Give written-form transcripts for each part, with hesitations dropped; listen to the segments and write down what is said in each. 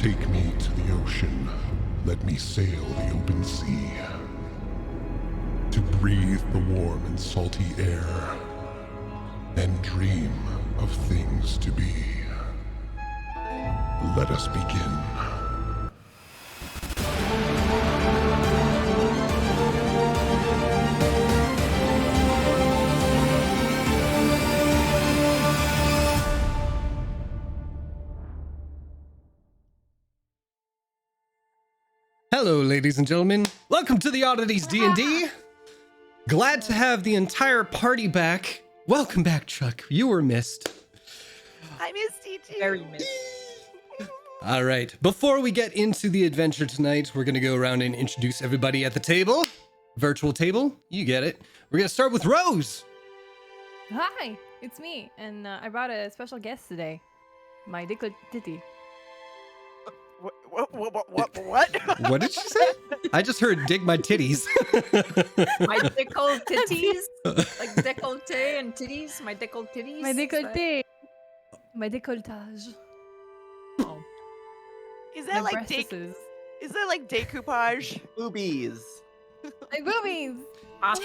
Take me to the ocean. Let me sail the open sea. To breathe the warm and salty air. And dream of things to be. Let us begin. Hello, ladies and gentlemen. Welcome to the Oddities D&D. Glad to have the entire party back. Welcome back, Chuck. You were missed. I missed you too. Very missed. All right. Before we get into the adventure tonight, we're going to go around and introduce everybody at the table. Virtual table. You get it. We're going to start with Rose. Hi, it's me, and I brought a special guest today. My Titty. What? What did she say? I just heard dig my titties. My decolled titties, like décolleté and titties. My decolled titties. My décolleté. My décolletage. Oh. Is My that like breastises. is that like decoupage? Boobies. My boobies.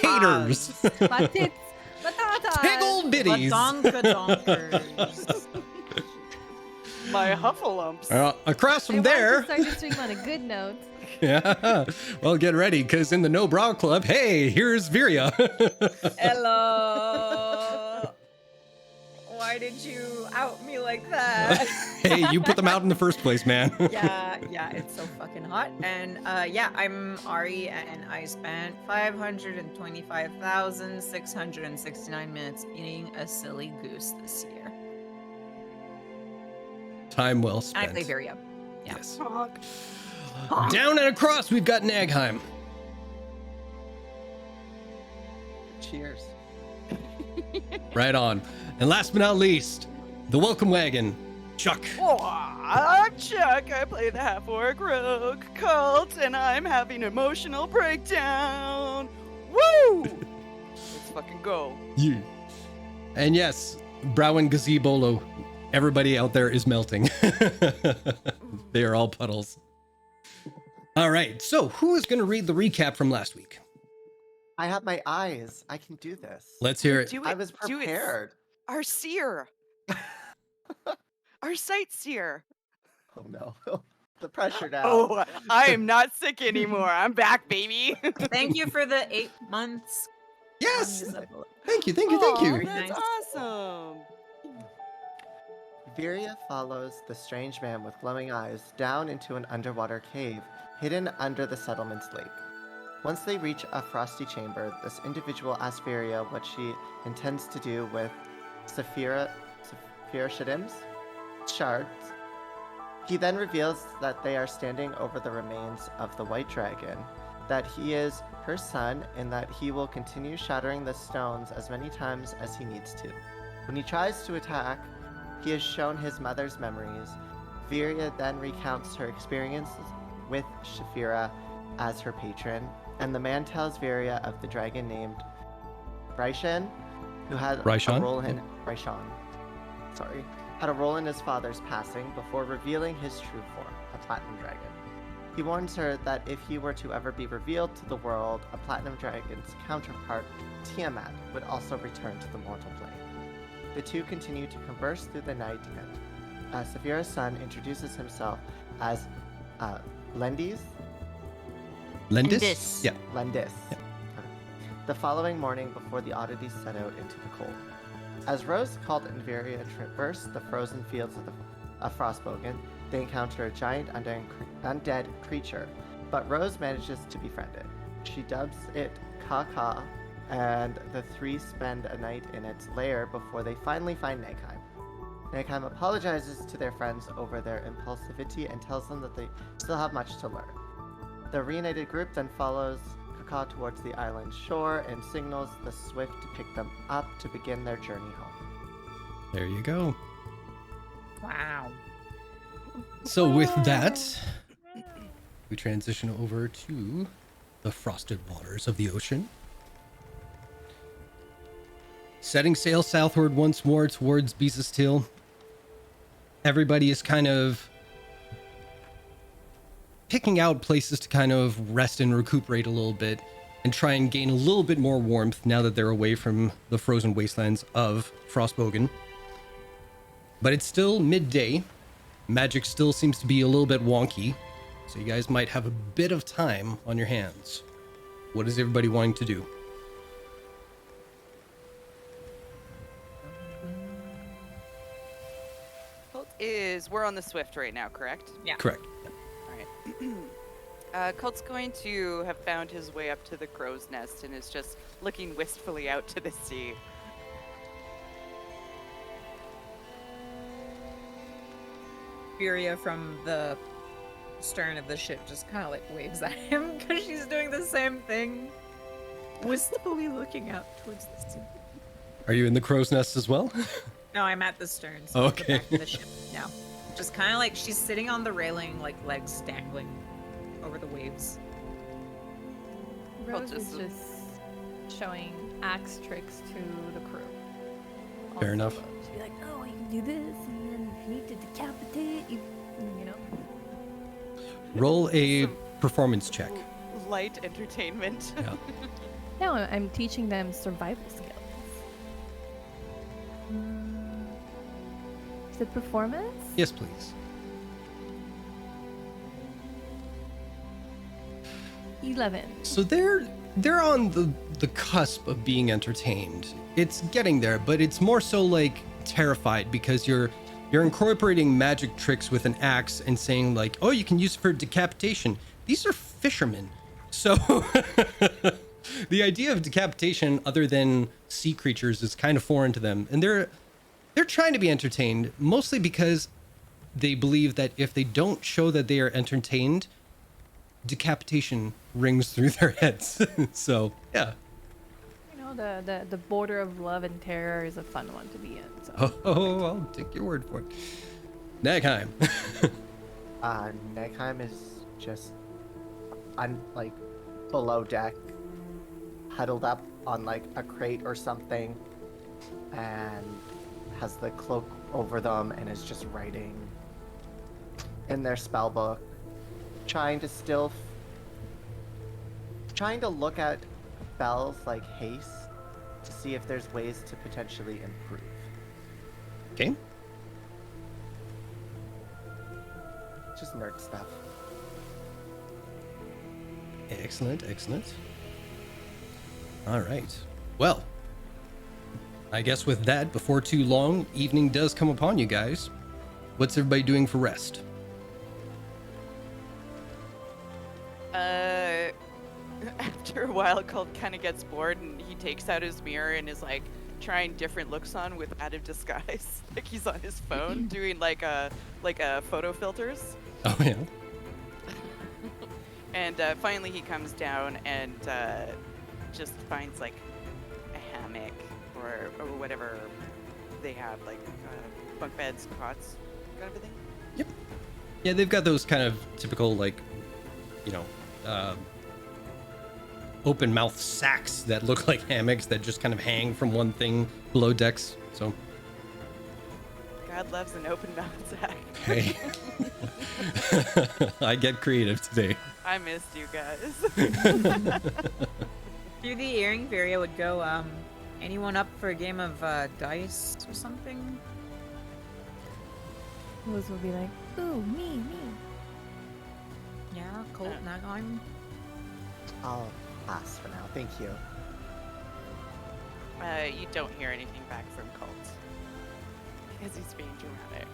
Taters. My tits. My tatas. Tiggle bitties. Badonkers. My huffalumps. Across I from wanted there. to start this stream on a good note. Yeah. Well, get ready, because in the No Brow Club, hey, here's Viria. Hello. Why did you out me like that? Hey, you put them out in the first place, man. yeah, it's so fucking hot. And yeah, I'm Ari, and I spent 525,669 minutes eating a silly goose this year. Time well And spent. I play Varia. Yeah. Yes. Down and across, we've got Nagheim. Cheers. Right on. And last but not least, the welcome wagon, Chuck. Oh, I'm Chuck. I play the half-orc rogue cult, and I'm having an emotional breakdown. Woo! Let's fucking go. You. And yes, Brow and Gazebolo. Everybody out there is melting. They are all puddles. All right, so who is going to read the recap from last week? I have my eyes. I can do this. Let's hear it. Do it. I was do it. prepared. Our seer. Our sightseer. Oh no. The pressure now. Oh, I am not sick anymore. I'm back, baby. Thank you for the 8 months. Yes. Unusable. Thank you, thank you, thank Aw, you. Very That's nice. awesome. Viria follows the strange man with glowing eyes down into an underwater cave hidden under the settlement's lake. Once they reach a frosty chamber, this individual asks Viria what she intends to do with Saphira Shadim's shards. He then reveals that they are standing over the remains of the white dragon, that he is her son, and that he will continue shattering the stones as many times as he needs to. When he tries to attack, he has shown his mother's memories. Viria then recounts her experiences with Shafira as her patron, and the man tells Viria of the dragon named Raishan, who had Raishan? a role in had a role in his father's passing before revealing his true form, a platinum dragon. He warns her that if he were to ever be revealed to the world, a platinum dragon's counterpart, Tiamat, would also return to the mortal plane. The two continue to converse through the night, and Saphira's son introduces himself as Lendis? Lendis? Yeah. Lendis. Okay. The following morning, before the oddities set out into the cold. As Rose called and Viria traverse the frozen fields of Frostbogen, they encounter a giant undead creature, but Rose manages to befriend it. She dubs it Kaka, and the three spend a night in its lair before they finally find Nagheim. Nagheim apologizes to their friends over their impulsivity and tells them that they still have much to learn. The reunited group then follows Kaka towards the island's shore and signals the Swift to pick them up to begin their journey home. There you go. Wow. So with that, we transition over to the frosted waters of the ocean. Setting sail southward once more towards Beezus Till. Everybody is kind of picking out places to kind of rest and recuperate a little bit and try and gain a little bit more warmth now that they're away from the frozen wastelands of Frostbogen. But it's still midday. Magic still seems to be a little bit wonky, so you guys might have a bit of time on your hands. What is everybody wanting to do? We're on the Swift right now, correct? Yeah. Correct. All right. Cult's going to have found his way up to the crow's nest and is just looking wistfully out to the sea. Furia from the stern of the ship just kind of like waves at him because she's doing the same thing, wistfully looking out towards the sea. Are you in the crow's nest as well? No, I'm at the stern, so Okay. the back of the ship now. Just kind of like she's sitting on the railing, like legs dangling over the waves. Rose just- is just showing axe tricks to the crew. Fair enough. She'll be like, oh, you can do this, and then if you need to decapitate, you know. Roll a Some- performance check. Light entertainment. Yeah. No, I'm teaching them survival skills. Is it performance? Yes, please. 11. So they're on the cusp of being entertained. It's getting there, but it's more so like terrified because you're incorporating magic tricks with an axe and saying like, oh, you can use it for decapitation. These are fishermen. So the idea of decapitation other than sea creatures is kind of foreign to them. And they're trying to be entertained, mostly because they believe that if they don't show that they are entertained, decapitation rings through their heads. So, yeah. You know, the border of love and terror is a fun one to be in. So. Oh, I'll take your word for it. Nagheim. Negheim is just like below deck, huddled up on like a crate or something, and has the cloak over them and is just writing in their spell book, trying to look at spells like haste to see if there's ways to potentially improve. Okay. Just nerd stuff. Excellent, excellent. All right. Well, I guess with that, before too long, evening does come upon you guys. What's everybody doing for rest? After a while, Cult kind of gets bored and he takes out his mirror and is like trying different looks on with added disguise. Like he's on his phone doing like a photo filters. Oh, yeah. And finally he comes down and just finds like a hammock or whatever they have, like bunk beds, cots, kind of a thing. Yep. Yeah, they've got those kind of typical, like, you know, open mouth sacks that look like hammocks that just kind of hang from one thing below decks. So, God loves an open mouth sack. hey. I get creative today. I missed you guys. Through the earring, Varia would go, anyone up for a game of dice or something? Rose will be like, ooh, me. Yeah, Colt, Nagheim. I'll pass for now. Thank you. You don't hear anything back from Cult because he's being dramatic.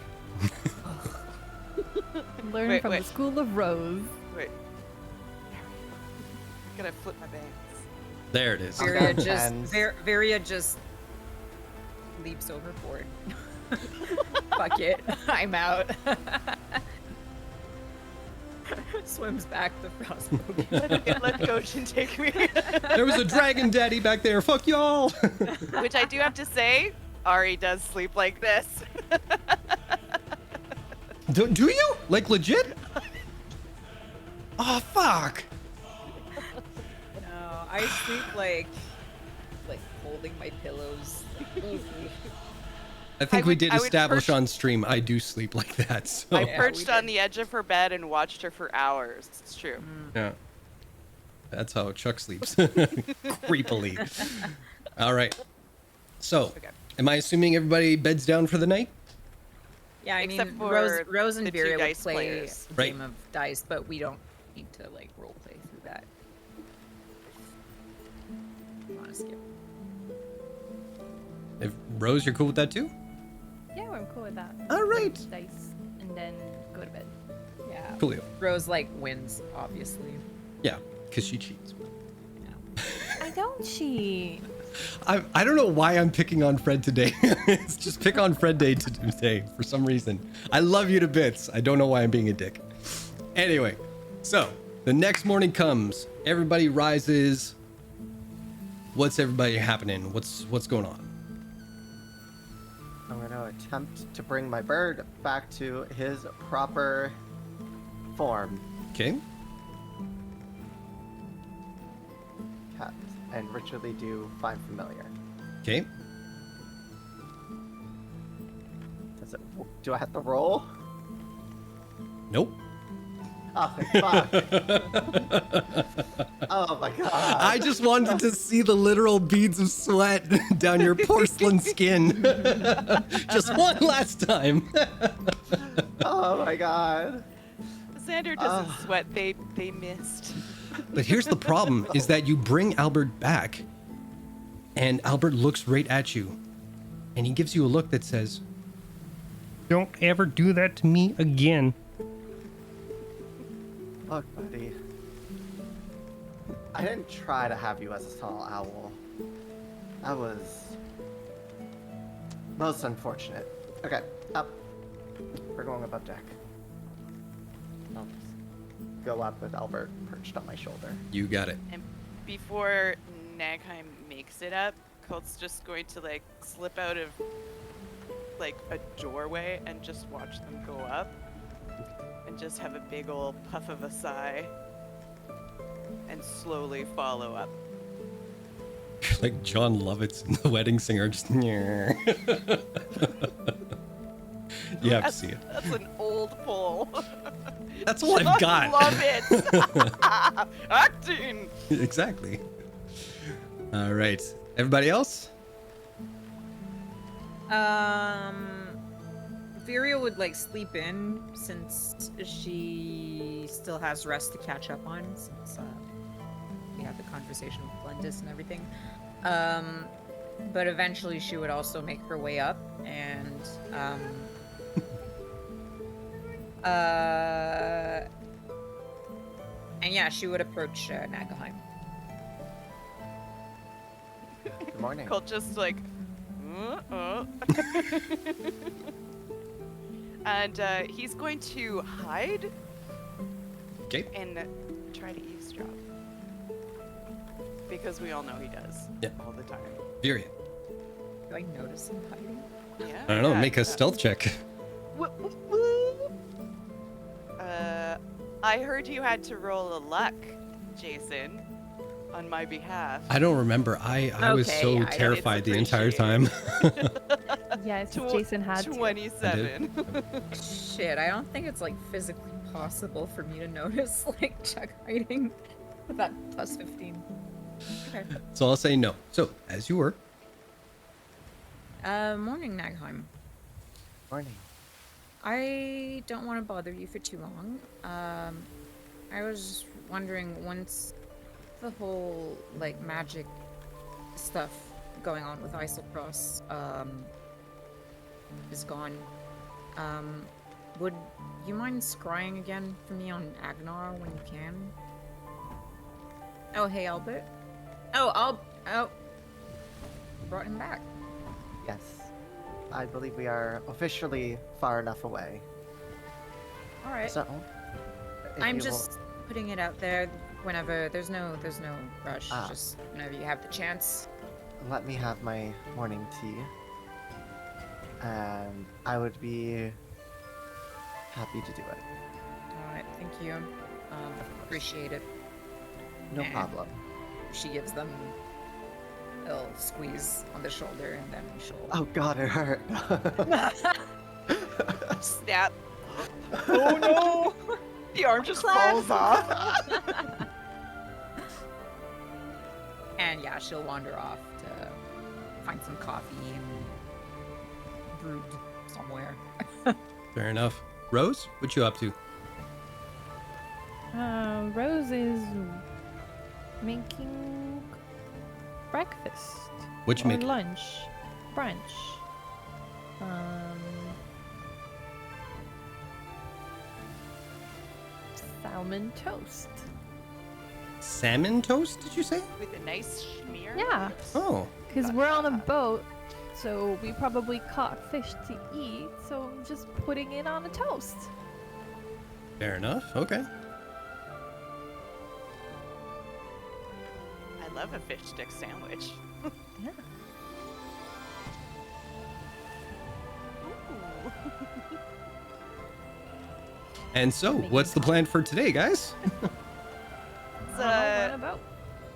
Learn Wait, from wait. the school of Rose. Wait. Gotta flip my bangs. There it is. Varia just leaps overboard. Fuck it, I'm out. Swims back the Frostbogen. Let Goshen take me. There was a dragon daddy back there. Fuck y'all. Which I do have to say, Ari does sleep like this. Do you? Like legit? Oh, fuck. No, I sleep like holding my pillows. I think we did I would establish perch- on stream I do sleep like that. So I Yeah, we perched on did. the edge of her bed and watched her for hours. It's true. yeah, that's how Chuck sleeps, creepily. All right. So, Okay. am I assuming everybody beds down for the night? Yeah, I Except mean, for Rose and the two Viria would dice play players. a Right. game of dice, but we don't need to like role play through that. You want to skip? If Rose, you're cool with that too? Yeah, I'm cool with that. All right. Dice and then go to bed. Yeah. Coolio. Rose like wins, obviously. Yeah, because she cheats. I don't cheat. I don't know why I'm picking on Fred today. It's just pick on Fred day today for some reason. I love you to bits. I don't know why I'm being a dick. Anyway, so the next morning comes. Everybody rises. What's everybody happening? What's going on? I'm going to attempt to bring my bird back to his proper form. Okay. Cat, and ritually do find familiar. Okay. Do I have to roll? Nope. Oh, fuck. Oh my god. I just wanted to see the literal beads of sweat down your porcelain skin. Just one last time. Oh my god. Xander doesn't sweat. They missed. But here's the problem, is that you bring Albert back, and Albert looks right at you, and he gives you a look that says, "Don't ever do that to me again." Look, buddy. I didn't try to have you as a small owl. That was most unfortunate. Okay, up. We're going above deck. I'll just go up with Albert perched on my shoulder. You got it. And before Nagheim makes it up, Colt's just going to like slip out of like a doorway and just watch them go up. And just have a big old puff of a sigh. And slowly follow up. Like John Lovitz in The Wedding Singer, just you have to see it. That's an old poll. That's all I've got. Love it. Acting. Exactly. All right. Everybody else? Viria would like sleep in since she still has rest to catch up on since we had the conversation with Blendis and everything. But eventually she would also make her way up and yeah, she would approach Nagheim. Good morning. Colt just like, and he's going to hide Okay. and try to eavesdrop. Because we all know he does. Yeah. All the time. Viria. Do I notice him hiding? Yeah. I don't know. yeah, Make a yeah. stealth check. I heard you had to roll a luck, Jason, on my behalf. I don't remember. I was Okay, so yeah, terrified it's the entire time. Yes, Tw- Jason had to. 27. Shit, I don't think it's like physically possible for me to notice like Chuck hiding with that plus 15. Okay. So I'll say no. So, as you were. Morning, Nagheim. Morning. I don't want to bother you for too long. I was wondering, once the whole like magic stuff going on with Isocross is gone, would you mind scrying again for me on Agnar when you can? Oh, hey, Albert. Oh, brought him back. Yes. I believe we are officially far enough away. All right. So, if I'm you will- just putting it out there. Whenever there's no rush. Ah. Just whenever you have the chance. let me have my morning tea. And I would be happy to do it. All right. Thank you. Appreciate it. No Nah. problem. She gives them He'll squeeze on the shoulder and then she'll. Oh god, it hurt. Snap. Oh no! The arm just falls off. And yeah, she'll wander off to find some coffee and brewed somewhere. Fair enough. Rose, what you up to? Rose is making breakfast. What you or making? lunch, brunch. Salmon toast. Salmon toast, did you say? With a nice schmear. Yeah. Oh, Because we're on a boat, so we probably caught fish to eat, so I'm just putting it on a toast. fair enough. Okay. I love a fish stick sandwich. Yeah. Ooh. And so, what's the plan for today, guys? It's, On a boat.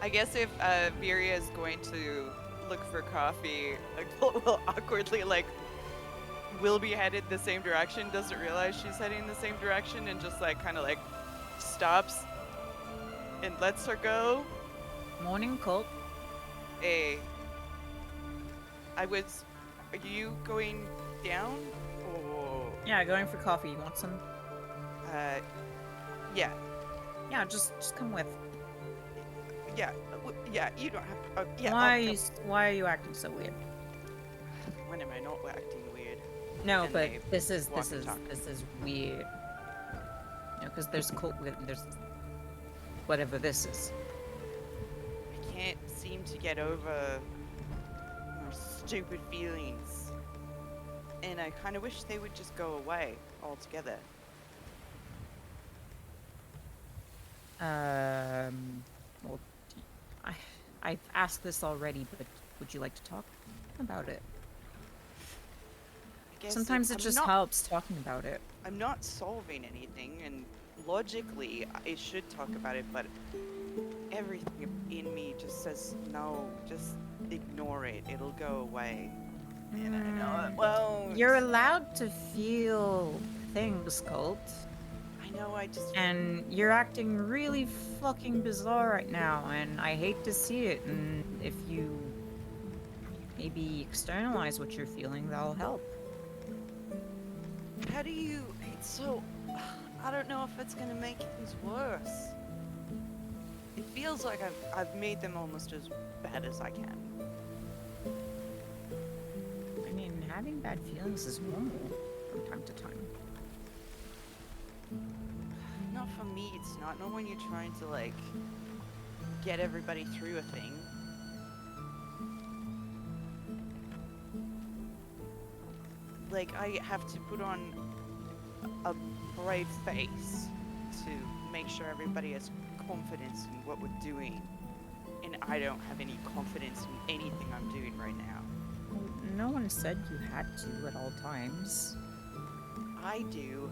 I guess if Miria is going to look for coffee, will awkwardly will be headed the same direction, doesn't realize she's heading the same direction, and just kind of stops and lets her go. Morning, Colt. Are you going down? Or Yeah, going for coffee. You want some? yeah, Yeah, just come with. yeah, yeah. You don't have to. Yeah. Why are you acting so weird? When am I not acting weird? No, And but they this is walk and talk. weird. Because there's there's whatever this is. I can't seem to get over my stupid feelings. And I kind of wish they would just go away altogether. Well, I've asked this already, but would you like to talk about it? I guess Sometimes it I'm just not- helps talking about it. I'm not solving anything, and logically I should talk about it, but everything in me just says no, just ignore it. It'll go away. And I know it won't. You're allowed to feel things, Colt. I know, I just. And you're acting really fucking bizarre right now, and I hate to see it. And if you maybe externalize what you're feeling, that'll help. How do you. It's so. I don't know if it's gonna make things worse. It feels like I've made them almost as bad as I can. I mean, having bad feelings is normal from time to time. Not for me, it's not. Not when you're trying to, get everybody through a thing. I have to put on a brave face to make sure everybody has confidence in what we're doing. And I don't have any confidence in anything I'm doing right now. Well, no one said you had to at all times. I do.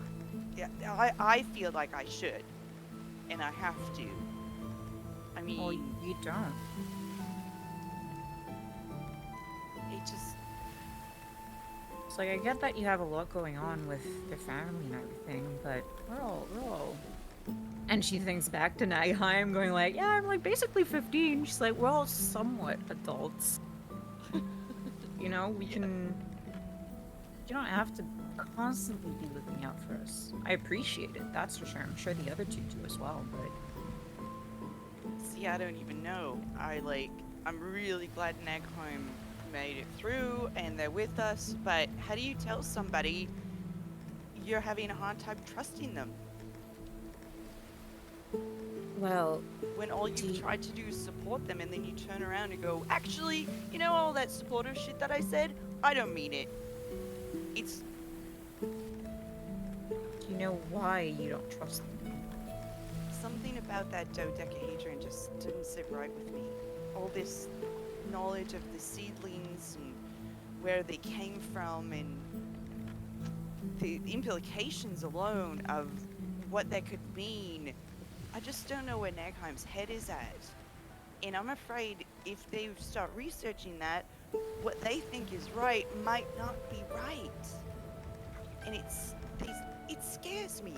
Yeah, I feel like I should. And I have to. I mean, Well, you don't. it just. It's I get that you have a lot going on with your family and everything, but we're all. And she thinks back to Nagheim, going yeah, I'm basically 15. She's we're all somewhat adults. You know, we can. You don't have to constantly be looking out for us. I appreciate it, that's for sure. I'm sure the other two do as well, but. See, I don't even know. I'm really glad Nagheim made it through and they're with us, but how do you tell somebody you're having a hard time trusting them Well, when all you've tried to do is support them, and then you turn around and go, actually, all that supportive shit that I said, I don't mean it. It's. do you know why you don't trust them? Something about that dodecahedron just didn't sit right with me. All this knowledge of the seedlings and where they came from, and the implications alone of what that could mean. I just don't know where Nagheim's head is at. And I'm afraid if they start researching that, what they think is right might not be right. And it scares me.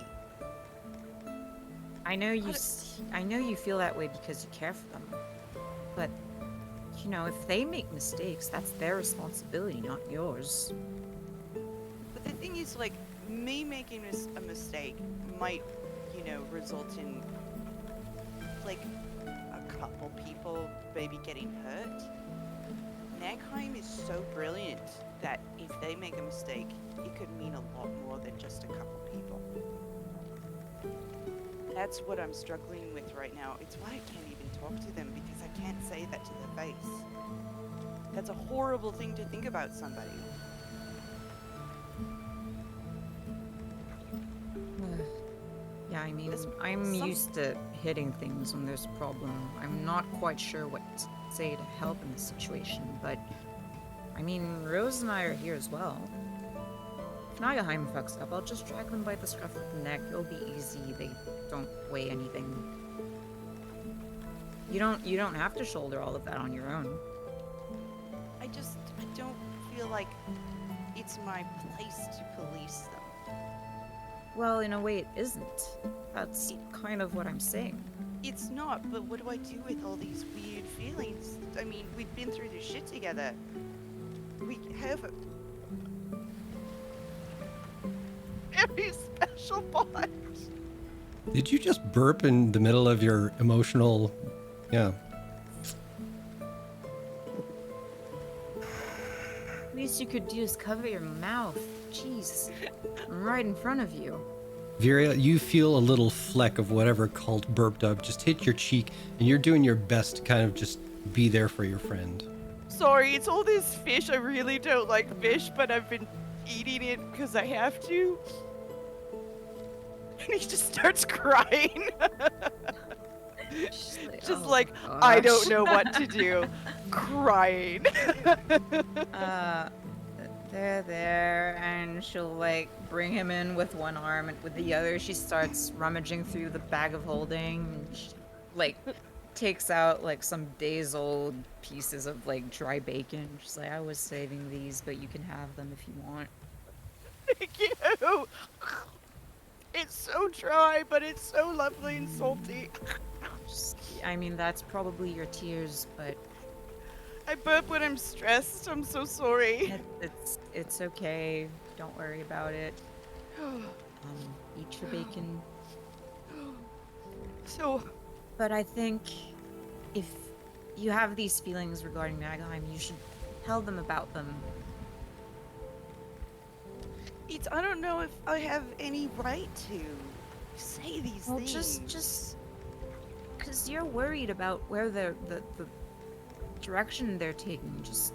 I know you feel that way because you care for them. But, you know, if they make mistakes, that's their responsibility, not yours. But the thing is, like, me making a mistake might, you know, result in, like, a couple people maybe getting hurt. Nagheim is so brilliant that if they make a mistake, it could mean a lot more than just a couple people. That's what I'm struggling with right now. It's why I can't even talk to them, because I can't say that to their face. That's a horrible thing to think about somebody. Yeah, I mean, I'm used to hitting things when there's a problem. I'm not quite sure what to say to help in this situation, but I mean, Rose and I are here as well. If Nagaheim fucks up, I'll just drag them by the scruff of the neck. It'll be easy. They don't weigh anything. You don't have to shoulder all of that on your own. I don't feel like it's my place to police them. Well, in a way, it isn't. That's kind of what I'm saying. It's not, but what do I do with all these weird feelings? I mean, we've been through this shit together. We have a very special bond. Did you just burp in the middle of your emotional... Yeah. Least you could do is cover your mouth. Jeez. I'm right in front of you. Viria, you feel a little fleck of whatever cult burped up just hit your cheek, and you're doing your best to kind of just be there for your friend. Sorry, it's all this fish. I really don't like fish, but I've been eating it because I have to. And he just starts crying. Just "Oh, like, I gosh." don't know what to do. Crying. There, and she'll like bring him in with one arm, and with the other she starts rummaging through the bag of holding, and she, like, takes out like some days old pieces of like dry bacon. She's like, I was saving these, but you can have them if you want. Thank you. It's so dry, but it's so lovely and salty. I mean, that's probably your tears, but I burp when I'm stressed. I'm so sorry. it's okay. Don't worry about it. Eat your bacon. So, But I think if you have these feelings regarding Nagheim, you should tell them about them. I don't know if I have any right to say these Well, things. just because you're worried about where the direction they're taking, just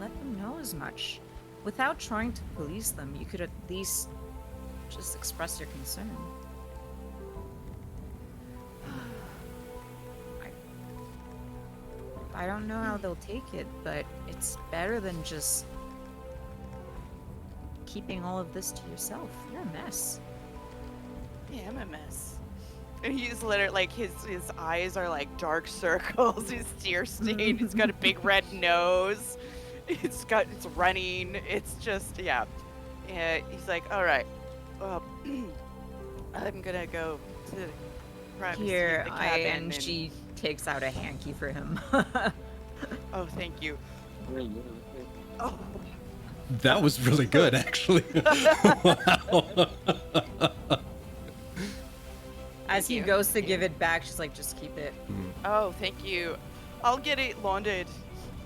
let them know as much. Without trying to police them, you could at least just express your concern. I don't know how they'll take it, but it's better than just keeping all of this to yourself. You're a mess. Yeah, I'm a mess. And he's literally like his eyes are like dark circles. He's tear stained. He's got a big red nose. It's running. It's just yeah. He's like, all right, I'm gonna go to the privacy Here, of the cabin and she takes out a hanky for him. Oh, thank you. Oh, That was really good, actually. Wow. As he you. goes to give it back, she's like, just keep it. oh, thank you. I'll get it laundered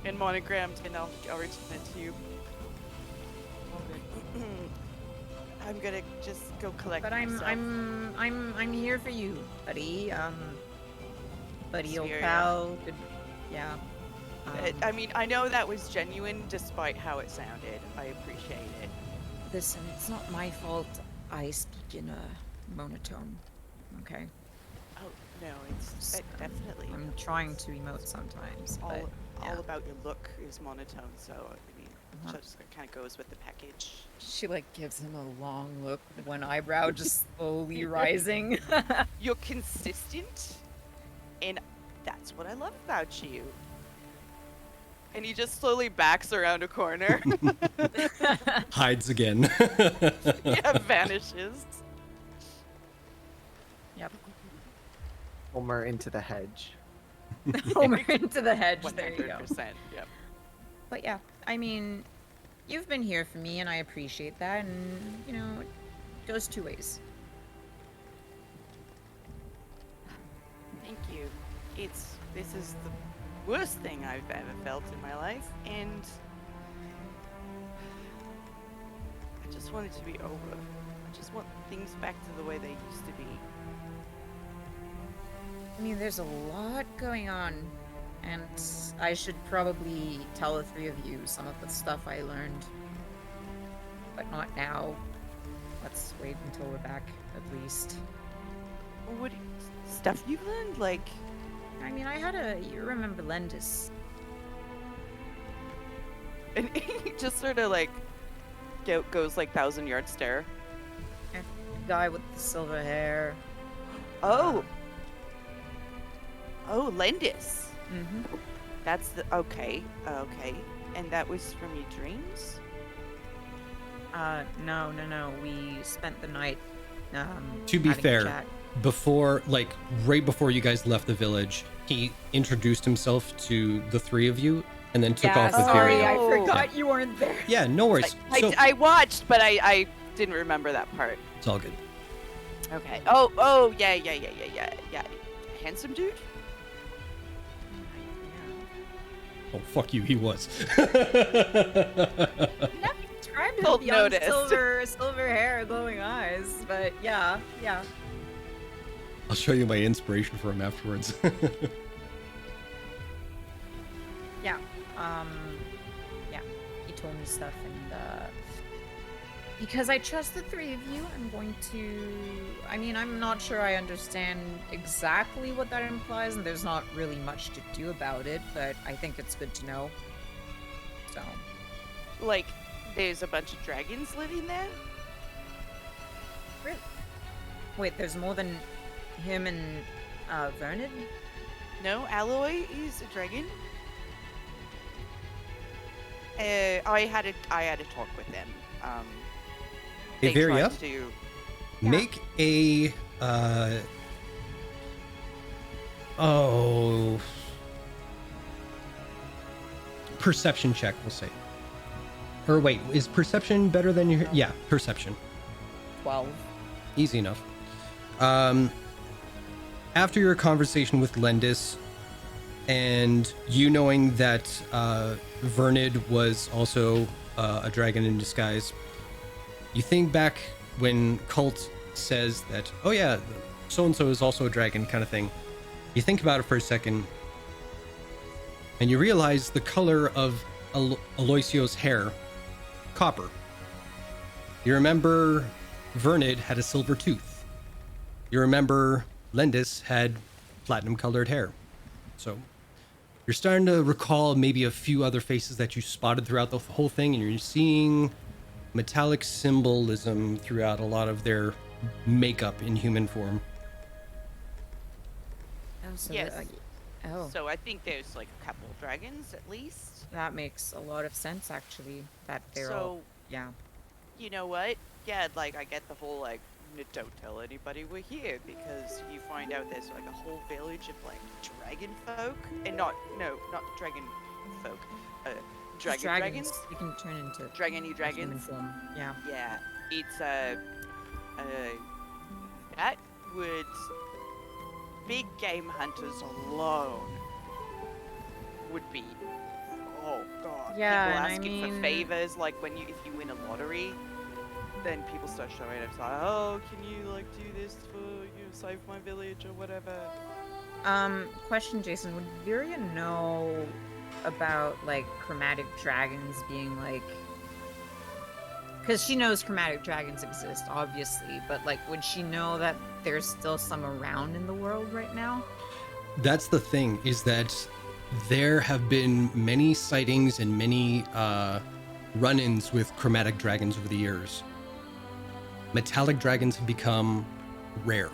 and monogrammed, and I'll return it to you. I'm gonna just go collect. But myself. I'm here for you, buddy. Buddy, old Spirit. pal. Good, yeah. I mean, I know that was genuine despite how it sounded. I appreciate it. Listen, it's not my fault. I speak in a monotone. Okay. Oh, no, it's definitely. I'm trying to emote sometimes, but yeah. All about your look is monotone, so I mean, so just kind of goes with the package. She like gives him a long look, one eyebrow just slowly rising. You're consistent, and that's what I love about you. And he just slowly backs around a corner. Hides again. Yeah, vanishes. Yep. Homer into the hedge. Homer into the hedge. There you go. 100%. Yep. But yeah, I mean, you've been here for me, and I appreciate that. And you know, it goes two ways. Thank you. This is the worst thing I've ever felt in my life, and I just want it to be over. I just want things back to the way they used to be. I mean, there's a lot going on, and I should probably tell the three of you some of the stuff I learned. But not now. Let's wait until we're back, at least. What stuff you've learned? Like, I mean, you remember Lendis. and he just sort of like goes like 1,000-yard stare. The guy with the silver hair. Oh, Lendis. Mm-hmm. That's the okay. And that was from your dreams? No. We spent the night, To be having a fair, chat. right before you guys left the village, he introduced himself to the three of you and then took off with sorry, Virion. I Oh. forgot you weren't there. Yeah, no worries. So, I watched, but I didn't remember that part. it's all good. Okay. Oh, yeah. Handsome dude? Oh, fuck you, he was. Described Full him young, noticed. silver hair, glowing eyes, but yeah. I'll show you my inspiration for him afterwards. Yeah. Yeah. He told me stuff, and because I trust the three of you, I'm going to. I mean, I'm not sure I understand exactly what that implies, and there's not really much to do about it, but I think it's good to know. So. Like, there's a bunch of dragons living there? Really? Wait, there's more than him and Vernon? No, Alloy is a dragon. I had a talk with them. Hey, They tried Viria, to. make a perception check, we'll say. Or wait, is perception better than your? Yeah, perception. 12. Easy enough. After your conversation with Lendis, and you knowing that Vernid was also a dragon in disguise, you think back when Cult says that, oh yeah, so-and-so is also a dragon kind of thing. You think about it for a second, and you realize the color of Aloysio's hair, copper. You remember Vernid had a silver tooth. You remember Lendis had platinum-colored hair. So you're starting to recall maybe a few other faces that you spotted throughout the whole thing, and you're seeing metallic symbolism throughout a lot of their makeup in human form. Oh, so Yes. oh, So I think there's like a couple of dragons at least. that makes a lot of sense, actually. That they're all. So, Yeah. you know what? Yeah, like I get the whole like, don't tell anybody we're here, because you find out there's like a whole village of like dragon folk, and not dragon folk, Just dragons. You can turn into Dragony human dragons. form. Yeah. Yeah, it's that would big game hunters alone would be. Oh god. Yeah, People and I asking mean- for favors, like if you win a lottery, then people start showing up. It's like, oh, can you like do this for save my village or whatever? Question, Jason. Would Viria know about like chromatic dragons being like? Because she knows chromatic dragons exist, obviously, but like, would she know that there's still some around in the world right now? That's the thing, is that there have been many sightings and many run-ins with chromatic dragons over the years. Metallic dragons have become rare.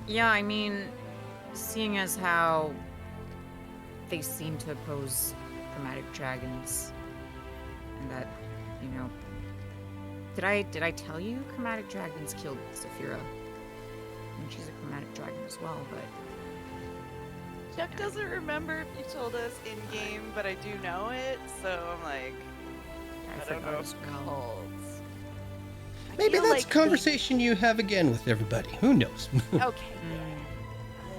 Yeah, I mean, seeing as how they seem to oppose chromatic dragons, and that, you know, did I tell you chromatic dragons killed Saphira? I mean, she's a chromatic dragon as well, but Chuck doesn't remember if you told us in game, but I do know it, so I'm like, I don't know if cults. I Maybe feel that's like a conversation you have again with everybody. Who knows? Okay.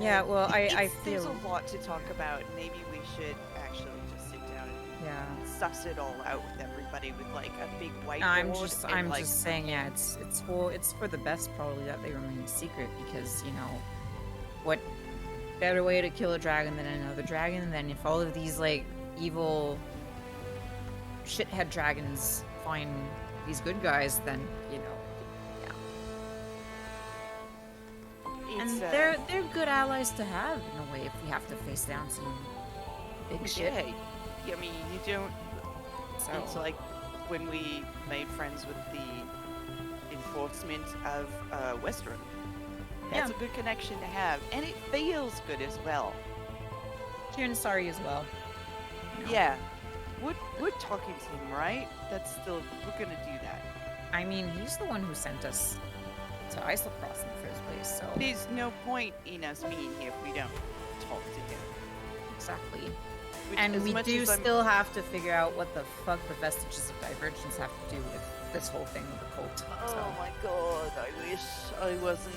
yeah, well, I There's feel a lot to talk about. Maybe we should actually just sit down and yeah. suss it all out with everybody with like a big whiteboard. I'm and, just saying, yeah, it's for the best probably that they remain secret because what better way to kill a dragon than another dragon? Then if all of these like evil shithead dragons find these good guys, then yeah. And It's, they're good allies to have in a way if we have to face down some big shit. Yeah, I mean, you don't. So It's like when we made friends with the enforcement of Westruun. That's a good connection to have, and it feels good as well. Kieran, sorry as well. Yeah, we're talking to him, right? We're gonna do that. I mean, he's the one who sent us to Islecross in the first place, so There's no point in us being here if we don't talk to him. exactly. Which, And as we much do as I'm- still have to figure out what the fuck the vestiges of divergence have to do with this whole thing with the cult. Oh So my god, I wish I wasn't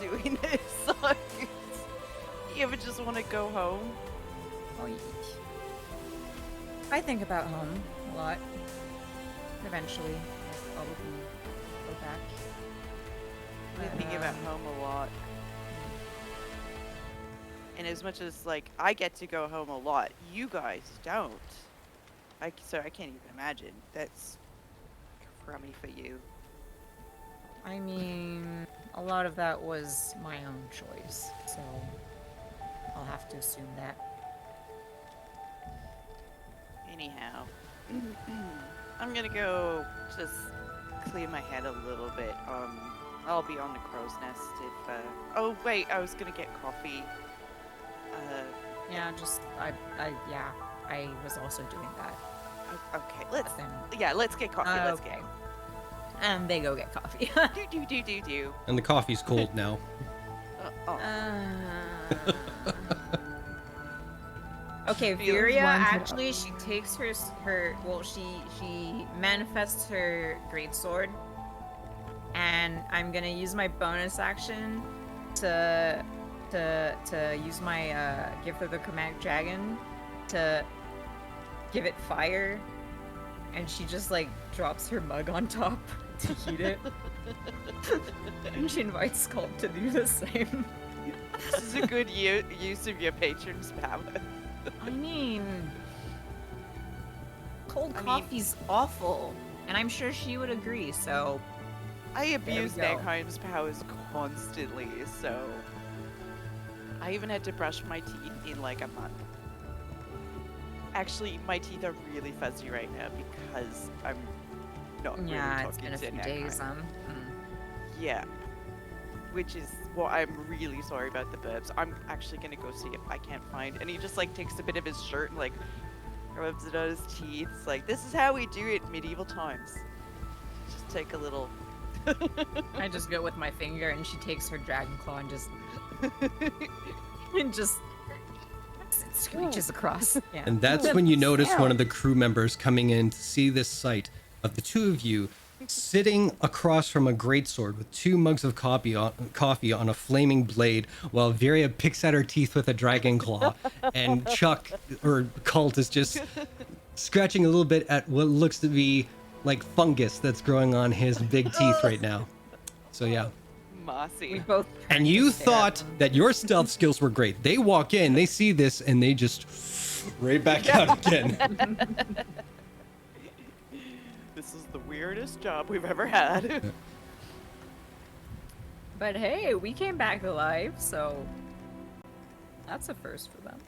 doing this. Like, you ever just want to go home? I think about home a lot. Eventually, I'll probably go back. I think about home a lot. And as much as like I get to go home a lot, you guys don't. So I can't even imagine. That's crummy for you. I mean, a lot of that was my own choice, so I'll have to assume that. Anyhow, I'm gonna go just clear my head a little bit. I'll be on the crow's nest if. Oh wait, I was gonna get coffee. Yeah, I was also doing that. Okay, let's. But then, Yeah, let's get coffee. Let's okay. go. And they go get coffee. Do. And the coffee's cold now. Okay, Feels Viria warmed it up. actually she takes she manifests her greatsword, and I'm gonna use my bonus action to use my gift of the chromatic dragon to give it fire, and she just like drops her mug on top to heat it. And she invites Sculpt to do the same. This is a good use of your patron's power. I mean, cold I mean- coffee's awful, and I'm sure she would agree, so I abuse go. Nagheim's powers constantly, so I even had to brush my teeth in like a month. Actually, my teeth are really fuzzy right now because I'm not yeah, really it's talking been a to few days, Nagheim. Yeah. Which is what I'm really sorry about the burps. I'm actually gonna go see if I can't find. And he just like takes a bit of his shirt and like rubs it on his teeth. It's like, this is how we do it in medieval times. Just take a little. I just go with my finger, and she takes her dragon claw and just screeches across. Yeah. And that's when you notice one of the crew members coming in to see this sight of the two of you sitting across from a greatsword with 2 mugs of coffee on a flaming blade, while Viria picks at her teeth with a dragon claw, and Chuck or Cult is just scratching a little bit at what looks to be like fungus that's growing on his big teeth right now. So yeah. Mossy. We both turn And to you stare at thought them. that your stealth skills were great. They walk in, they see this, and they just right back out again. This is the weirdest job we've ever had. But hey, we came back alive, so that's a first for them.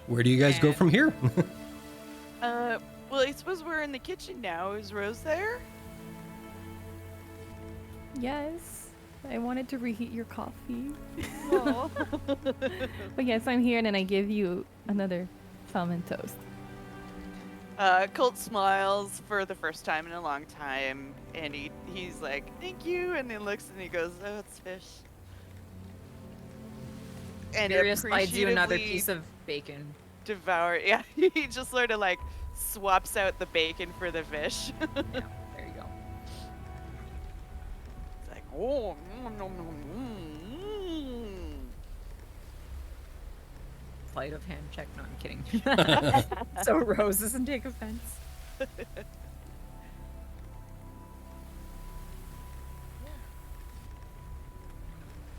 Where do you guys go from here? Well, I suppose we're in the kitchen now. Is Rose there? Yes. I wanted to reheat your coffee. Oh. But yes, I'm here and then I give you another salmon toast. Colt smiles for the first time in a long time, and he's like, "Thank you," and then looks and he goes, "Oh, it's fish." And Furious slides you another appreciatively piece of bacon. devour. Yeah, he just sort of like swaps out the bacon for the fish. Yeah, there you go. It's like, oh, nom, nom, nom, mm. Flight of hand check. No, I'm kidding. So Rose doesn't take offense.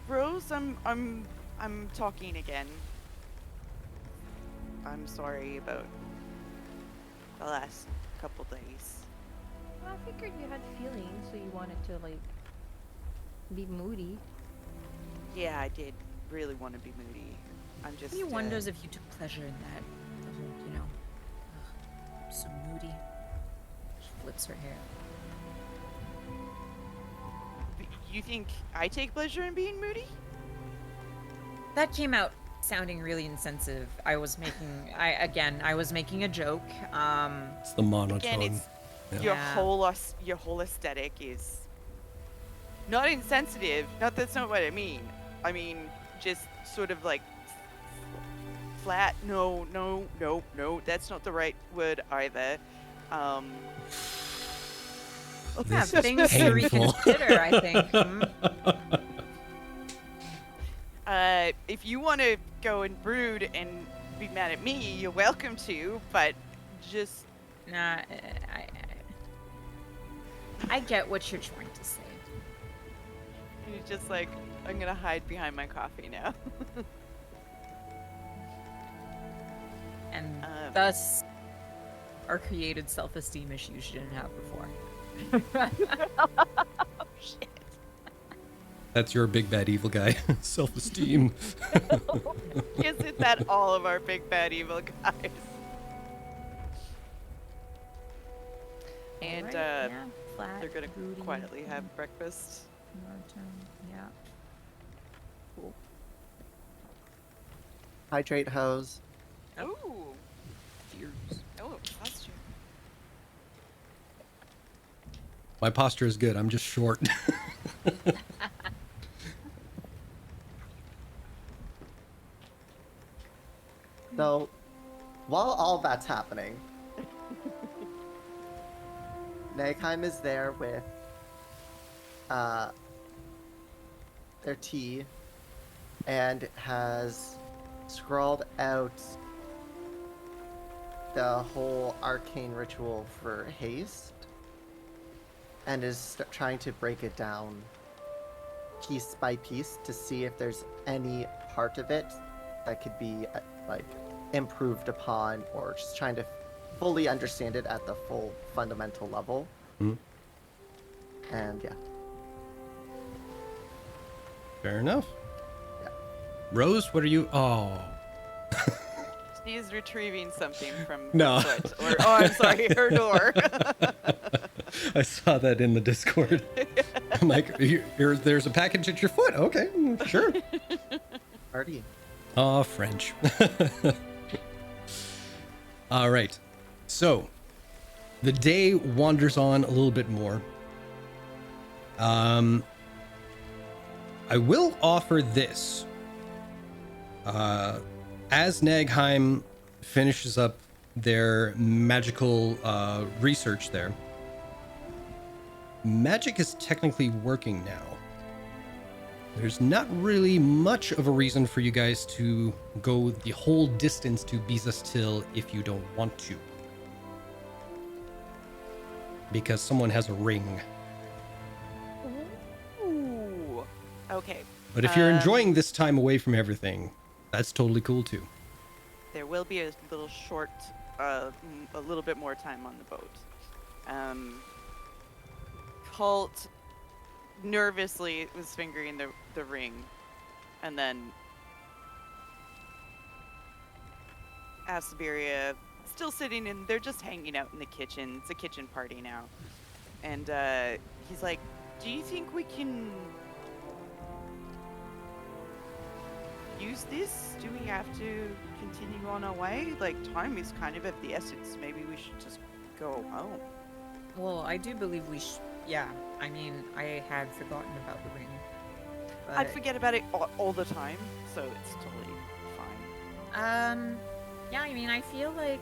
Rose, I'm talking again. I'm sorry about the last couple days. Well, I figured you had feelings, so you wanted to like be moody. Yeah, I did really want to be moody. I'm just. He wonders if you took pleasure in that. The whole, you know, ugh, so moody. She flips her hair. You think I take pleasure in being moody? That came out sounding really insensitive. I was making a joke. It's the monotone. Again, it's Yeah. your whole aesthetic is not insensitive. That's not what I mean. I mean just sort of like flat. No. That's not the right word either. Yeah, This is things to painful. reconsider, I think. If you want to go and brood and be mad at me, you're welcome to. But just Nah, I get what you're trying to say. you're just like, I'm gonna hide behind my coffee now. And thus, our created self-esteem issues you didn't have before. Oh shit. That's your big bad evil guy. Self-esteem. Isn't that all of our big bad evil guys? And Alright, yeah, flat, they're gonna broody, quietly have breakfast. monotone, yeah. Cool. Hydrate hose. Ooh. Cheers. Oh, posture. My posture is good. I'm just short. So, while all that's happening, Nagheim is there with their tea and has scrawled out the whole arcane ritual for haste and is trying to break it down piece by piece to see if there's any part of it that could be like improved upon, or just trying to fully understand it at the full fundamental level. Mhm. And yeah. Fair enough. Yeah. Rose, what are you? Oh. She's retrieving something from No. her foot. Or, oh, I'm sorry, her door. I saw that in the Discord. I'm like, there's a package at your foot. Okay, sure. Party. Ah, French. All right. So, the day wanders on a little bit more. I will offer this. As Nagheim finishes up their magical research there, magic is technically working now. There's not really much of a reason for you guys to go the whole distance to Bizastil if you don't want to. Because someone has a ring. Ooh. Okay. But if you're enjoying this time away from everything, that's totally cool too. There will be a little short, a little bit more time on the boat. Colt nervously was fingering the ring, and then asked Siberia, still sitting in. They're just hanging out in the kitchen. It's a kitchen party now, and he's like, "Do you think we can use this? Do we have to continue on our way? Like, time is kind of of the essence. Maybe we should just go home." Well, I do believe we should. Yeah, I mean, I had forgotten about the ring. I But, forget about it all the time, so it's totally fine. yeah, I mean, I feel like,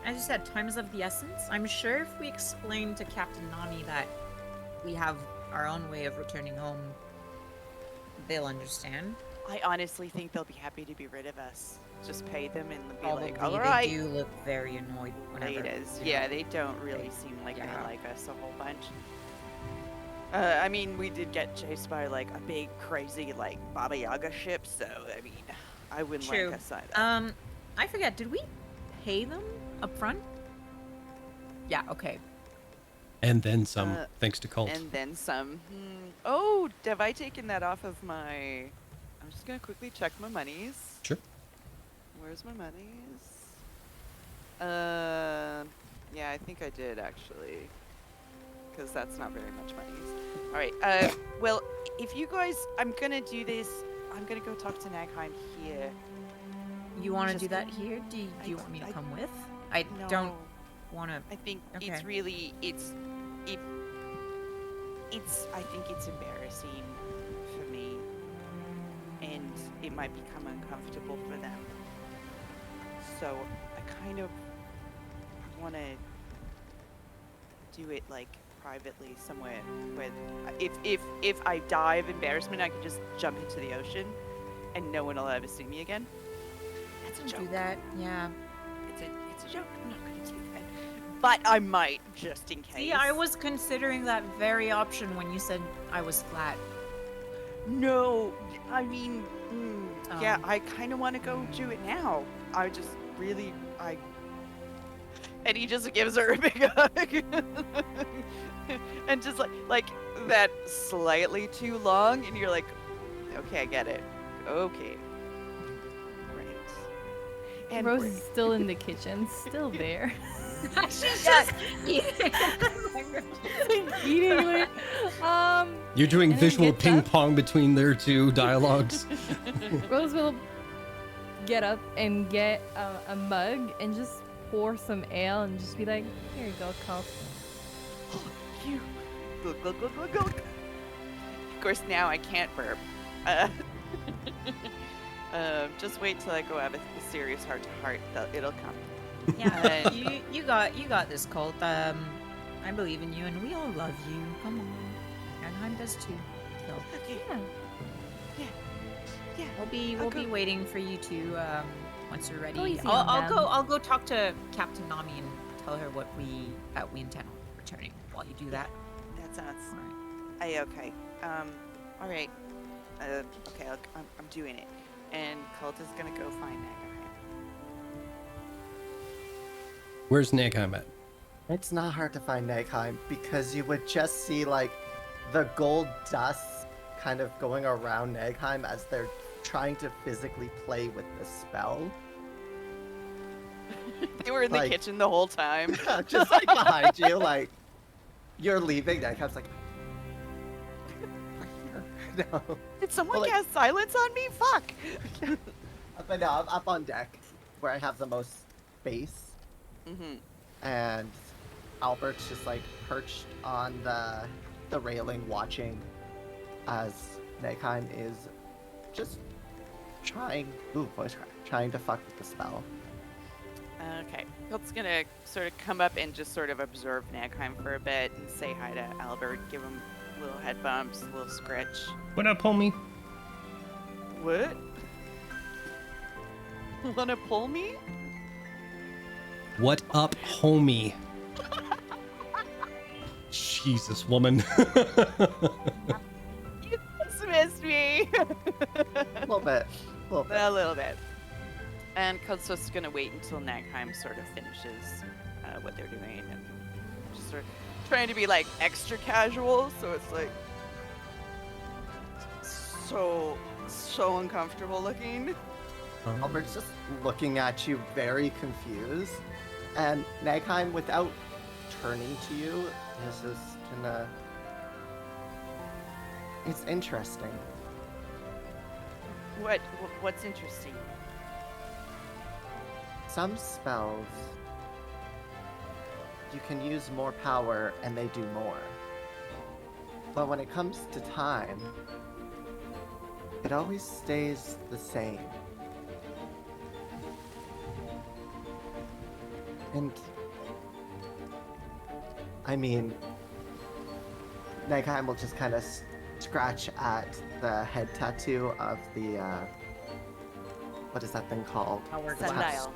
as you said, time is of the essence. I'm sure if we explain to Captain Nami that we have our own way of returning home, they'll understand. I honestly think they'll be happy to be rid of us. Just pay them and be Probably like, all they right. do look very annoyed whenever. Ladies. you know, Yeah, they don't really they- seem like they yeah. like us a whole bunch. I mean, we did get chased by like a big, crazy, like Baba Yaga ship, so I mean, I wouldn't True. like us either. I forget. Did we pay them up front? Yeah. Okay. And then some, Uh, thanks to Cult. And then some. Oh, have I taken that off of my? I'm just gonna quickly check my monies. Sure. Where's my monies? Yeah, I think I did actually, because that's not very much monies. All right. Well, if you guys, I'm gonna do this. I'm gonna go talk to Nagheim here. You want to Just- do that here? Do you want me to come with? I No, don't want to. I think Okay. it's really I think it's embarrassing for me, and it might become uncomfortable for them. So I kind of want to do it like privately somewhere where if I die of embarrassment, I can just jump into the ocean, and no one will ever see me again. That's a joke. Do that. Yeah. It's a joke. I'm not gonna do that. But I might, just in case. See, I was considering that very option when you said I was flat. No, I mean, yeah, Um. I kind of want to go do it now. I just really, and he just gives her a big hug, and just like that slightly too long, and you're like, okay, I get it. Okay, right. And Rose break. is still in the kitchen, still there. She's just eating it. You're doing and then visual gets ping up. pong between their two dialogues. Rose will get up and get a mug and just pour some ale and just be like, "Here you go, Cup." You. Glug, glug, glug, glug, glug. Of course, now I can't burp. Just wait till I go have a serious heart-to-heart. It'll come. yeah. You got this, Colt. I believe in you, and we all love you. Come on, Anaheim does too. So Okay. Yeah. Yeah. we'll be waiting for you to once you're ready. Go easy on them. I'll go talk to Captain Nami and tell her that we intend on returning. While you do that, That sounds. all right. Okay. All right. Okay. I'm doing it. And Cult is gonna go find Nagheim. Where's Nagheim at? It's not hard to find Nagheim because you would just see like the gold dust kind of going around Nagheim as they're trying to physically play with the spell. They were in the Like- kitchen the whole time. Just like behind you, like you're leaving. Nagheim's like, no. Did someone Well, like- cast silence on me? Fuck. But no, I'm up on deck where I have the most space, Mm-hmm. and Albert's just like perched on the railing watching as Nagheim is just trying trying to fuck with the spell. Okay. Cult's gonna sort of come up and just sort of observe Nagheim for a bit and say hi to Albert, give him little head bumps, a little scratch. What up, homie? What? Wanna pull me? What up, homie? Jesus, woman. You dismissed me. A little bit. A little bit. And Cult's just gonna wait until Nagheim sort of finishes what they're doing and just sort of trying to be like extra casual, so it's like so uncomfortable looking. Albert's just looking at you very confused. And Nagheim, without turning to you, is just gonna... It's interesting. What's interesting? Some spells, you can use more power and they do more. But when it comes to time, it always stays the same. And I mean, Nagheim will just kind of scratch at the head tattoo of the what is that thing called? Sundial.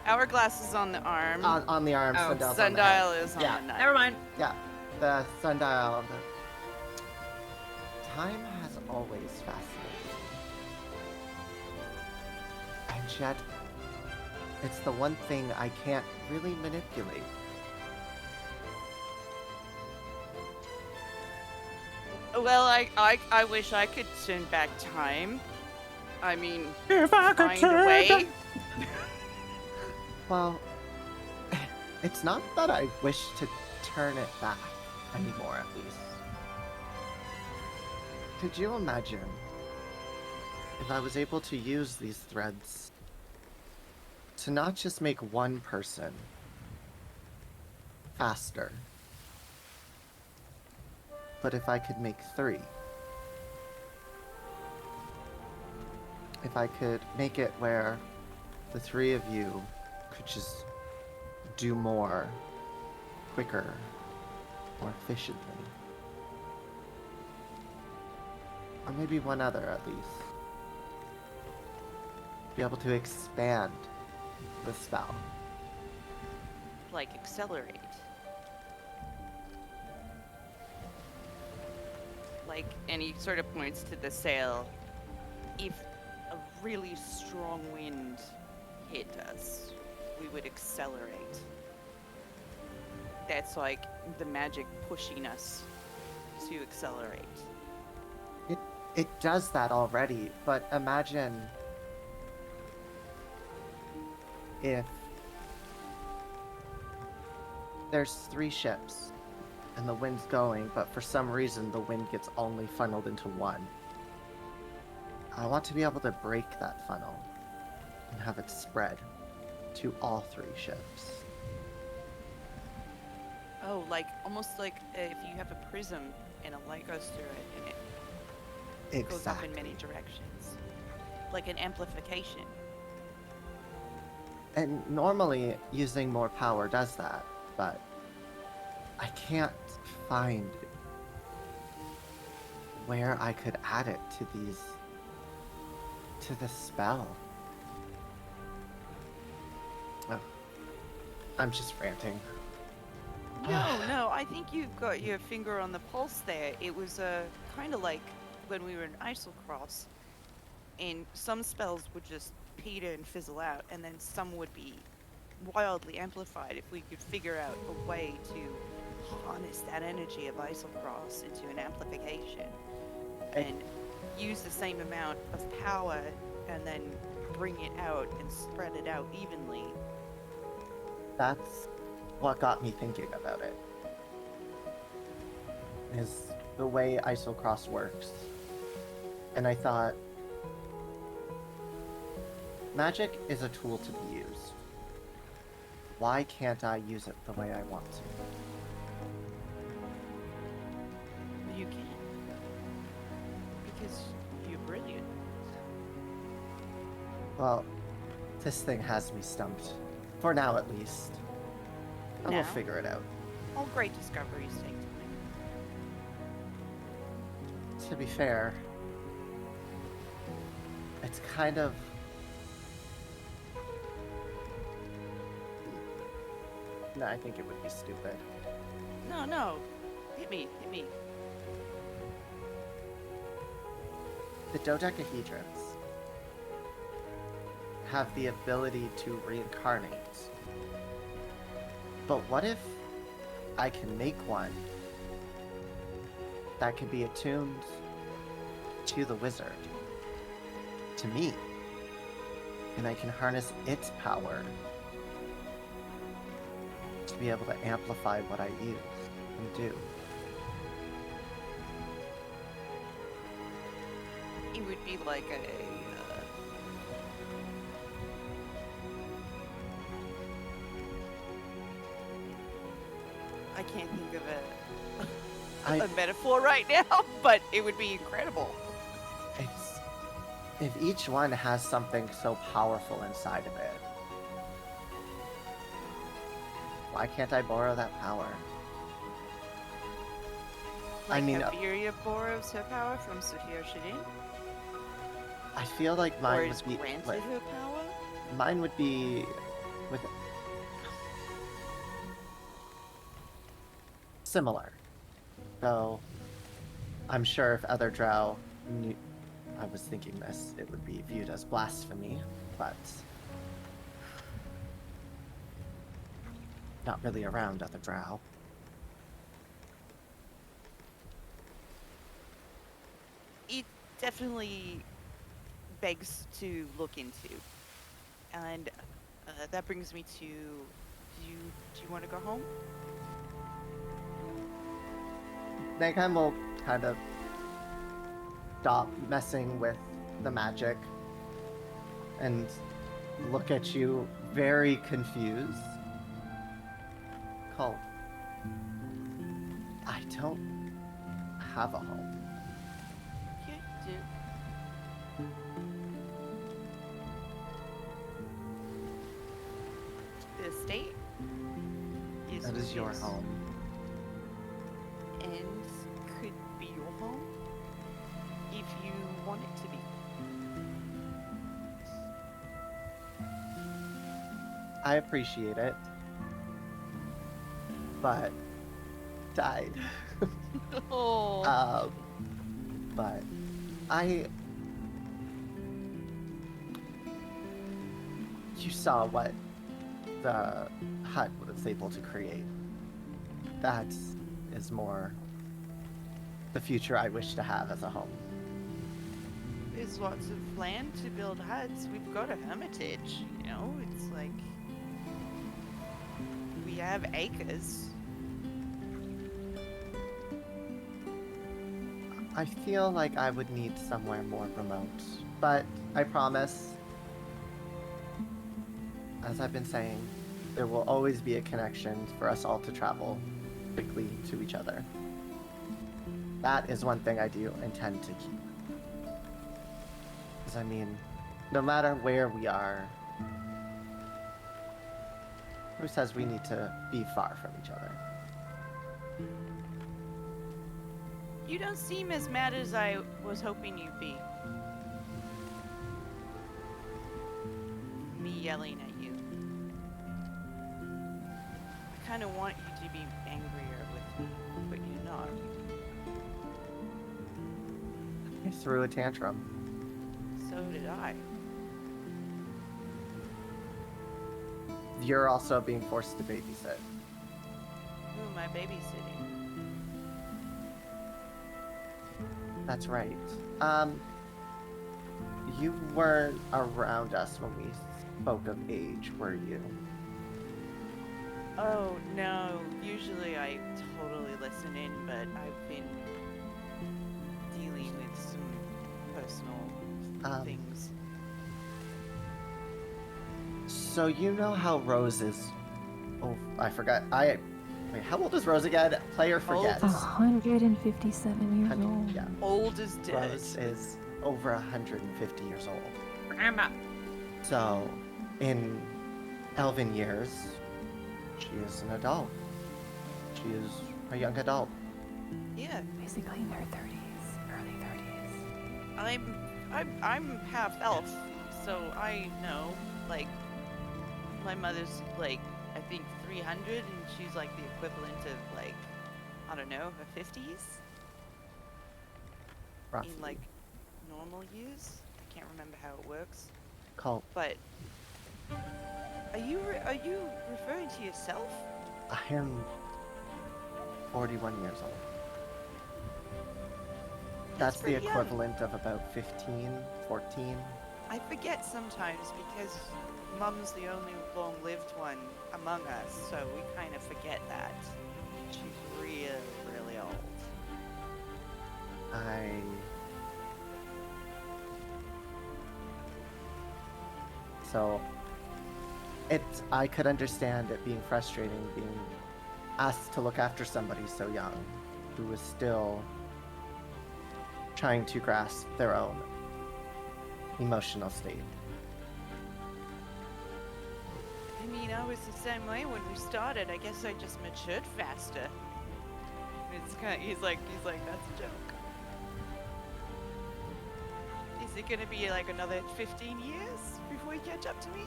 Hourglass is on the arm. On the arm. Oh. Sundial's on the Sundial head. is on Yeah. the knife. Never mind. Yeah, the sundial. Time has always fascinated me. And yet, it's the one thing I can't really manipulate. Well, I wish I could turn back time. I mean, if I could find a way. Well, it's not that I wish to turn it back anymore, at least. Could you imagine if I was able to use these threads to not just make one person faster, but if I could make 3? If I could make it where the 3 of you could just do more quicker, more efficiently. Or maybe one other at least. Be able to expand the spell. Like accelerate. Like, and he sort of points to the sail. If a really strong wind hit us, we would accelerate. That's like the magic pushing us to accelerate. It does that already, but imagine if there's 3 ships and the wind's going, but for some reason the wind gets only funneled into one. I want to be able to break that funnel and have it spread to all 3 ships. Oh, like almost like if you have a prism and a light goes through it and it goes up in Exactly. many directions. Like an amplification. And normally using more power does that, but I can't find where I could add it to the spell. Oh, I'm just ranting. No, I think you've got your finger on the pulse there. It was kind of like when we were in Isocross, and some spells would just peter and fizzle out, and then some would be wildly amplified if we could figure out a way to harness that energy of Isocross into an amplification and use the same amount of power and then bring it out and spread it out evenly. That's what got me thinking about it. Is the way Isocross works. And I thought, magic is a tool to be used. Why can't I use it the way I want to? You can. Because you're brilliant. Well, this thing has me stumped. For now, at least. I will Now? figure it out. All great discoveries take time. To be fair, it's kind of... No, I think it would be stupid. No. Hit me. The dodecahedrons have the ability to reincarnate. But what if I can make one that can be attuned to the wizard? to me. And I can harness its power to be able to amplify what I use and do. It would be like a. I can't think of a metaphor right now, but it would be incredible. If each one has something so powerful inside of it, why can't I borrow that power? Like I mean, how Viria borrows her power from Sophia Shadin? I feel like Or mine is would be granted like, her power? mine would be with similar. Though I'm sure if other drow knew I was thinking this, it would be viewed as blasphemy, but not really around other drow. It definitely begs to look into. And that brings me to, do you want to go home? Nagheim will kind of stop messing with the magic and look at you very confused. Cole, I don't have a home. You do. The estate is That is your yours. home. And could be your home if you want it to be. I appreciate it, but died. Oh. But you saw what the hut was able to create. That is more the future I wish to have as a home. There's lots of land to build huts. We've got a hermitage, you know? It's like we have acres. I feel like I would need somewhere more remote, but I promise, as I've been saying, there will always be a connection for us all to travel quickly to each other. That is one thing I do intend to keep. Because, I mean, no matter where we are, who says we need to be far from each other? You don't seem as mad as I was hoping you'd be. Me yelling at you. I kind of want you to be angrier with me, but you're not. I threw a tantrum. So did I. You're also being forced to babysit. Who am I babysitting? That's right. You weren't around us when we spoke of age, were you? Oh no, usually I totally listen in, but I've been dealing with some personal things. So you know how Rose is... Oh, I forgot. Wait, how old is Rose again? Player forgets. 157 years old. Yeah. Old as dead. Rose is over 150 years old. Grandma. So, in elven years, she is an adult. She is a young adult. Yeah, Basically in their 30s, early 30s. I'm half elf, so I know, like, my mother's like, I think 300, and she's like the equivalent of like, I don't know, her 50s Roughly. in like normal years. I can't remember how it works, Call. but are you referring to yourself? I am 41 years old. That's the pretty young. equivalent of about 15, 14. I forget sometimes because Mum's the only long-lived one among us, so we kind of forget that. She's really, really old. So, I could understand it being frustrating being asked to look after somebody so young who is still trying to grasp their own emotional state. I mean, I was the same way when we started. I guess I just matured faster. It's kind of, he's like, that's a joke. Is it gonna be like another 15 years before you catch up to me?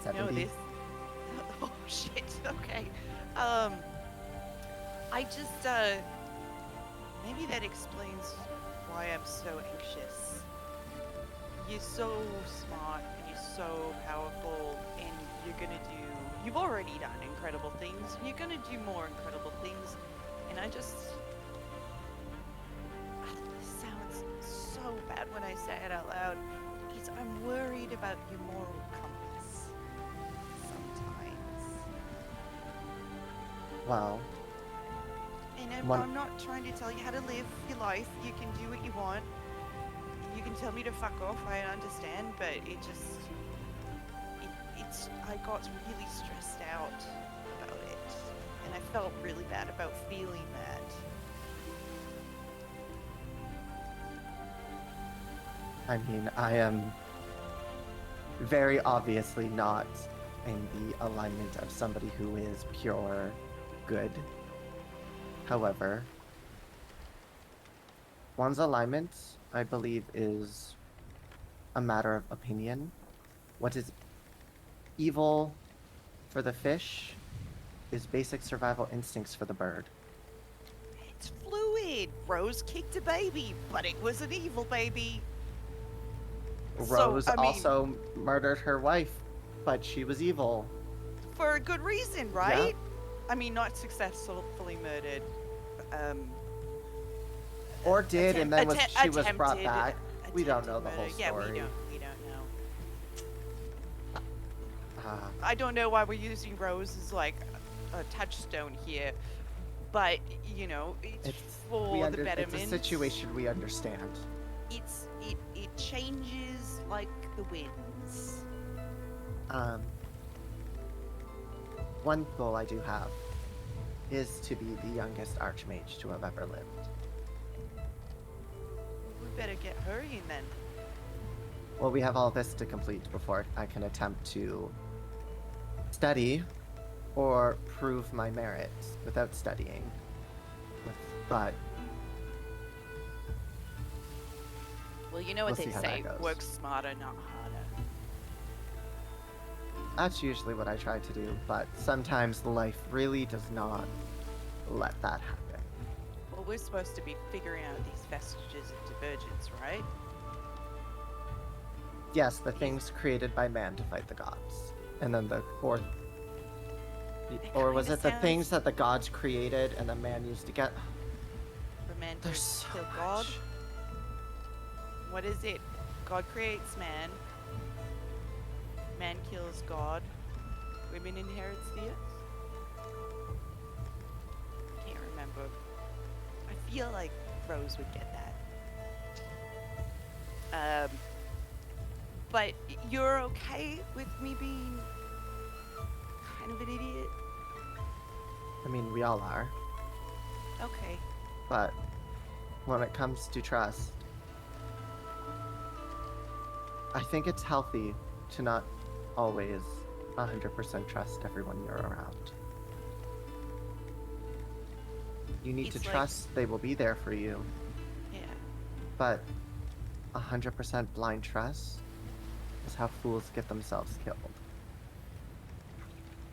70. No, this. Oh shit. Okay. I just maybe that explains why I'm so anxious. You're so smart and you're so powerful, and you've already done incredible things. You're gonna do more incredible things, and I just. This sounds so bad when I say it out loud. I'm worried about your moral compass. Sometimes. Well, And One- I'm not trying to tell you how to live your life. You can do what you want. You can tell me to fuck off. I understand, but I got really stressed out about it, and I felt really bad about feeling that. I mean, I am very obviously not in the alignment of somebody who is pure good. However, one's alignment, I believe, is a matter of opinion. What is evil for the fish is basic survival instincts for the bird. It's fluid. Rose kicked a baby, but it was an evil baby. Rose I mean, also murdered her wife, but she was evil. for a good reason, right? I mean, not successfully murdered. Or did, and then she was brought attempted- back. We don't know the attempted whole murder. Yeah, story. we don't know. Ah, I don't know why we're using Rose as like a touchstone here, but you know, it's for the betterment. It's a situation we understand. It changes like the winds. One goal I do have is to be the youngest archmage to have ever lived. We better get hurrying then. Well, we have all this to complete before I can attempt to study or prove my merits without studying. But Well, you know what We'll they see how that say: goes. work smarter, not harder. that's usually what I try to do. But sometimes life really does not let that happen. Well, we're supposed to be figuring out these vestiges of divergence, right? Yes, the things created by man to fight the gods. And then or was kinda it the sounds- things that the gods created and the man used to get? For man to There's so kill God. much. What is it? God creates man. Man kills God. Women inherits the earth. Can't remember. I feel like Rose would get that. But you're okay with me being kind of an idiot? I mean, we all are. Okay. But when it comes to trust, I think it's healthy to not always 100% trust everyone you're around. You need It's to like- trust they will be there for you, Yeah. but 100% blind trust is how fools get themselves killed.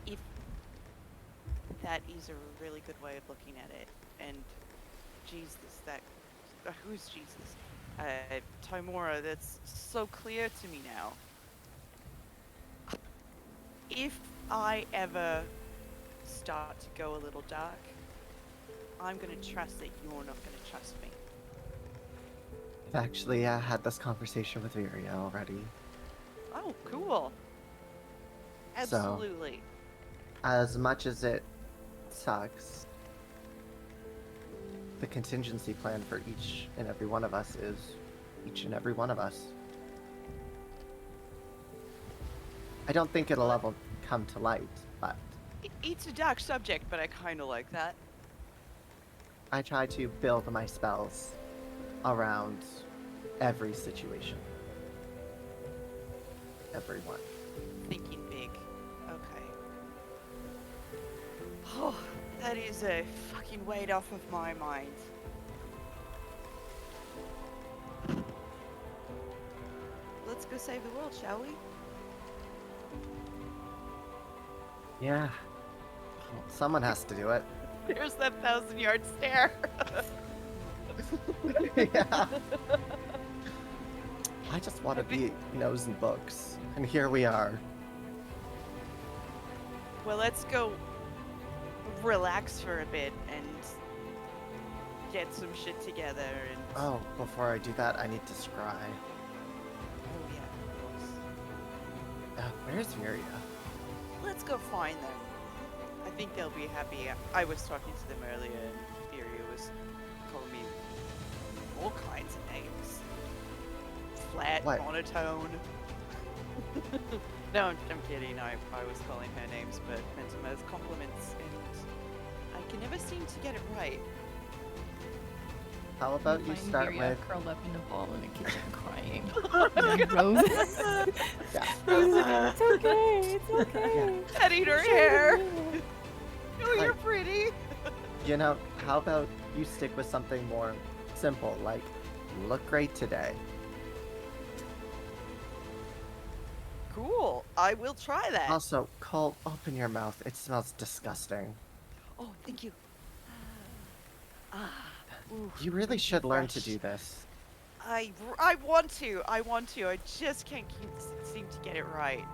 If that is a really good way of looking at it, and Jesus, who's Jesus? Timora, that's so clear to me now. If I ever start to go a little dark, I'm gonna trust that you're not gonna trust me. Actually, I had this conversation with Viria already. Oh, cool. So- Absolutely. As much as it sucks, the contingency plan for each and every one of us is each and every one of us. I don't think it'll ever come to light, but It's a dark subject, but I kind of like that. I try to build my spells around every situation. Everyone. Thinking big. Okay. Oh, that is a fucking weight off of my mind. Let's go save the world, shall we? Yeah. Someone has to do it. There's that 1,000-yard stare. Yeah. I just want to be nosing books, and here we are. Well, let's go relax for a bit and get some shit together and... Oh, before I do that, I need to scry. Oh, yeah, of course. Where's Viria? Let's go find them. I think they'll be happy. I was talking to them earlier and Fury was calling me all kinds of names. Flat, What? monotone. No, I'm kidding. I was calling her names, but meant them as compliments, and I can never seem to get it right. How about you Find start Viria with... curled up in a ball in the kitchen crying. And Rose. Yeah. It's okay. It's okay. Petting her hair. Oh, you're pretty. You know, how about you stick with something more simple, like, look great today. Cool. I will try that. Also, Cole, open your mouth. It smells disgusting. Oh, thank you. Ooh, You really should learn to do this. I want to. I just can't seem to get it right.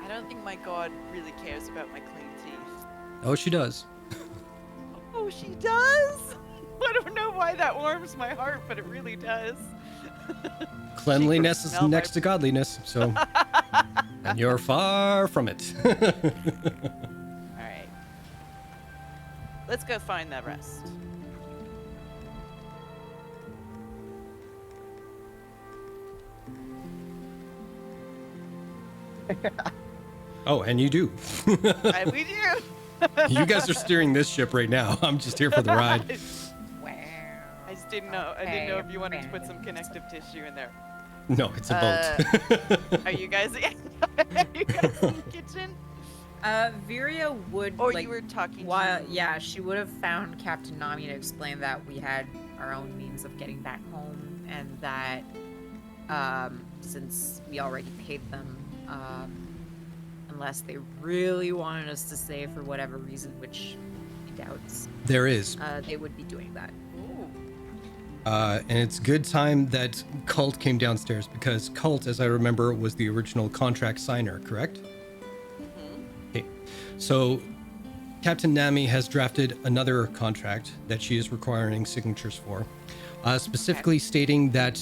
I don't think my god really cares about my clean teeth. Oh, she does. Oh, she does? I don't know why that warms my heart, but it really does. Cleanliness is smell my- next to godliness, so and you're far from it. Alright. Let's go find the rest. Oh, and you do. We do. You guys are steering this ship right now. I'm just here for the ride. Wow. I just didn't know. I didn't know if you wanted to put some connective tissue in there. No, it's a boat. Are you guys? Are you guys in the kitchen? Viria would. Or like, you were talking while, to... yeah, she would have found Captain Nami to explain that we had our own means of getting back home, and that since we already paid them, unless they really wanted us to stay for whatever reason, which he doubts, There is. they would be doing that. Ooh. And it's good time that Cult came downstairs because Cult, as I remember, was the original contract signer, correct? Okay. So Captain Nami has drafted another contract that she is requiring signatures for, specifically stating that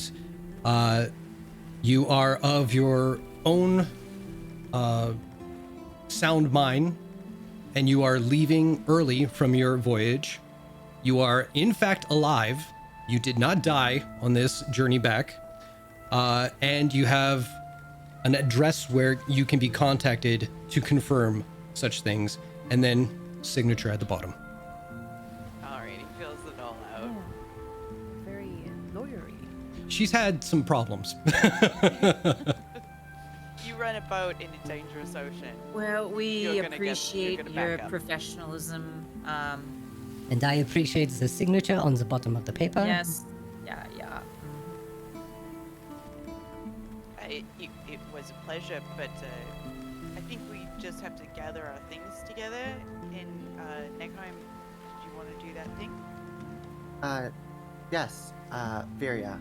you are of your own sound mind and you are leaving early from your voyage. You are, in fact, alive. You did not die on this journey back. And you have an address where you can be contacted to confirm such things, and then signature at the bottom. Alrighty, fills it all out. Very lawyery. She's had some problems. You run a boat in a dangerous ocean. Well, You're we gonna get- appreciate you're gonna your back up. professionalism. And I appreciate the signature on the bottom of the paper. Yes. Yeah. It was a pleasure, but I think we just have to gather our things together. In Neckheim, did you want to do that thing? Yes, Viria.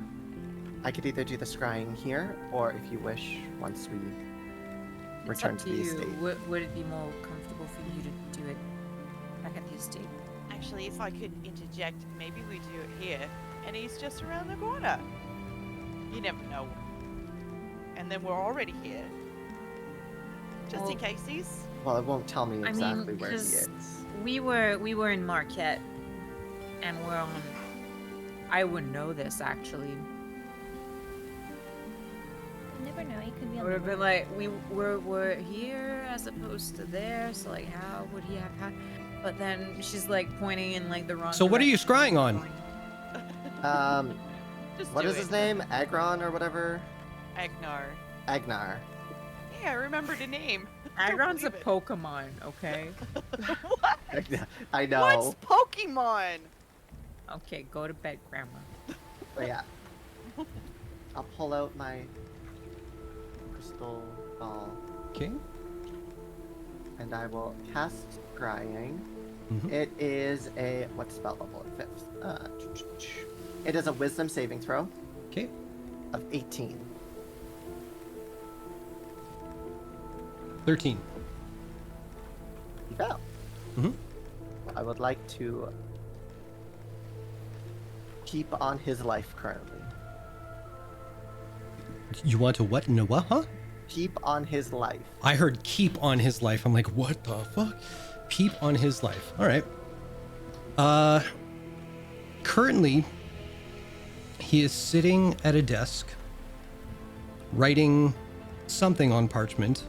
I could either do the scrying here, or if you wish, once we It's return up to to the you. estate. Would it be more comfortable for you to do it back at the estate? Actually, if I could interject, maybe we do it here, and he's just around the corner. You never know. And then we're already here. Just in Well- cases. Well, it won't tell me I exactly mean, where he 'cause is. we were in Marquette, and we're on. I wouldn't know this actually. You never know. He could be on Or the but road. like we're here as opposed to there, so like how would he have had? But then she's like pointing in like the wrong. So what are you direction. scrying on? Just What do is it. his name? Agron or whatever? Agnar. Agnar. Yeah, I remembered the name. Agron's a believe it. Pokemon, okay? What? I know. What's Pokemon? Okay, go to bed, Grandma. But yeah. I'll pull out my crystal ball Okay. and I will cast scrying. Mhm. It is a what spell level? Fifth. It is a wisdom saving throw Okay. of 18. 13. You fell. Mhm. I would like to keep on his life currently. You want to what? No, what? Huh? Keep on his life. I heard keep on his life. I'm like, what the fuck? Keep on his life. All right. Currently, he is sitting at a desk, writing something on parchment.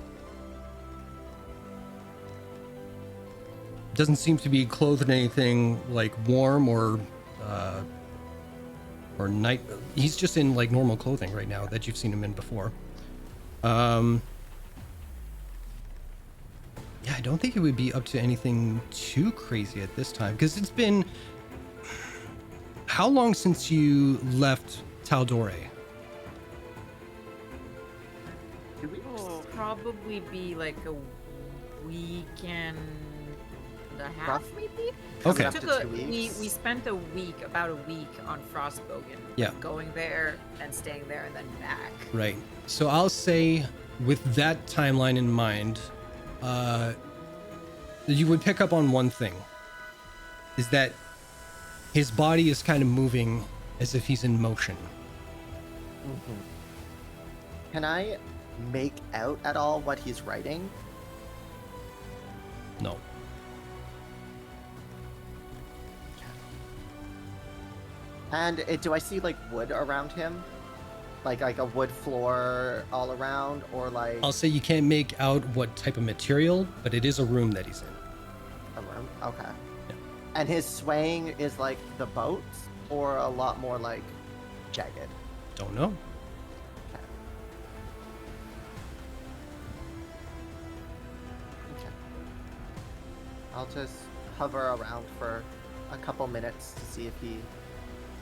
Doesn't seem to be clothed in anything like warm or night. He's just in like normal clothing right now that you've seen him in before. Yeah, I don't think it would be up to anything too crazy at this time because it's been how long since you left TAL'DOREI? Oh, Probably be like a weekend and a half, Rough. maybe. Okay. Up Took to a, 2 weeks. we spent about a week on Frostbogen. Yeah. Going there and staying there and then back. Right. So I'll say with that timeline in mind, you would pick up on one thing is that his body is kind of moving as if he's in motion. Can I make out at all what he's writing? No. And do I see like wood around him? Like a wood floor all around, or like I'll say you can't make out what type of material, but it is a room that he's in. a room? Okay. And his swaying is like the boat, or a lot more like jagged? Don't know. Okay. I'll just hover around for a couple minutes to see if he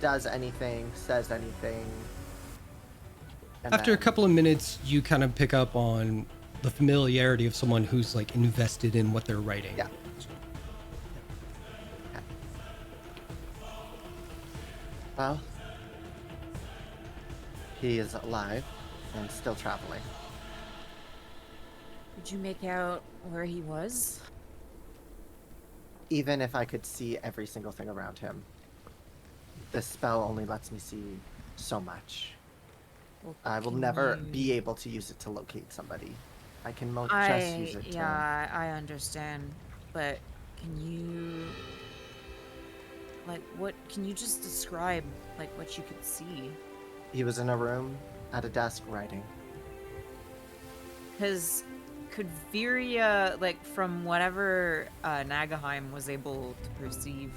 does anything, says anything. and After a then- couple of minutes, you kind of pick up on the familiarity of someone who's like invested in what they're writing. Yeah. Well, he is alive and still traveling. Did you make out where he was? Even if I could see every single thing around him, the spell only lets me see so much. Well, I will can never you- be able to use it to locate somebody. I can just use it to... Yeah, I understand, but can you like what? Can you just describe like what you could see? He was in a room at a desk writing. Because could Viria, like from whatever Nagaheim was able to perceive,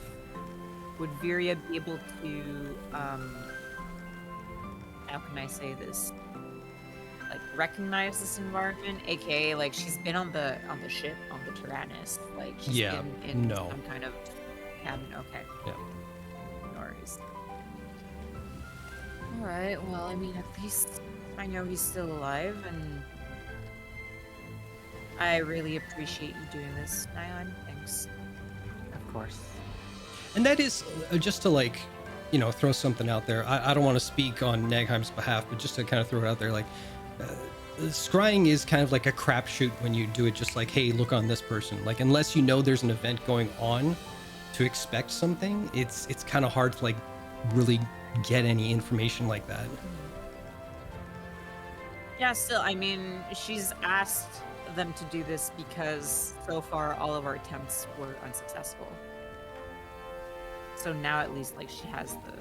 would Viria be able to, how can I say this? Like recognize this environment, aka like she's been on the ship on the Tyrannus, like she's Yeah, been in no. some kind of cabin. Okay. Yeah. No worries. All right. Well, I mean, at least I know he's still alive, and I really appreciate you doing this, Nyan. Thanks. Of course. And that is just to like, you know, throw something out there. I don't want to speak on Nagheim's behalf, but just to kind of throw it out there, like, scrying is kind of like a crapshoot when you do it just like, hey, look on this person. Like, unless you know there's an event going on to expect something, it's kind of hard to like really get any information like that. Yeah, still, I mean, she's asked them to do this because so far all of our attempts were unsuccessful. So now at least, like, she has the...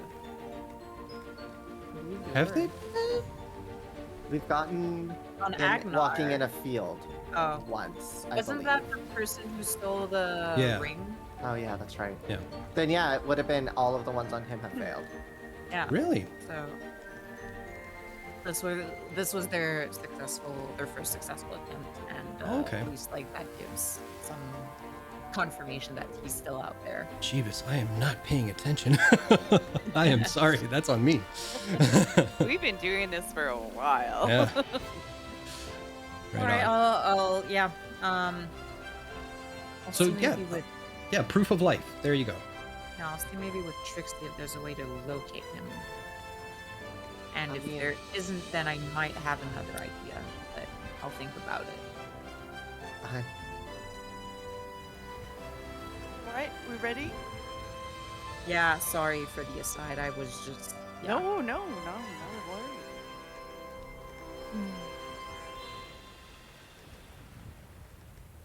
Have they? We've gotten On him Agnar. walking in a field Oh. once, I Wasn't believe. that the person who stole the Yeah. ring? Oh yeah, that's right. Yeah. Then yeah, it would have been all of the ones on him have failed. Yeah. Really? So this was their first successful attempt, and Okay. at least like that gives some confirmation that he's still out there. Jeebus, I am not paying attention. I am sorry. That's on me. We've been doing this for a while. Yeah. All right, on. yeah. I'll So, see yeah. maybe with Yeah, proof of life. There you go. I'll see maybe with Trixie if there's a way to locate him. And if Yeah. there isn't, then I might have another idea, but I'll think about it. All right, we ready? Yeah, sorry for the aside. I was just No, not a worry.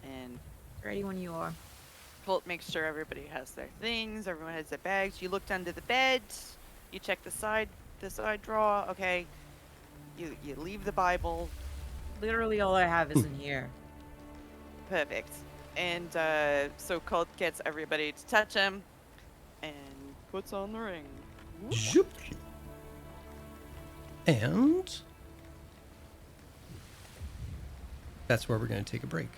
And ready when you are. Colt makes sure everybody has their things, everyone has their bags. You looked under the bed, you check the side drawer, okay. You leave the Bible. Literally all I have is in here. Perfect. And so Colt gets everybody to touch him and puts on the ring. Zoop. And that's where we're going to take a break.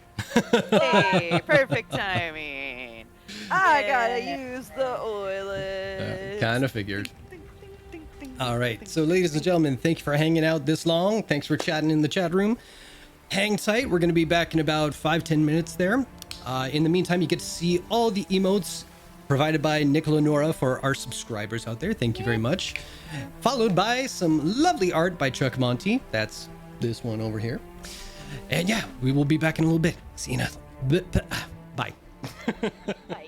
Hey, perfect timing. I gotta use the oilet. Kind of figured. All right. So, ladies and gentlemen, thank you for hanging out this long. Thanks for chatting in the chat room. Hang tight. We're going to be back in about 5-10 minutes there. In the meantime, you get to see all the emotes provided by Nicola Nora for our subscribers out there. Thank you very much. Followed by some lovely art by Chuck Monty. That's this one over here. And yeah, we will be back in a little bit. See you now. Bye. Bye.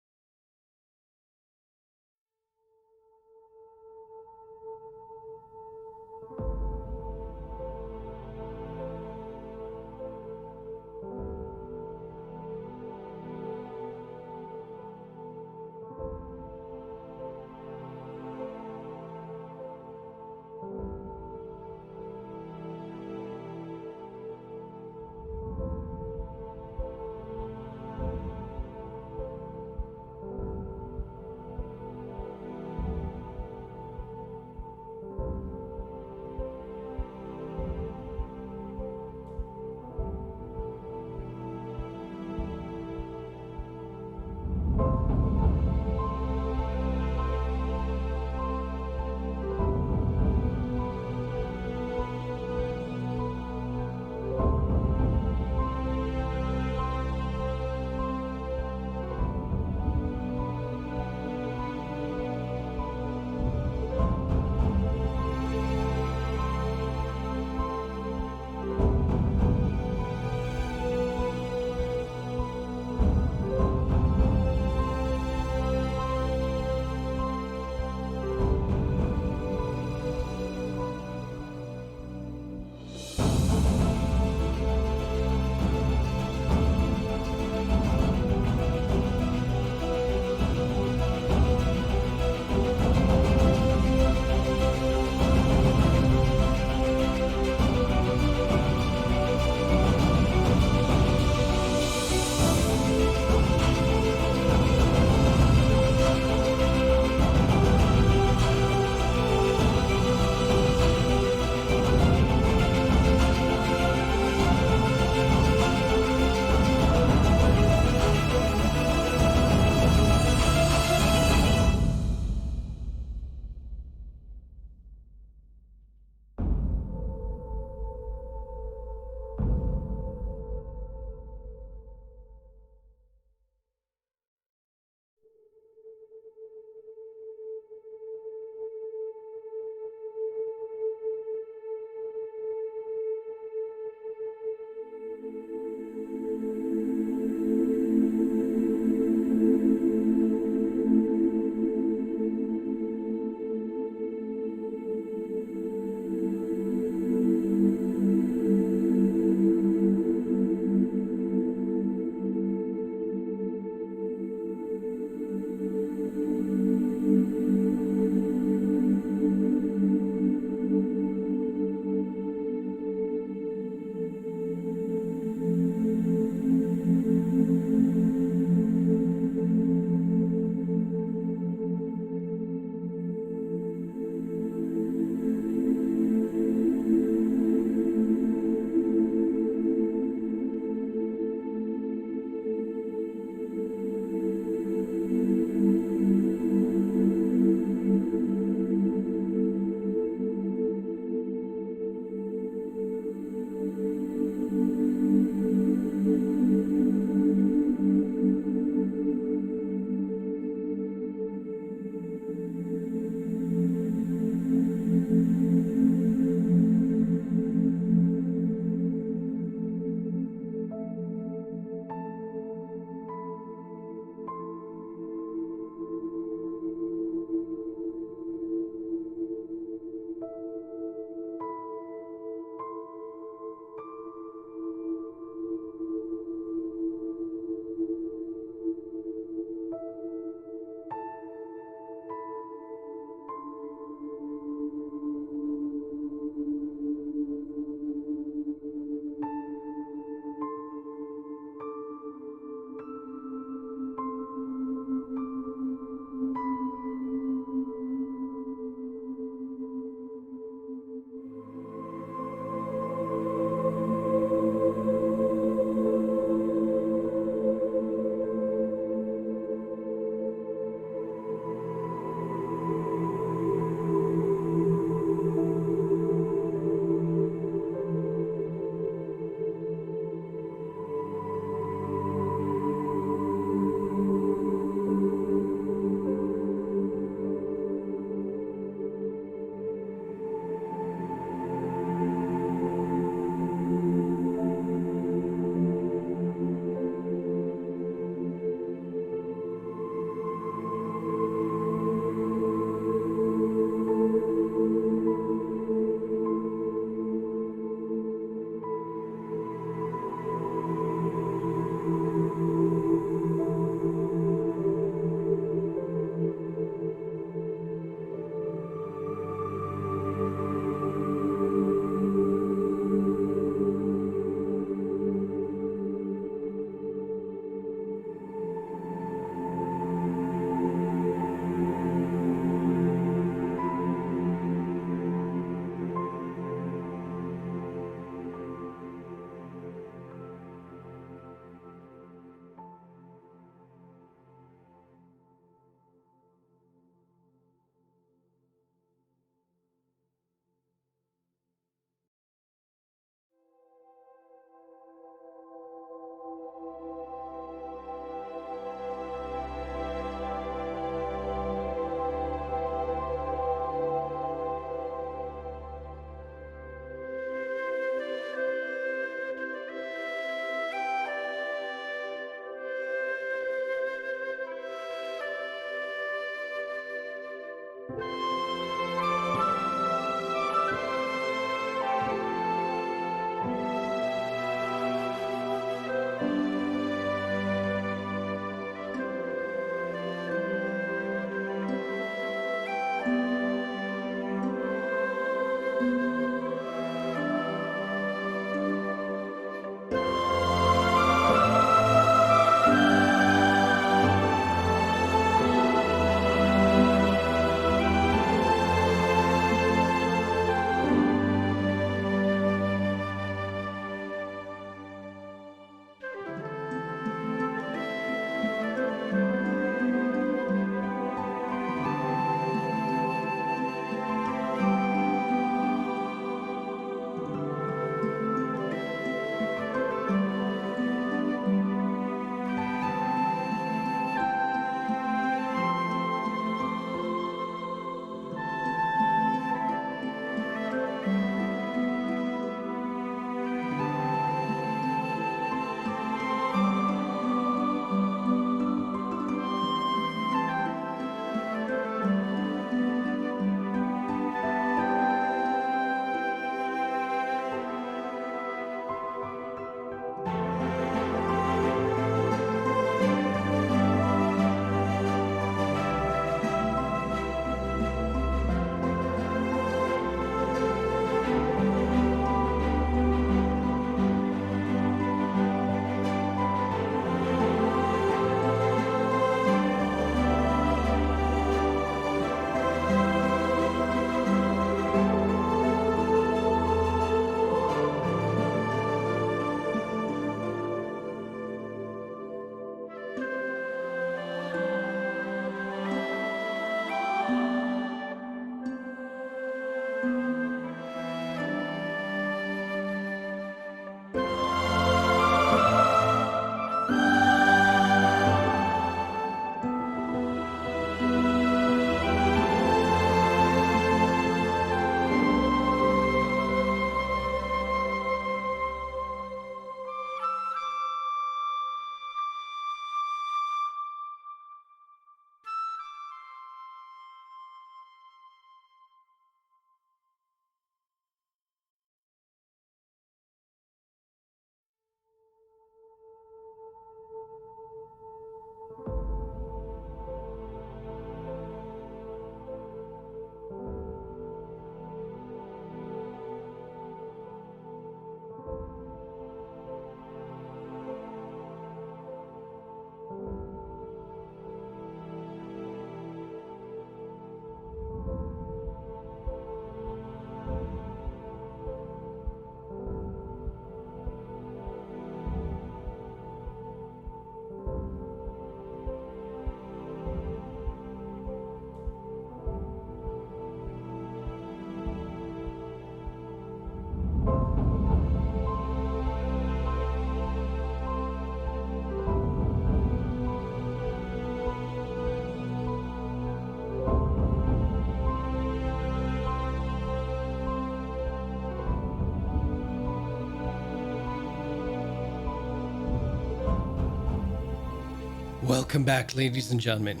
Welcome back, ladies and gentlemen.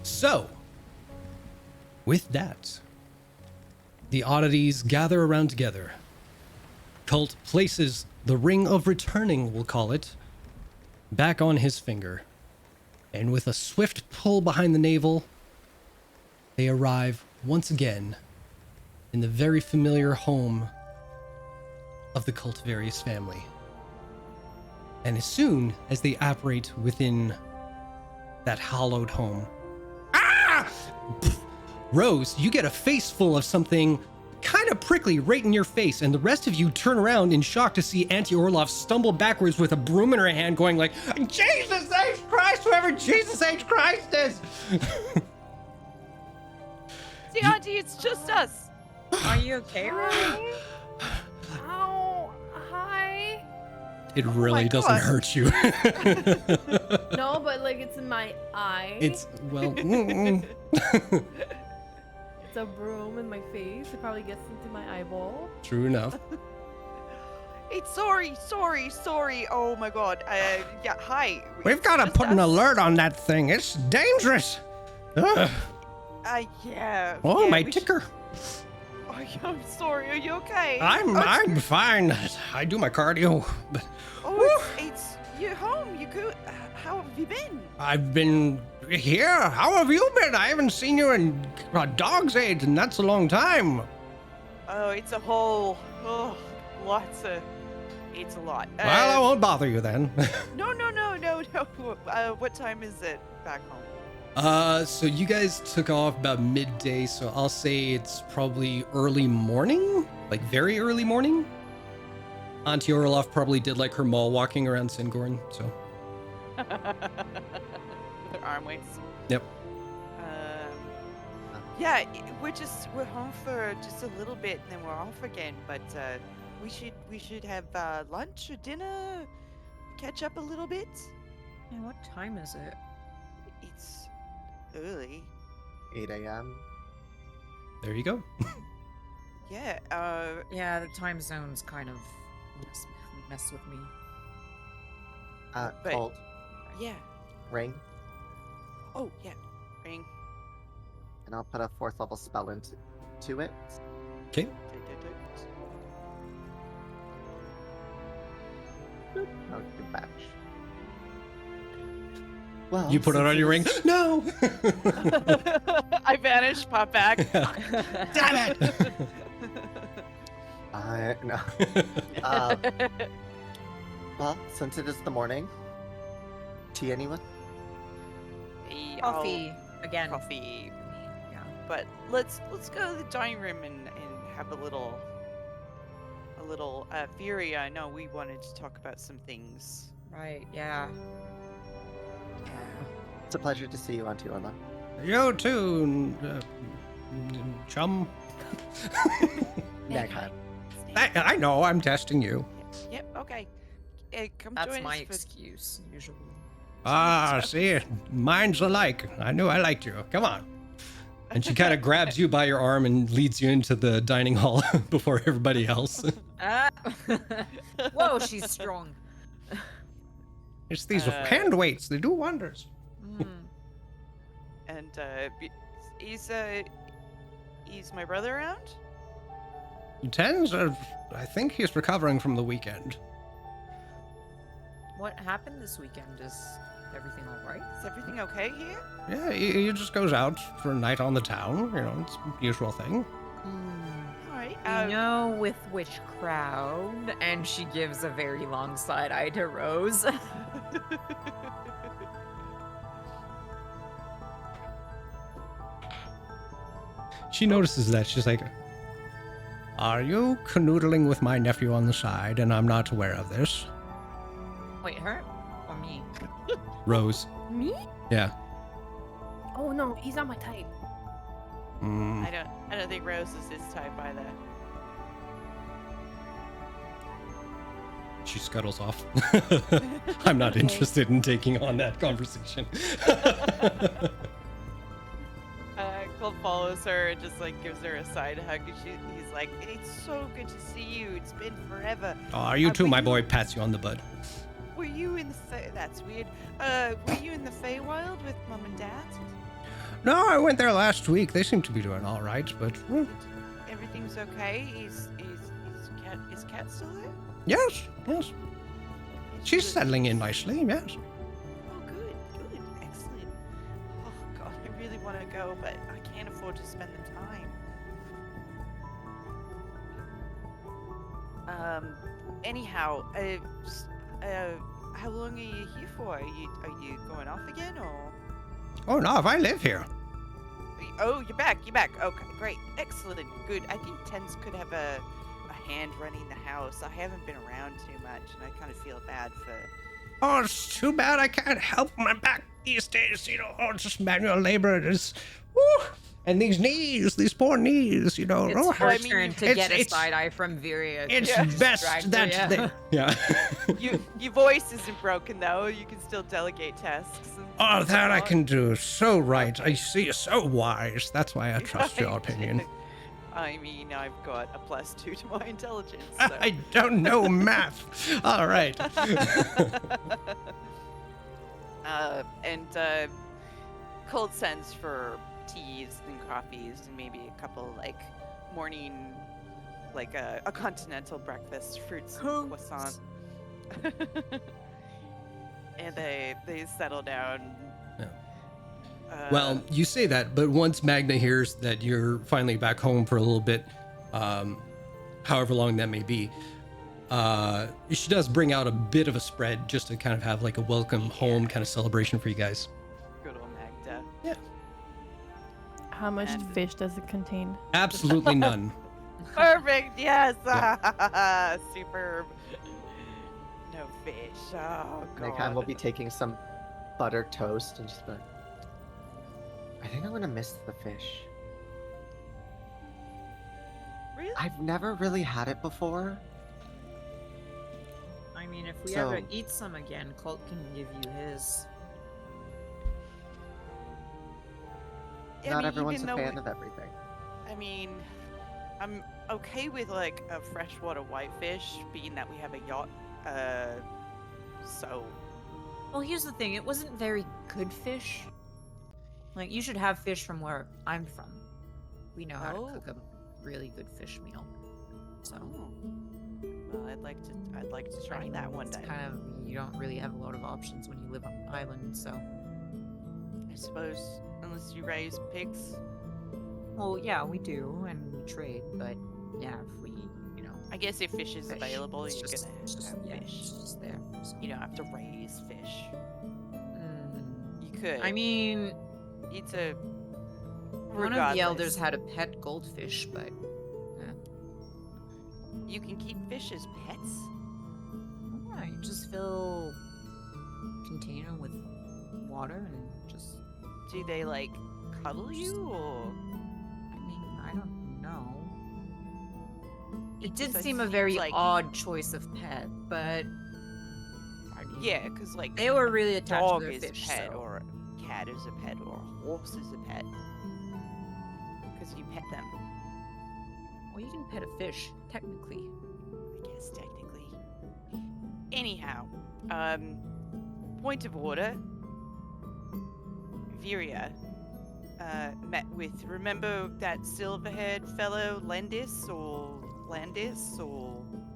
So, with that, the oddities gather around together. Cult places the ring of returning, we'll call it, back on his finger. And with a swift pull behind the navel, they arrive once again in the very familiar home of the Cultivarius family. And as soon as they operate within that hallowed home, Rose, you get a face full of something kind of prickly right in your face, and the rest of you turn around in shock to see Auntie Orloff stumble backwards with a broom in her hand going like, Jesus H. Christ, whoever Jesus H. Christ is! See, Auntie, it's just us. Are you okay, Rose? Ow, hi. It really doesn't God. hurt you. No, but like it's in my eye. It's, well, It's a broom in my face. It probably gets into my eyeball. true enough. It's sorry. Oh my God. Yeah, hi. We've got to Just put an us. alert on that thing. It's dangerous. Ugh. Yeah. Oh, yeah, my we should- ticker. Oh, yeah, I'm sorry. Are you okay? I'm fine. I do my cardio. But Oh, it's you're home. You good? How have you been? I've been here. How have you been? I haven't seen you in a dog's age, and that's a long time. Oh, it's a whole. Oh, lots of. It's a lot. Well, I won't bother you then. No. What time is it back home? So you guys took off about midday, so I'll say it's probably early morning, like very early morning. Auntie Orloff probably did like her mall walking around Singorn, so. With their arm weights. Yep. Yeah, we're home for just a little bit, and then we're off again. But we should have lunch or dinner, catch up a little bit. Yeah, what time is it? It's early. 8 a.m. There you go. Yeah. Yeah, the time zones kind of mess with me. But- Colt, Yeah. ring, Oh yeah. Ring. and I'll put a 4th level spell into it. Okay. Tick, tick, tick. Oh, good batch. Well, You put it since on your ring? is- No! I vanish. Pop back. Damn it! No. Well, since it is the morning, tea anyone? Coffee again. Coffee. Yeah. But let's go to the dining room and have a little Fury. I know we wanted to talk about some things. Right. Yeah. It's a pleasure to see you, Auntie Orla. You too, chum. Magpie. I know, I'm testing you. Yep. Okay. Come That's join my us for- excuse usually. Ah, see, minds alike. I knew I liked you. Come on. And she kind of grabs you by your arm and leads you into the dining hall before everybody else. Whoa, she's strong. It's these hand weights, they do wonders. And is my brother around? I think he's recovering from the weekend. What happened this weekend? Is everything all right? Is everything okay here? Yeah, he just goes out for a night on the town. You know, it's a usual thing. All right. You know with which crowd? And she gives a very long side eye to Rose. She notices that. She's like, are you canoodling with my nephew on the side and I'm not aware of this? Wait, her or me? Rose. Me? Yeah. Oh no, he's not my type. Mm. I don't think Rose is his type either. She scuttles off. I'm not interested in taking on that conversation. Colt follows her and just like gives her a side hug. And he's like, "It's so good to see you. It's been forever. Oh, you too, were my you- boy. Pats you on the butt. Were you in the That's weird. Were you in the Feywild with Mom and Dad? No, I went there last week. They seem to be doing all right, but Everything's okay. Is Cat still there? yes. It's She's good. settling in nicely, yes. Oh, good, excellent. Oh God, I really want to go, but I can't afford to spend the time. Anyhow, how long are you here for? Are you going off again, or? Oh, no, if I live here. Oh, you're back. Okay, great, excellent, good. I think Tens could have a hand running the house. I haven't been around too much, and I kind of feel bad for. Oh, it's too bad I can't help my back these days, you know. Oh, it's just manual labor. It is. Woo! And these knees, these poor knees, you know. It's oh, her I mean, turn to it's- get a it's- side eye from Viria. It's Yeah. best Distracted, that yeah. they. Yeah. Your voice isn't broken though. You can still delegate tasks. And Oh, that I so on. can do. So right. I see you're so wise. That's why I trust your opinion. I mean, I've got a +2 to my intelligence. So. I don't know math. All right. And Colt sends for teas and coffees and maybe a couple like morning, like a continental breakfast, fruits and croissant. And they settle down. Yeah. Well, you say that, but once Magna hears that you're finally back home for a little bit, however long that may be, she does bring out a bit of a spread just to kind of have like a welcome home kind of celebration for you guys. Good old Magda. Yeah. How much And- fish does it contain? Absolutely none. Perfect. Yes. Yeah. Superb. No fish. Oh god. Like, I will be taking some buttered toast and just be like, I think I'm gonna miss the fish. Really? I've never really had it before. I mean, if we So- ever eat some again, Colt can give you his. I Not mean, everyone's a even though fan we- of everything. I mean, I'm okay with like a freshwater whitefish, being that we have a yacht. So Well, here's the thing. It wasn't very good fish. Like, you should have fish from where I'm from. We know how Oh. to cook a really good fish meal. So, well, I'd like to I try mean, that one it's day. kind of, you don't really have a lot of options when you live on an island, so. I suppose, unless you raise pigs. Well, yeah, we do, and we trade, but yeah, if we, I guess if fish is fish, available, it's you're just, gonna it's just, have yeah, fish. it's just there. So. You don't have to raise fish. Mm. You could. I mean, it's a. one of the elders regardless, had a pet goldfish, but You can keep fish as pets. yeah, you just fill container with water and just. Do they like cuddle you or? I mean, I don't know. It did Because seem a seems very like- odd choice of pet, but I mean, Yeah, because like they were really attached dog to their is fish. a pet, So. or a cat is a pet, or a horse is a pet. Because you pet them, Well, you can pet a fish, technically. I guess technically. Anyhow, point of order. Viria met with. Remember that silver-haired fellow, Landis or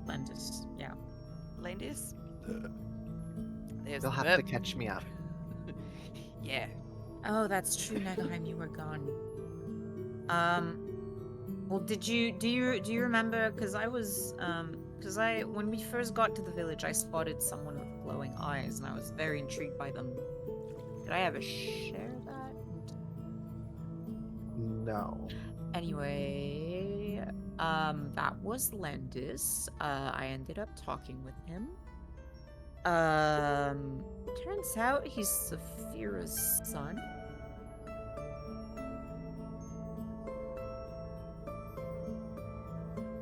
Lentis, yeah. Landis? There's You'll the have verb. to catch me up. Yeah. Oh, that's true, Nagaheim, you were gone. Well, do you remember? Because I was, when we first got to the village, I spotted someone with glowing eyes, and I was very intrigued by them. Did I ever share that? No. Anyway, that was Landis. I ended up talking with him. Turns out he's Saphira's son.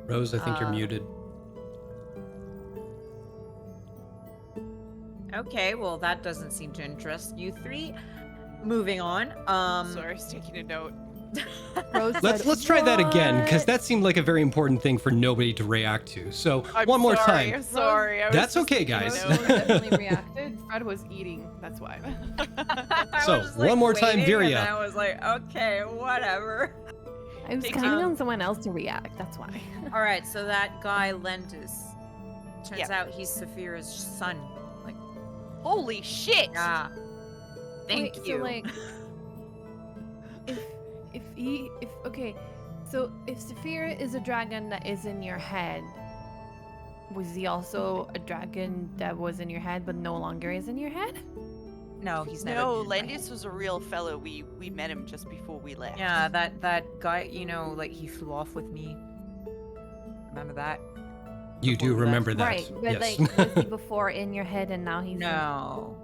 Rose, I think you're Uh, muted. Okay, well that doesn't seem to interest you three. Moving on. Sorry, I was taking a note. Rose Let's said, try that again, because "What?" that seemed like a very important thing for nobody to react to. So I'm one more sorry, time. I'm sorry. I was That's just okay, taking a guys. note. Rose definitely reacted. Fred was eating. That's why. I So, was just, like, one more time, waiting, and Viria. then I was like, okay, whatever. I was Take counting time. on someone else to react. That's why. All right, so that guy Lentis. Turns Yeah. out he's Saphira's son. Like, Holy shit! yeah. Thank Wait, you. So like, okay, so if Saphira is a dragon that is in your head, was he also a dragon that was in your head but no longer is in your head? no, he's never. No, been in my head. Landis was a real fellow. We met him just before we left. Yeah, that guy. Like he flew off with me. Remember that? You do Before we remember left. that. Right, but Yes. like, was he before in your head and now he's in- No.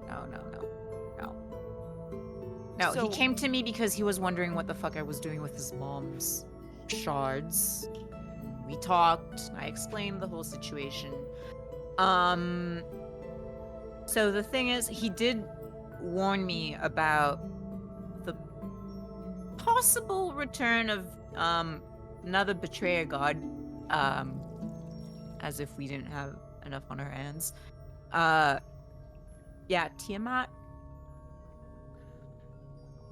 No, So- he came to me because he was wondering what the fuck I was doing with his mom's shards. We talked, I explained the whole situation. So the thing is, he did warn me about the possible return of another betrayer god. As if we didn't have enough on our hands. Yeah, Tiamat.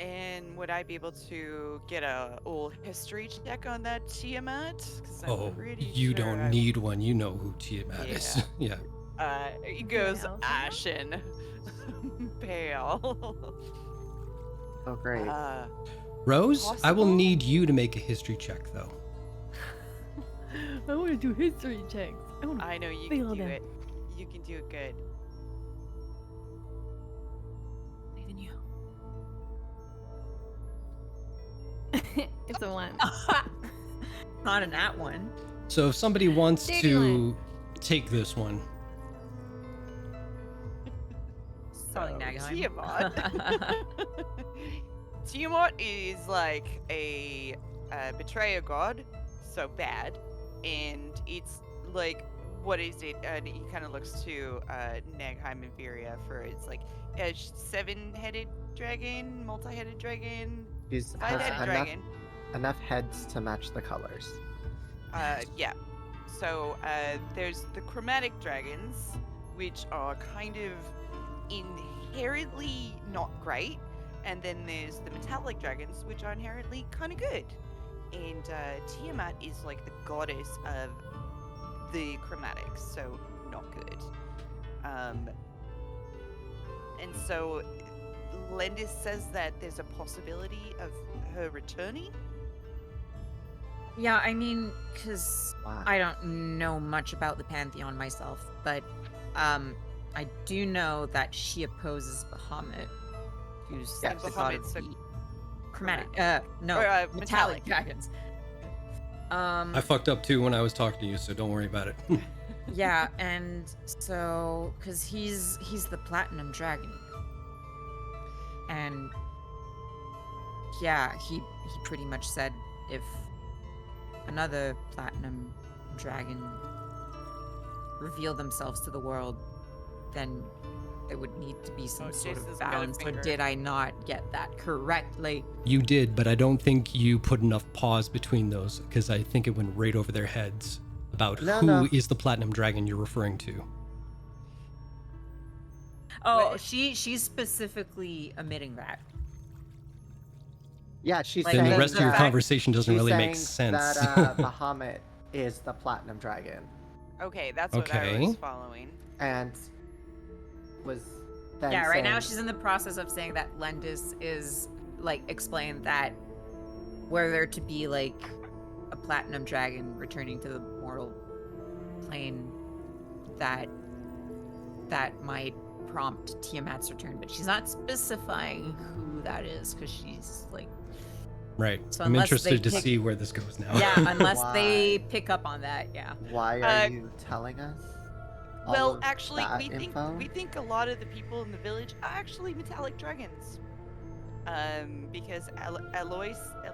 And would I be able to get a old history check on that Tiamat? 'Cause I'm Oh, pretty you sure don't need one. You know who Tiamat is. Yeah. It goes Elsa? ashen, pale. Oh, great. Rose, I will Possible? need you to make a history check, though. I want to do history checks. I know you Feel can do them. it. You can do it good. Even you. It's a 1. Not an at one. So if somebody wants Dirty to take this one, Probably Nagheim. Tiamat. Tiamat is like a betrayer god, so bad, and it's like, what is it? And he kind of looks to Nagheim Inferior for it's like a 7-headed dragon, multi-headed dragon, She's 5-headed has dragon. enough heads to match the colors. Yeah. So there's the chromatic dragons, which are kind of inherently not great, and then there's the metallic dragons, which are inherently kind of good. And Tiamat is like the goddess of the chromatics, so not good. And so Lendis says that there's a possibility of her returning. Yeah, I mean, because Wow. I don't know much about the Pantheon myself, but I do know that she opposes Bahamut, who's Yeah, the god of Bahamut's a the chromatic. No, Or, metallic metallic. dragons. I fucked up too when I was talking to you, so don't worry about it. Yeah, and so because he's the platinum dragon, and yeah, he pretty much said if another platinum dragon revealed themselves to the world, then there would need to be some sort Jason's of got a balance. Or finger. did I not get that correctly? You did, but I don't think you put enough pause between those because I think it went right over their heads about who is the platinum dragon you're referring to. Oh, What? she's specifically omitting that. Yeah, she's Like Then saying the rest of your that- conversation doesn't she's really make saying sense. That Bahamut is the platinum dragon, Okay, that's what I Okay. was following. and was then Yeah, right now saying- she's in the process of saying that Lendis is like explained that were there to be like a platinum dragon returning to the mortal plane, that might prompt Tiamat's return, but she's not specifying who that is because she's like, Right. So I'm unless they interested to pick- see where this goes now. yeah, unless Why? they pick up on that, yeah. Why are Uh, you telling us? all Well, of actually, that we info? think a lot of the people in the village are actually metallic dragons. Because Aloysio,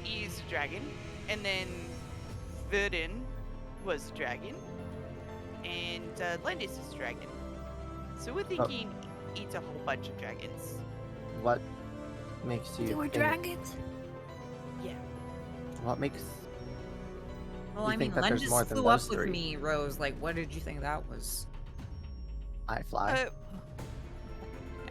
is a dragon, and then Verdun was a dragon, and Lendis is a dragon. So we're thinking it's a whole bunch of dragons. What makes you? They were think- dragons? Yeah. What makes? Well, You I mean, think that there's Lendis more than flew up those with three? me, Rose. Like, what did you think that was? I fly. Uh,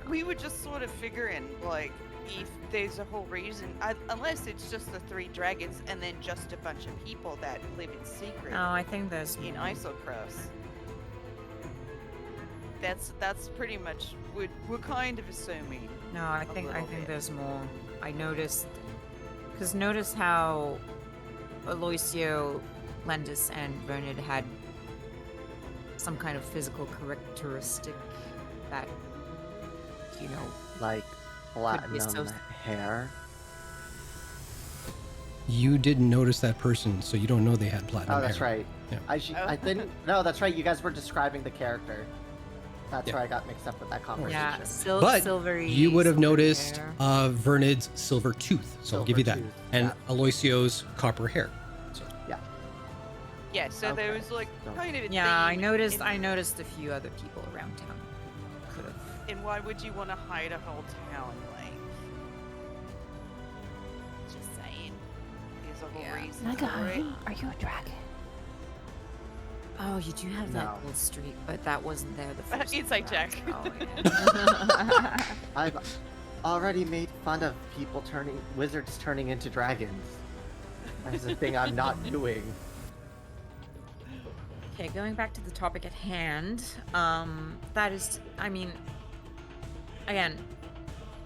we were just sort of figuring, like, if there's a whole reason, unless it's just the 3 dragons and then just a bunch of people that live in secret No, I think there's in more. Isocross. That's pretty much we're kind of assuming. No, I a think little bit. there's more. I noticed, because notice how Aloysio, Lendis, and Vernid had some kind of physical characteristic that, you know, Like platinum so- hair. You didn't notice that person, so you don't know they had platinum Oh, that's hair. right. Yeah. I didn't. No, that's right. You guys were describing the character. That's Yeah. where I got mixed up with that conversation. yeah, But silvery. you would have silvery noticed hair. Vernid's silver tooth, so I'll give you that. Silver tooth, And yeah. Aloysio's copper hair. So Yeah, so there Okay. was like So- kind of a Yeah, I theme, noticed. and- I noticed a few other people around town. Could have. And why would you want to hide a whole town, like? Just saying. There's a whole Yeah. reason for it. Nagai, are you a dragon? Oh, you do have that No. gold streak, but that wasn't there the first Insight round. check. Oh, yeah. I've already made fun of wizards turning into dragons. That's a thing I'm not doing. Okay, going back to the topic at hand, that is, I mean, again,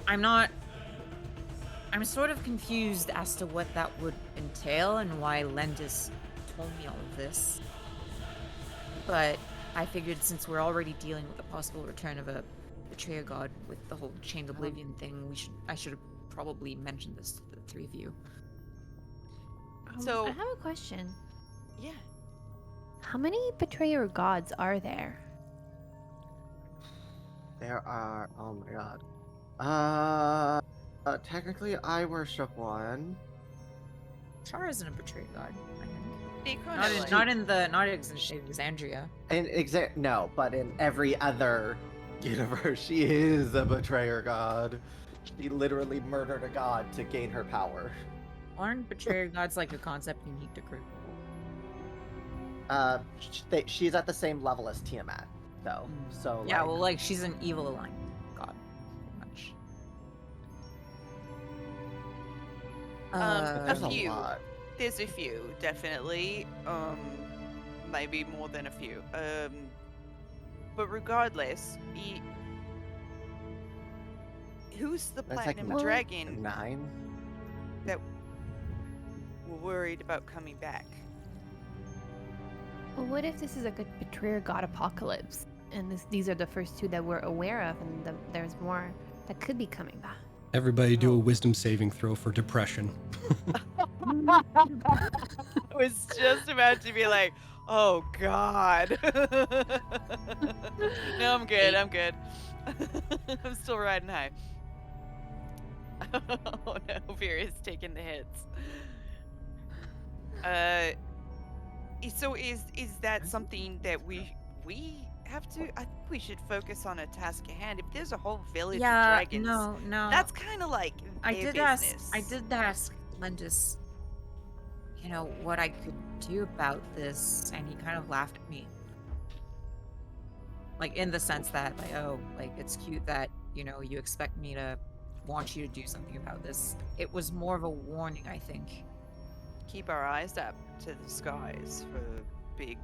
I'm sort of confused as to what that would entail and why Lendis told me all of this. But I figured since we're already dealing with the possible return of a betrayer god with the whole Chained Oblivion thing, I should have probably mentioned this to the three of you. So- I have a question. Yeah. How many betrayer gods are there? There are. Oh my god. Technically, I worship one. Char isn't a betrayer god, I think. They kind Not of in, like, not in the not in Exandria. No, but in every other universe, she is a betrayer god. She literally murdered a god to gain her power. Aren't betrayer gods like a concept unique to Crit? She's at the same level as Tiamat, though. So Yeah, like, well, like she's an evil aligned god, pretty much. there's a a few. lot. There's a few, definitely. Maybe more than a few. But regardless, who's the That's like platinum dragon 9. that we're worried about coming back? Well, what if this is like a betrayer god apocalypse, and these are the first two that we're aware of, and there's more that could be coming back? Everybody do a wisdom saving throw for depression. I was just about to be like, oh god. No, I'm good. I'm good. I'm still riding high. Oh no, Vera's taking the hits. So is that something that we have to? I think we should focus on a task at hand. If there's a whole village of dragons, no. that's kind of like I their did business. ask Lendis, what I could do about this, and he kind of laughed at me. Like, in the sense that, like, oh, like, it's cute that, you expect me to want you to do something about this. It was more of a warning, I think. Keep our eyes up to the skies for big,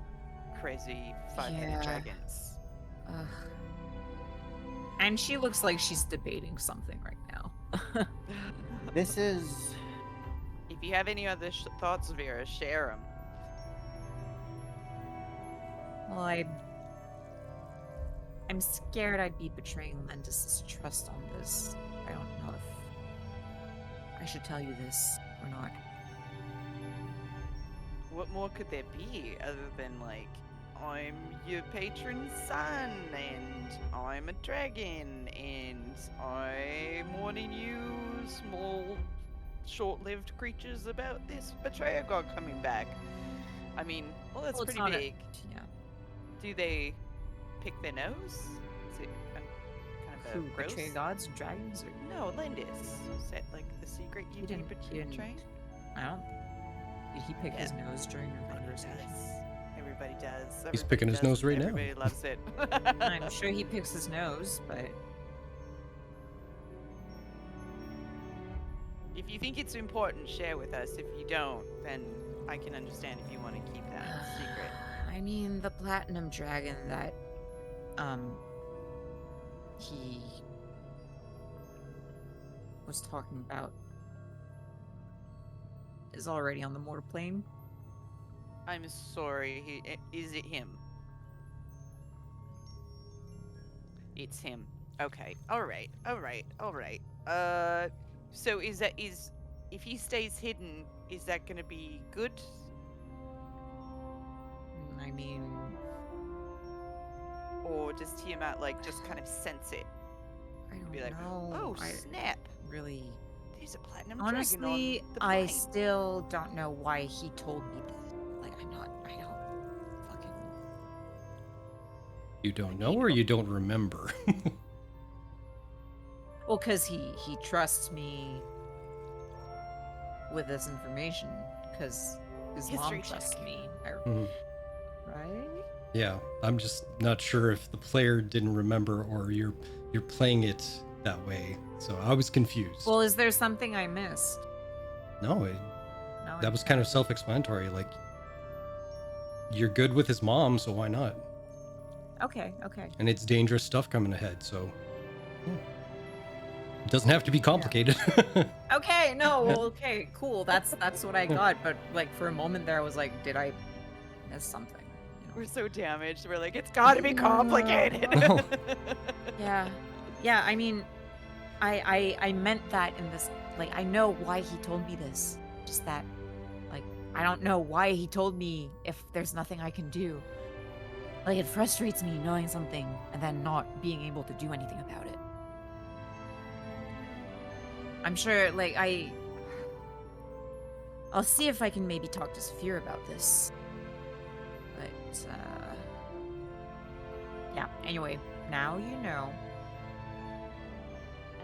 crazy, five-headed Yeah. dragons. Ugh. And she looks like she's debating something right now. This is. If you have any other thoughts, Vera, share them. Well, I'm scared I'd be betraying Lendis' trust on this. I don't know if I should tell you this or not. What more could there be other than, like, I'm your patron's son, and I'm a dragon, and I'm warning you, small, short-lived creatures, about this betrayer god coming back? I mean, well, that's Well, it's pretty not big. Yeah. Do they pick their nose? Is it kind of Who a gross? betray gods and dragons? Or No, Lendis. Is that like the secret you He keep didn't- betraying? I don't. Did he pick his nose during your conversation? Everybody does. He's Everybody picking his does, nose right now. Everybody loves it. I'm sure he picks his nose, but If you think it's important, share with us. If you don't, then I can understand if you want to keep that a secret. I mean, the platinum dragon that he was talking about is already on the mortal plane. I'm sorry. Is it him? It's him. Okay. All right. So is if he stays hidden, is that gonna be good? I mean, Or does Tiamat like just kind of sense it? I don't Be like, know. oh I snap! really, There's a platinum honestly, dragon on the I plane. still don't know why he told me this. Like, I don't fucking. You don't know or you don't remember? Well, because he trusts me with this information, because his History mom trusts check. me, Mhm. right? Yeah, I'm just not sure if the player didn't remember or you're playing it that way. So I was confused. Well, is there something I missed? No, No, that was kind of self-explanatory. Like, you're good with his mom, so why not? Okay, okay. And it's dangerous stuff coming ahead, so yeah. It doesn't have to be complicated. Okay, no, well, okay, cool. That's what I got. But like for a moment there, I was like, did I miss something? You know? We're so damaged. We're like, it's got to be complicated. No. Yeah, yeah. I mean, I meant that in this. Like, I know why he told me this. Just that, like, I don't know why he told me if there's nothing I can do. Like, it frustrates me knowing something and then not being able to do anything about it. I'm sure, like, I'll see if I can maybe talk to Saphir about this. But, yeah, anyway, now you know.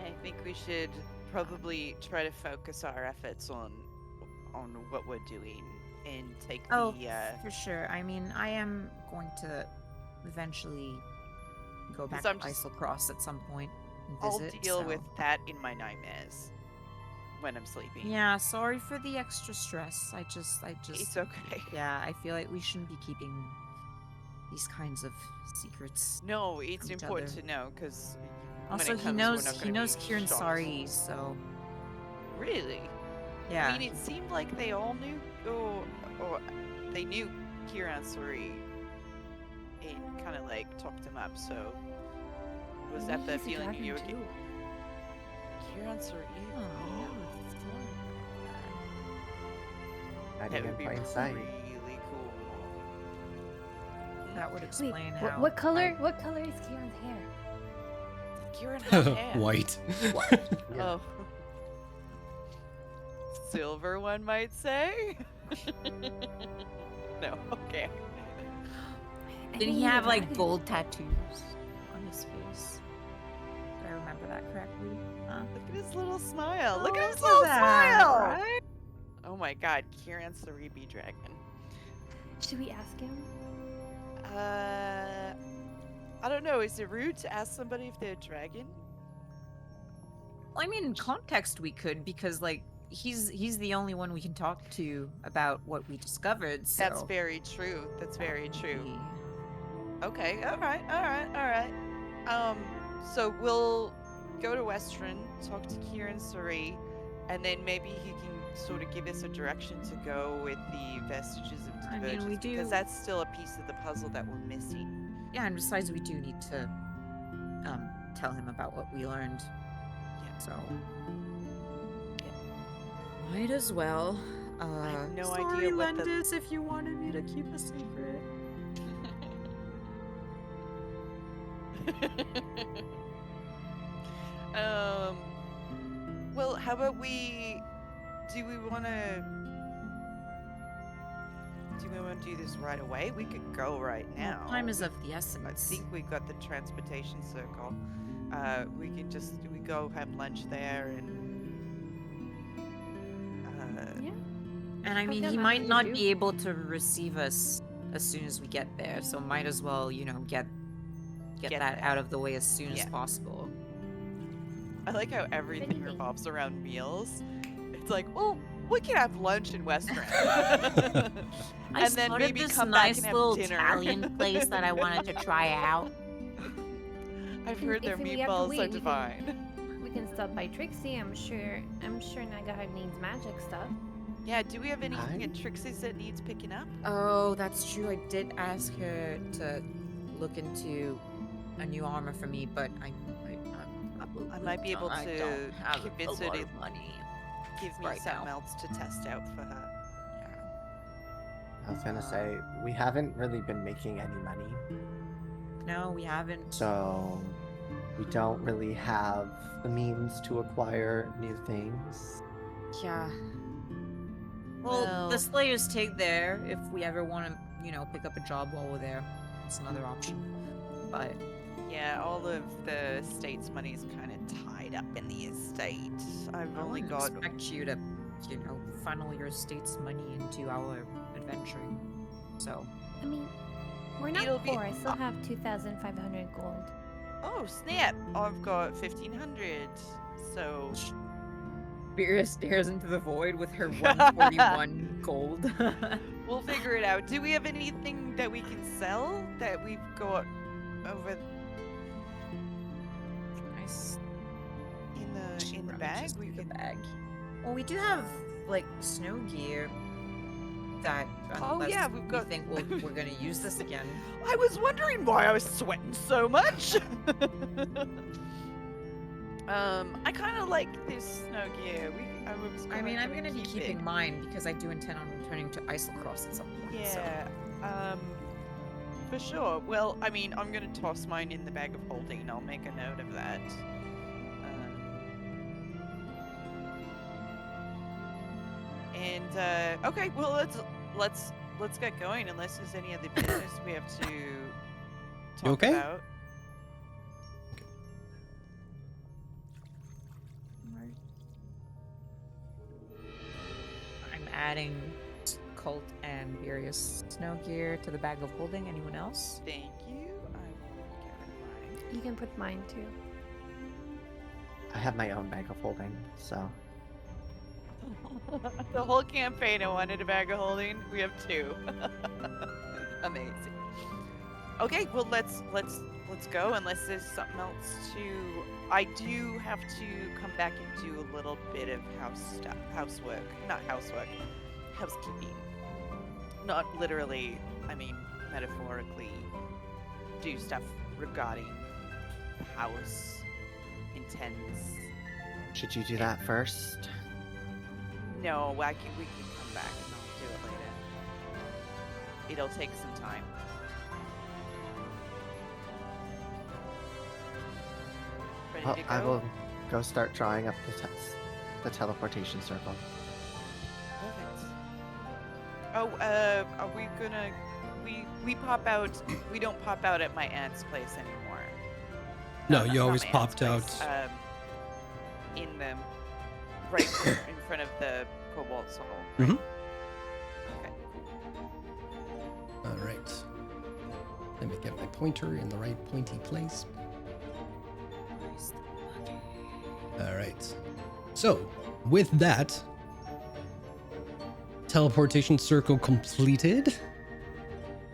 I think we should probably try to focus our efforts on what we're doing and take Oh, the for sure. I mean, I am going to eventually go back 'Cause to I'm just- Islecross at some point and I'll visit. deal so- with that in my nightmares when I'm sleeping. Yeah, sorry for the extra stress. I just, It's okay. yeah, I feel like we shouldn't be keeping these kinds of secrets. No, it's from each important other. to know because Also, he knows Kieran Sari, so Really? yeah. I mean, it seemed like they all knew, or they knew Kieran Sari and kind of like talked him up. So was that the feeling you were getting? Kieran Sari. Hiding That in would be plain sight. really cool. That would Wait, explain how. what color? What color is Kieran's hair? Kieran has hair. White. Yeah. Oh. Silver, one might say. No, okay. I Did think he he's a have like dragon. gold tattoos on his face? Did I remember that correctly? Huh? Look at his little smile. Oh, Look at his look little at that, smile. right? Oh my god, Kieran Saribi Dragon. Should we ask him? I don't know. Is it rude to ask somebody if they're a dragon? Well, I mean, in context, we could because like he's the only one we can talk to about what we discovered. So That's very true. That's very true. we- Okay. All right. All right. All right. So we'll go to Western, talk to Kieran Sari, and then maybe he can sort of give us a direction to go with the vestiges of I mean, divergence, we do- because that's still a piece of the puzzle that we're missing. Yeah, and besides, we do need to tell him about what we learned. Yeah. So might as well. I have no sorry, idea what the- Lendis, if you wanted me to keep a secret. Well, how about do we want to do this right away? We could go right now. Time is of the I essence. think we got the transportation circle. We go have lunch there and Yeah. And I I've mean, got he nothing might to not do. be able to receive us as soon as we get there, so might as well, you know, get Get that there. out of the way as soon as Yeah. possible. I like how everything Anything. revolves around meals. It's like, well, we can have lunch in Western. I And then spotted maybe this come back nice and have little dinner. Italian place that I wanted to try out. I've heard their If we have to meatballs wait, are we can- divine. We can stop by Trixie. I'm sure Nagahide needs magic stuff. Yeah, do we have anything Hi. at Trixie's that needs picking up? Oh, that's true. I did ask her to look into a new armor for me, but I might be able I to don't have convince a her lot to of money. give me right something now. else to test out for her. Yeah. I was gonna say, we haven't really been making any money, No, we haven't. so we don't really have the means to acquire new things. Yeah. Well, Well- the Slayers take there if we ever want to, you know, pick up a job while we're there. It's another option. But Yeah, all of the estate's money is kind of tied up in the estate. I've I only wouldn't got expect you to, you know, funnel your estate's money into our adventuring. So, I mean, We're not It'll be- poor. I still have 2,500 gold. Oh snap! I've got 1,500. So Vera stares into the void with her 141 gold. we'll figure it out. Do we have anything that we can sell that we've got over Nice. in the Run bag? just We through could. the bag. Well, we do have like snow gear. That Oh, unless yeah, we've got- we think we're gonna use this again. I was wondering why I was sweating so much. I kind of like this snow gear. I mean, I'm gonna be keeping mine because I do intend on returning to Isocross at some point. So. Yeah. For sure. Well, I mean, I'm gonna toss mine in the bag of holding. I'll make a note of that. Okay. Well, let's get going. Unless there's any other business we have to talk okay? about. I'm adding Colt and various snow gear to the bag of holding. Anyone else? Thank you. I will get it. You can put mine too. I have my own bag of holding, so. The whole campaign I wanted a bag of holding. We have 2. Amazing. Okay, well let's go unless there's something else to. I do have to come back and do a little bit of housework. Not housework. Housekeeping. Not literally, I mean metaphorically do stuff regarding the house. Intends. Should you do that first? No, we can come back and I'll do it later. It'll take some time. Ready Well, to go? I will go start drawing up the teleportation circle. Perfect. Oh, are we gonna... We pop out... We don't pop out at my aunt's place anymore. No, not- you not always my aunt's popped place, out. In the... Right there in front of the Cobalt Soul. Mhm. Okay. All right. Let me get my pointer in the right pointy place. All right. So, with that, teleportation circle completed.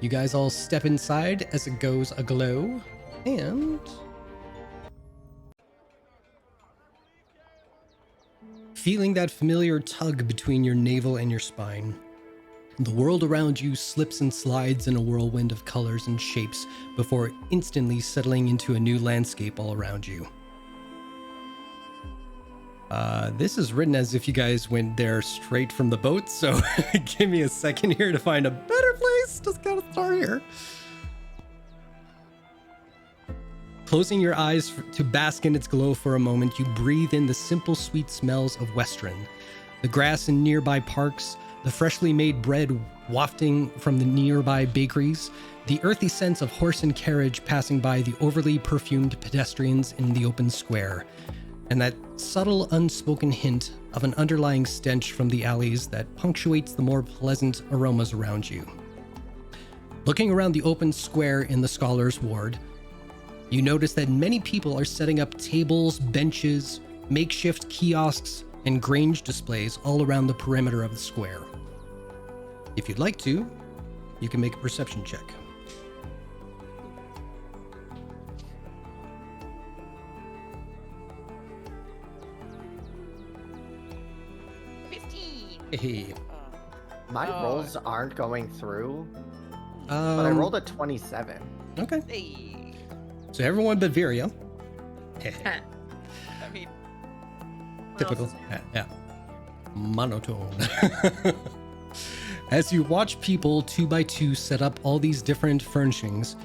You guys all step inside as it goes aglow, and feeling that familiar tug between your navel and your spine, the world around you slips and slides in a whirlwind of colors and shapes before instantly settling into a new landscape all around you. This is written as if you guys went there straight from the boat, so give me a second here to find a better place. Just gotta start here. Closing your eyes to bask in its glow for a moment, you breathe in the simple, sweet smells of Western. The grass in nearby parks, the freshly made bread wafting from the nearby bakeries, the earthy sense of horse and carriage passing by the overly perfumed pedestrians in the open square, and that subtle, unspoken hint of an underlying stench from the alleys that punctuates the more pleasant aromas around you. Looking around the open square in the Scholars' Ward, you notice that many people are setting up tables, benches, makeshift kiosks, and grange displays all around the perimeter of the square. If you'd like to, you can make a perception check. Hey. My Oh. rolls aren't going through, but I Um, rolled a 27. Okay. Hey. So everyone but Viria. I mean, Typical. Yeah. Monotone. As you watch people 2 by 2 set up all these different furnishings,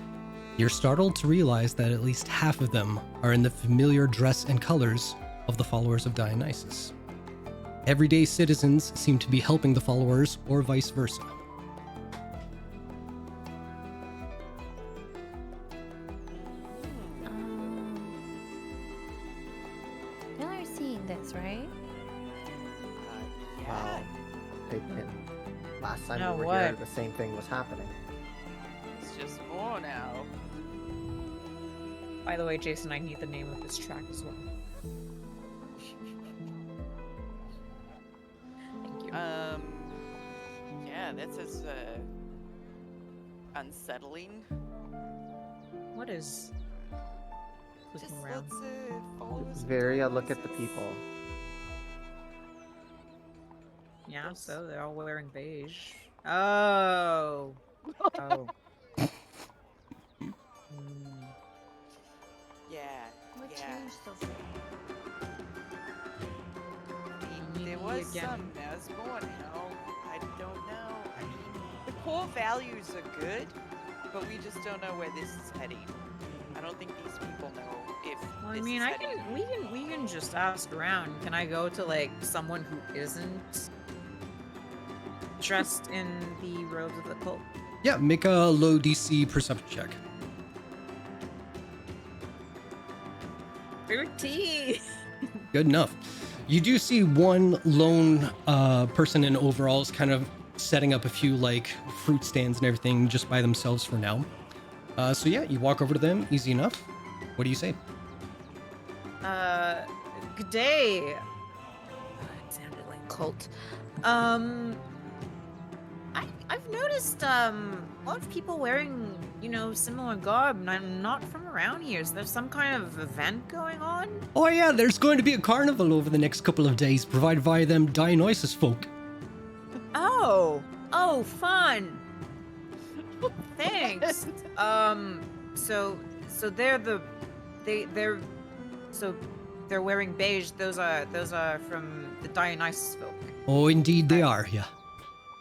you're startled to realize that at least half of them are in the familiar dress and colors of the followers of Dionysus. Everyday citizens seem to be helping the followers, or vice versa. Y'all are seeing this, right? yeah. Wow. Last time No, we were here, what? the same thing was happening. It's just more. By the way, Jason, I need the name of this track as well. Thank you. Yeah, that's as unsettling. What is Just looking around? let's follow some Varia, look at the noises. people. Yeah, so they're all wearing beige. Oh. Oh. Yeah, What yeah. changed so far? There was Again. some Nesmore now. I don't know. I mean, the core values are good, but we just don't know where this is heading. I don't think these people know if Well, I this mean, is heading. we can just ask around. Can I go to like someone who isn't dressed in the robes of the cult? Yeah, make a low DC perception check. 13. Good enough. You do see one lone person in overalls kind of setting up a few like fruit stands and everything just by themselves for now. So yeah, you walk over to them, easy enough. What do you say? Good day. It sounded like cult. I've noticed a lot of people wearing, you know, similar garb, and I'm not from around here. Is there some kind of event going on? Oh yeah, there's going to be a carnival over the next couple of days, provided by them Dionysus folk. Oh, fun. Thanks. So they're wearing beige. Those are from the Dionysus folk. Oh, indeed they are, yeah.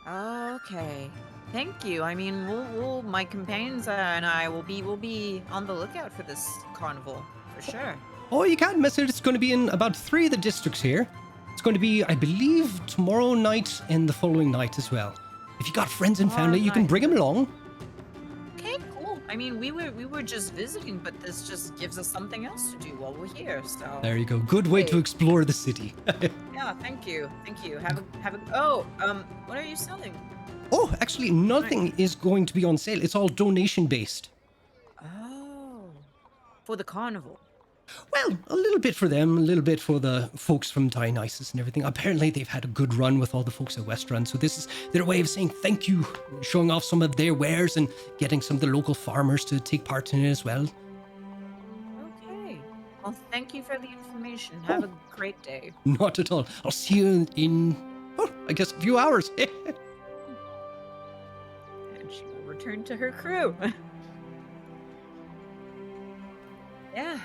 Okay. Thank you. I mean, we'll my companions and I will be on the lookout for this carnival for sure. Oh, you can't miss it. It's going to be in about 3 of the districts here. It's going to be, I believe, tomorrow night and the following night as well. If you got friends and family, you can bring them along. Okay, cool. I mean, we were just visiting, but this just gives us something else to do while we're here. So There you go. Good way to Hey. explore the city. yeah, thank you. Have a what are you selling? Oh, actually, nothing is going to be on sale. It's all donation based. Oh, for the carnival. Well, a little bit for them, a little bit for the folks from Dionysus and everything. Apparently, they've had a good run with all the folks at West Run, so this is their way of saying thank you, showing off some of their wares and getting some of the local farmers to take part in it as well. Okay. Well, thank you for the information. Have a great day. Not at all. I'll see you in, I guess, a few hours. And she will return to her crew. Yeah.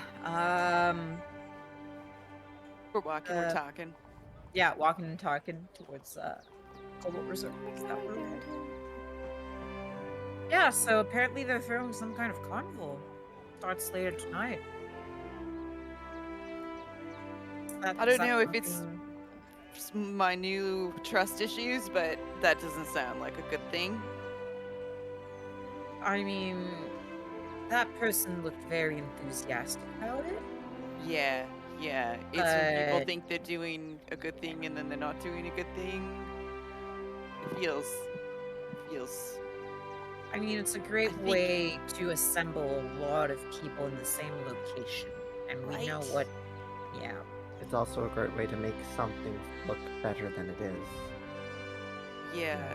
We're walking, we're talking. Yeah, walking and talking towards Cobalt Reserve. Is that where we're headed? Yeah, so apparently they're throwing some kind of carnival. Starts later tonight. I don't know if it's my new trust issues, but that doesn't sound like a good thing. I mean, that person looked very enthusiastic about it. Yeah. It's when people think they're doing a good thing and then they're not doing a good thing. It feels. I mean, it's a great way to assemble a lot of people in the same location. And we know Right. what. Yeah. It's also a great way to make something look better than it is. Yeah.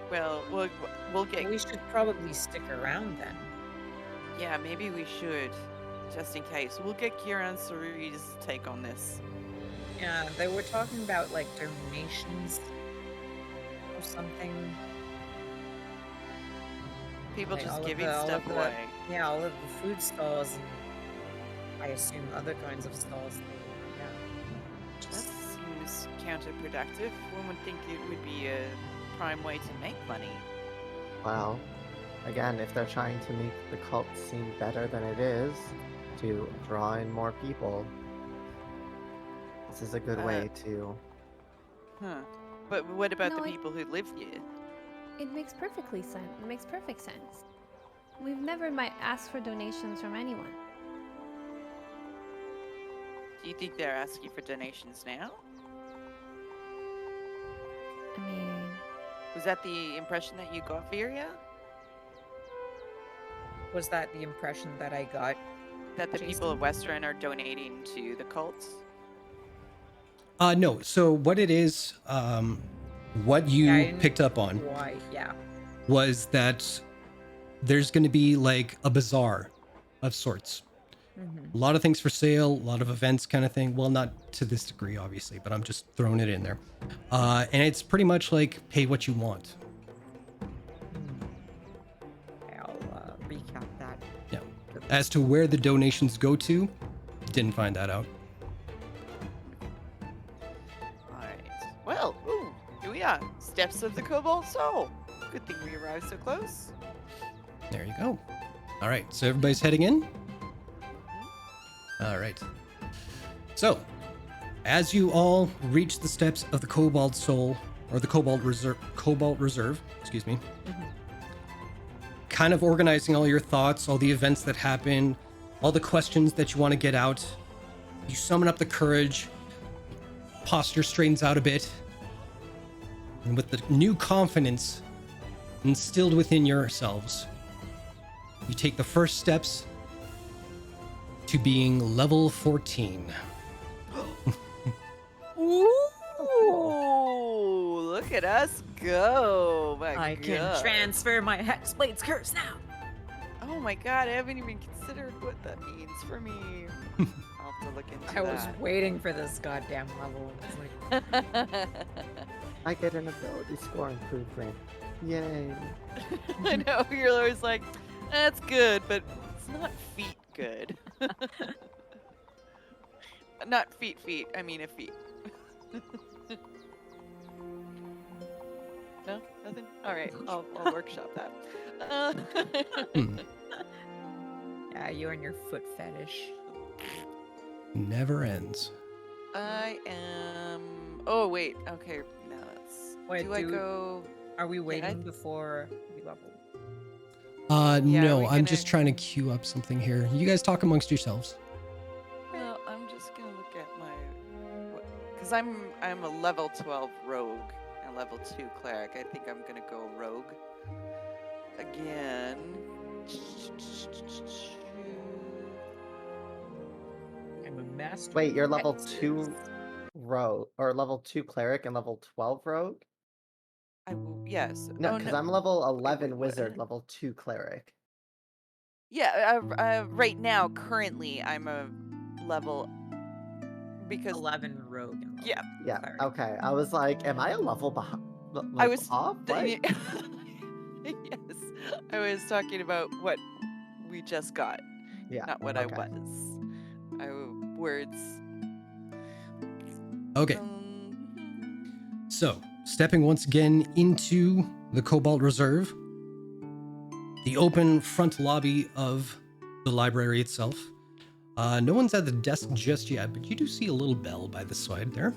Well, we'll get. We should probably stick around then. Yeah, maybe we should, just in case. We'll get Kieran Suri's take on this. Yeah, they were talking about like donations or something. People Like, just all of giving the- all stuff of the- away. Yeah, all of the food stalls and I assume other kinds of stalls. Yeah. That seems counterproductive. One would think it would be a prime way to make money. Well, again, if they're trying to make the cult seem better than it is, to draw in more people, this is a good way to... Huh. But what about No, the I- people who live here? It makes perfectly sense. It makes perfect sense. We've never might asked for donations from anyone. Do you think they're asking for donations now? I mean, Was that the impression that you got, Viria? Was that the impression that I got? that the people of Western are donating to the cults? No. So what it is, what you Yeah, I didn't- picked up on Why? Yeah. was that there's going to be like a bazaar of sorts. A lot of things for sale, a lot of events kind of thing. Well, not to this degree, obviously, but I'm just throwing it in there. And it's pretty much like pay what you want. I'll recap that. Yeah. As to where the donations go to, didn't find that out. Alright. Well, ooh, here we are. Steps of the Cobalt Soul. Good thing we arrived so close. There you go. All right, so everybody's heading in? All right. So, as you all reach the steps of the Cobalt Soul, or the Cobalt Reserve, excuse me, kind of organizing all your thoughts, all the events that happen, all the questions that you want to get out, you summon up the courage, posture straightens out a bit, and with the new confidence instilled within yourselves, you take the first steps to being level 14. Ooh, look at us go. My I God. can transfer my Hexblade's curse now. Oh my God, I haven't even considered what that means for me. I'll have to look into I was that. waiting for this goddamn level. It's like, I get an ability score improvement. Yay. I know, you're always like, that's good, but it's not feet good. Not feet, I mean a feet. No? Nothing? Alright, I'll workshop that. yeah, you and your foot fetish. Never ends. I am... Oh, wait. Okay, no, that's... Wait, do I go... Are we I- waiting before we level? Yeah, No, we I'm gonna- just trying to queue up something here. You guys talk amongst yourselves. Well, I'm just gonna look at my... Because I'm a level 12 rogue and level 2 cleric. I think I'm gonna go rogue. Again... I'm a master. Wait, you're level Hexes. 2 rogue, or level 2 cleric and level 12 rogue? I will, yes. No, Oh, because no. I'm level 11 what? wizard, level 2 cleric. Yeah, right now, currently, I'm a level... Because 11 rogue. And Yeah. Yeah, cleric. okay. I was like, am I a level behind? I was off? What? yes, I was talking about what we just got, Yeah, not what okay. I was. Words. Okay, Um, so stepping once again into the Cobalt Reserve, the open front lobby of the library itself. No one's at the desk just yet, but you do see a little bell by the side there.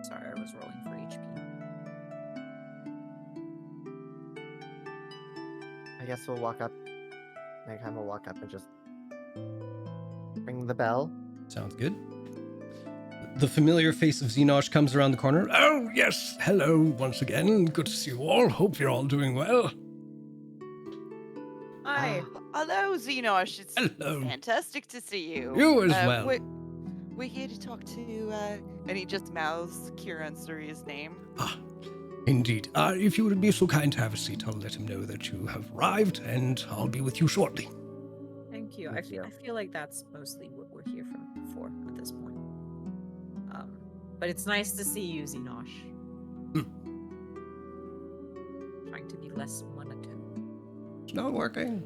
Sorry, I was rolling for HP. I guess we'll walk up. Mayhem will walk up and just ring the bell. Sounds good. The familiar face of Xenosh comes around the corner. Oh, yes. Hello once again. Good to see you all. Hope you're all doing well. Hi. hello, Xenosh. It's Hello. fantastic to see you. You as well. We're here to talk to, and he just mouths Kieran Suri's name. Ah, indeed. If you would be so kind to have a seat, I'll let him know that you have arrived, and I'll be with you shortly. Thank you. Thank you. I feel like that's mostly what we're here for at this point. But it's nice to see you, Xenosh. Trying to be less monotone. It's not working.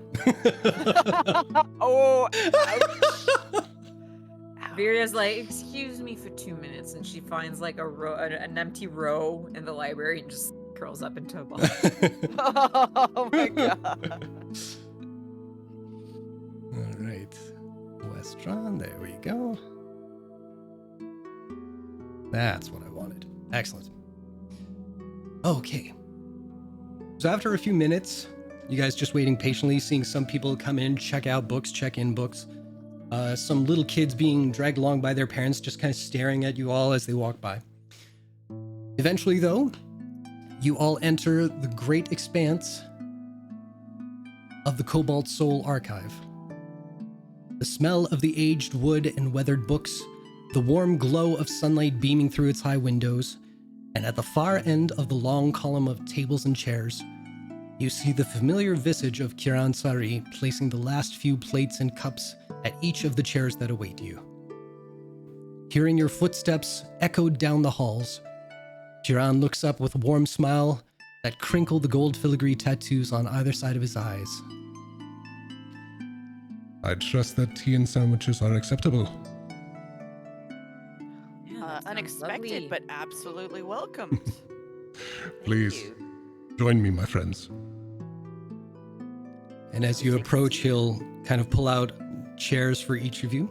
Oh, Viria's like, excuse me for 2 minutes, and she finds like an empty row in the library and just curls up into a ball. oh my God. All right. Westron, there we go. That's what I wanted. Excellent. Okay. So after a few minutes, you guys just waiting patiently, seeing some people come in, check out books, check in books. Some little kids being dragged along by their parents, just kind of staring at you all as they walk by. Eventually, though, you all enter the great expanse of the Cobalt Soul Archive. The smell of the aged wood and weathered books, the warm glow of sunlight beaming through its high windows, and at the far end of the long column of tables and chairs, you see the familiar visage of Kiran Sari placing the last few plates and cups at each of the chairs that await you. Hearing your footsteps echoed down the halls, Kiran looks up with a warm smile that crinkle the gold filigree tattoos on either side of his eyes. I trust that tea and sandwiches are acceptable. Yeah, that sounds Unexpected, lovely. but absolutely welcomed. Please, you. join me, my friends. And as you approach, he'll kind of pull out chairs for each of you.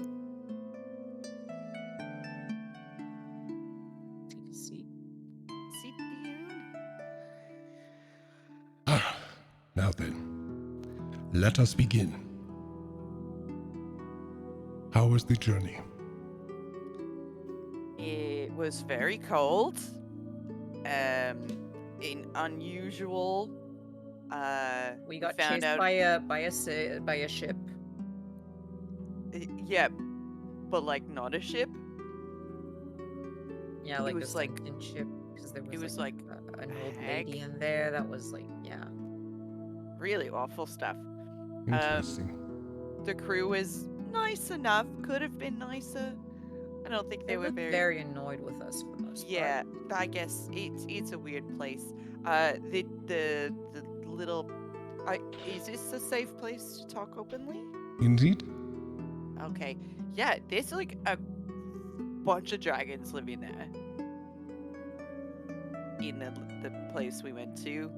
Take a seat. Sit down. Now then, let us begin. How was the journey? It was very cold. In unusual. We got found chased out. by a ship. Yeah, but like not a ship. Yeah, It like was a like- sunken ship because there was, it was like, like an old hag. lady in there that was like, yeah. Really awful stuff. Interesting. The crew was nice enough. Could have been nicer. I don't think They they were looked very annoyed with us for the most part. Yeah, I guess it's a weird place. The little. Is this a safe place to talk openly? Indeed. Okay. Yeah, there's like a bunch of dragons living there. In the place we went to,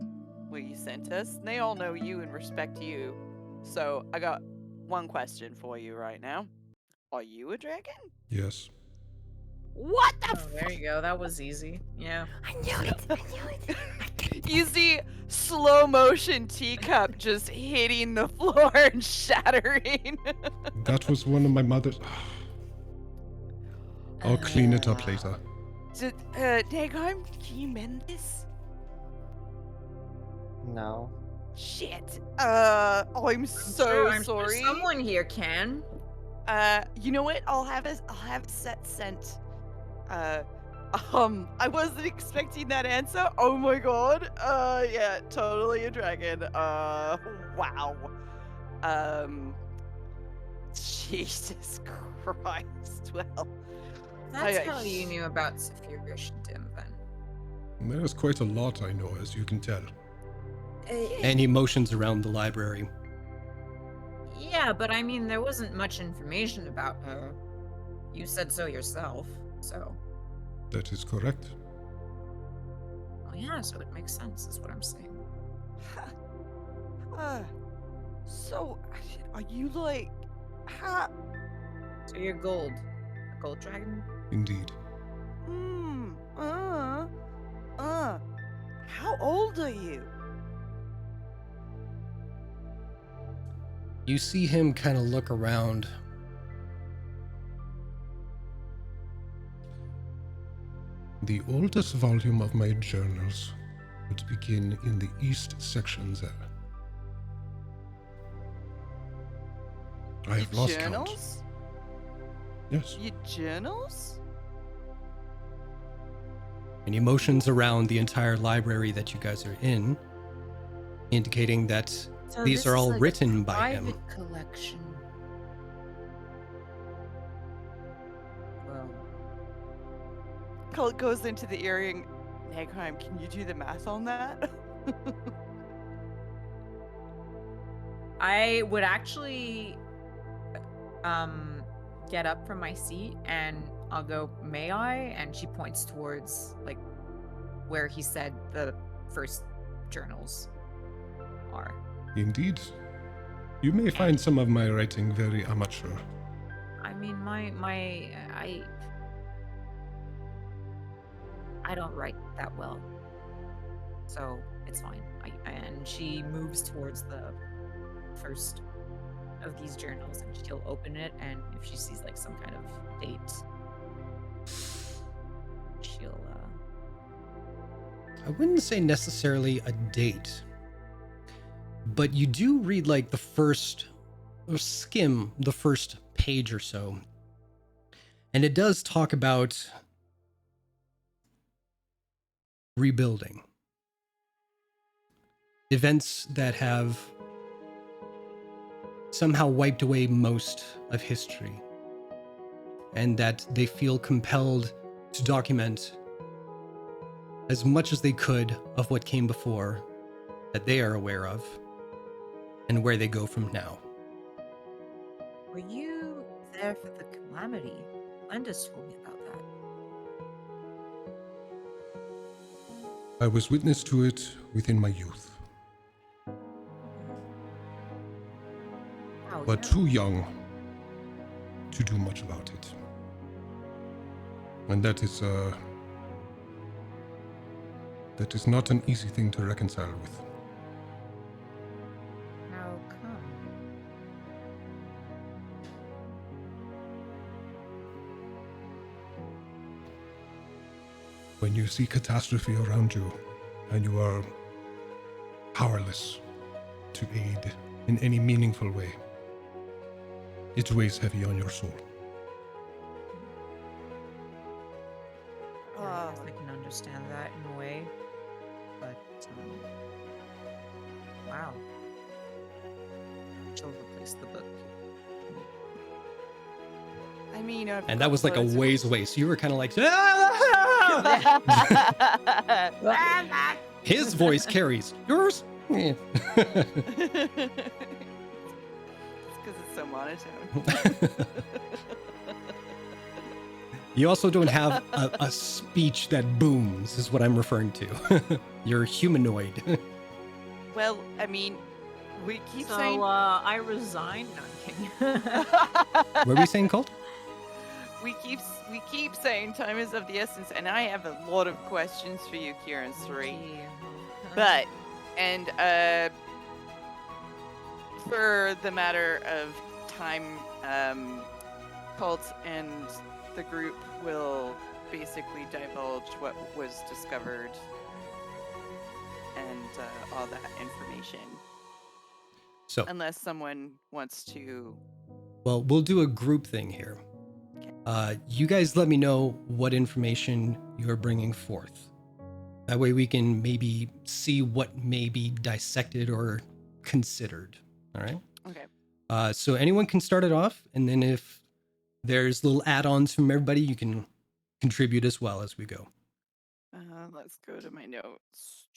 where you sent us. And they all know you and respect you. So I got one question for you right now. Are you a dragon? Yes. What the Oh, there you go. That was easy. Yeah. I knew it. I knew it. You see slow motion teacup just hitting the floor and shattering. That was one of my mother's. I'll clean it up later. Dagheim, can you mend this? No. Shit. I'm so I'm sure sorry. someone here can. You know what? I'll have it set sent. I wasn't expecting that answer. Oh my god. Yeah, totally a dragon. Wow. Jesus Christ. Well, That's I- how you knew about Saphirish Dim then. There's quite a lot I know, as you can tell. And he motions around the library. Yeah, but I mean, there wasn't much information about her. You said so yourself, so. That is correct. Oh yeah, so it makes sense, is what I'm saying. so are you like So you're gold. A gold dragon? Indeed. how old are you? You see him kind of look around. The oldest volume of my journals would begin in the east section there. I have lost count. Journals? Yes. Your journals? And he motions around the entire library that you guys are in, indicating that So these this are is all like a written by him. private collection. Well, Colt goes into the earring. Nagheim, can you do the math on that? I would actually get up from my seat and I'll go, may I? And she points towards like where he said the first journals are. Indeed. You may find some of my writing very amateur. I mean, I don't write that well, so it's fine. And she moves towards the first of these journals, and she'll open it, and if she sees like some kind of date, she'll. I wouldn't say necessarily a date, but you do read like the first, or skim the first page or so. And it does talk about rebuilding. Events that have somehow wiped away most of history, and that they feel compelled to document as much as they could of what came before that they are aware of, and where they go from now. Were you there for the calamity? Linda's told me about that. I was witness to it within my youth, Oh, but yeah. too young to do much about it. And that is not an easy thing to reconcile with. How come? When you see catastrophe around you and you are powerless to aid in any meaningful way, it weighs heavy on your soul. I guess I can understand that in a way, but wow. She'll replace the book. I mean, And that was like a ways away, so you were kind of like, his voice carries yours. Yeah. It's because it's so monotone. You also don't have a speech that booms, is what I'm referring to. You're humanoid. Well, I mean, we keep So, saying I resigned. No, I'm kidding. What were we saying, Colt? we keep saying time is of the essence, and I have a lot of questions for you, Kieran 3. But for the matter of time, Cult and the group will basically divulge what was discovered and all that information. So, Unless someone wants to. well, we'll do a group thing here. You guys let me know what information you're bringing forth. That way we can maybe see what may be dissected or considered. All right? Okay. So anyone can start it off, and then if there's little add-ons from everybody, you can contribute as well as we go. Let's go to my notes.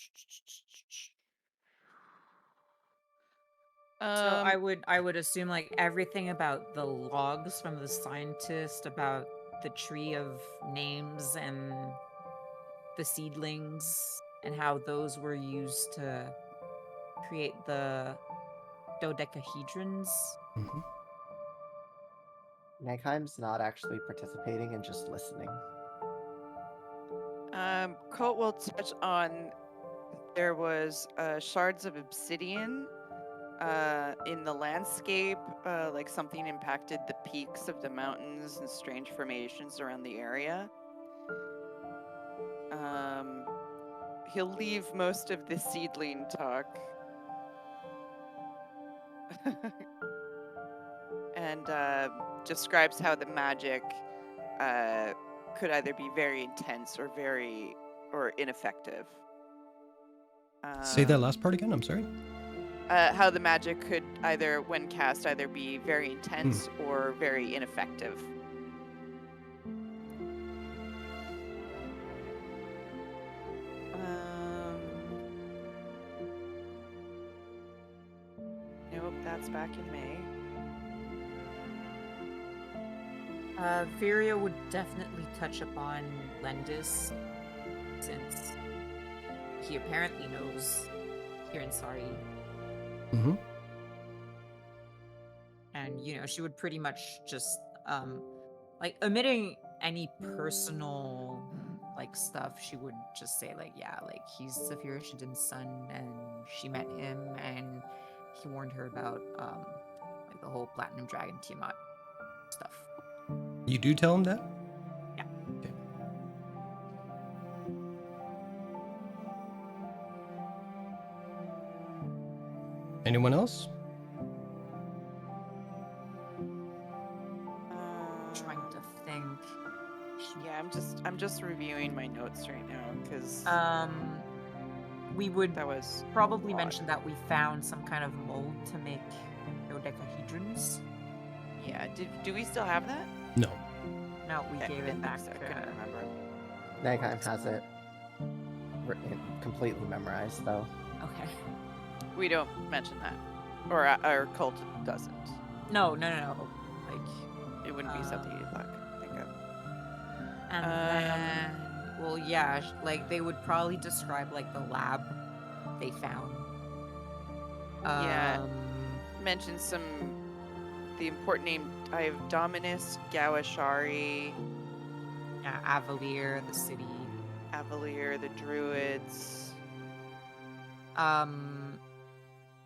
So I would assume like everything about the logs from the scientist about the tree of names and the seedlings and how those were used to create the dodecahedrons. Mm-hmm. Nagheim's not actually participating and just listening. Colt will touch on there was shards of obsidian in the landscape, like something impacted the peaks of the mountains and strange formations around the area. He'll leave most of the seedling talk. And describes how the magic could either be very intense or ineffective. Say that last part again, I'm sorry. How the magic could either, when cast, either be very intense or very ineffective. Nope, that's back in May. Viria would definitely touch upon Lendis, since he apparently knows Kieran Sari. Mm-hmm. And, you know, she would pretty much just, like, omitting any personal, like, stuff, she would just say, like, yeah, like, he's Saphira Shadin's son, and she met him, and he warned her about, like, the whole Platinum Dragon Tiamat stuff. You do tell him that? Yeah. Okay. Anyone else? Trying to think. Yeah, I'm just reviewing my notes right now because We would that was probably odd. mention that we found some kind of mold to make dodecahedrons. Yeah, do we still have that? No. No, we Okay, gave didn't it back. think so. Couldn't remember. Nagheim has it completely memorized, though. Okay. We don't mention that, or our cult doesn't. No. Like, It wouldn't be something you'd think of. and then, well, yeah, like they would probably describe like the lab they found. Yeah. Mention the important name. I have Dominus, Gawashari, Avalier, the city. Avalier, the Druids.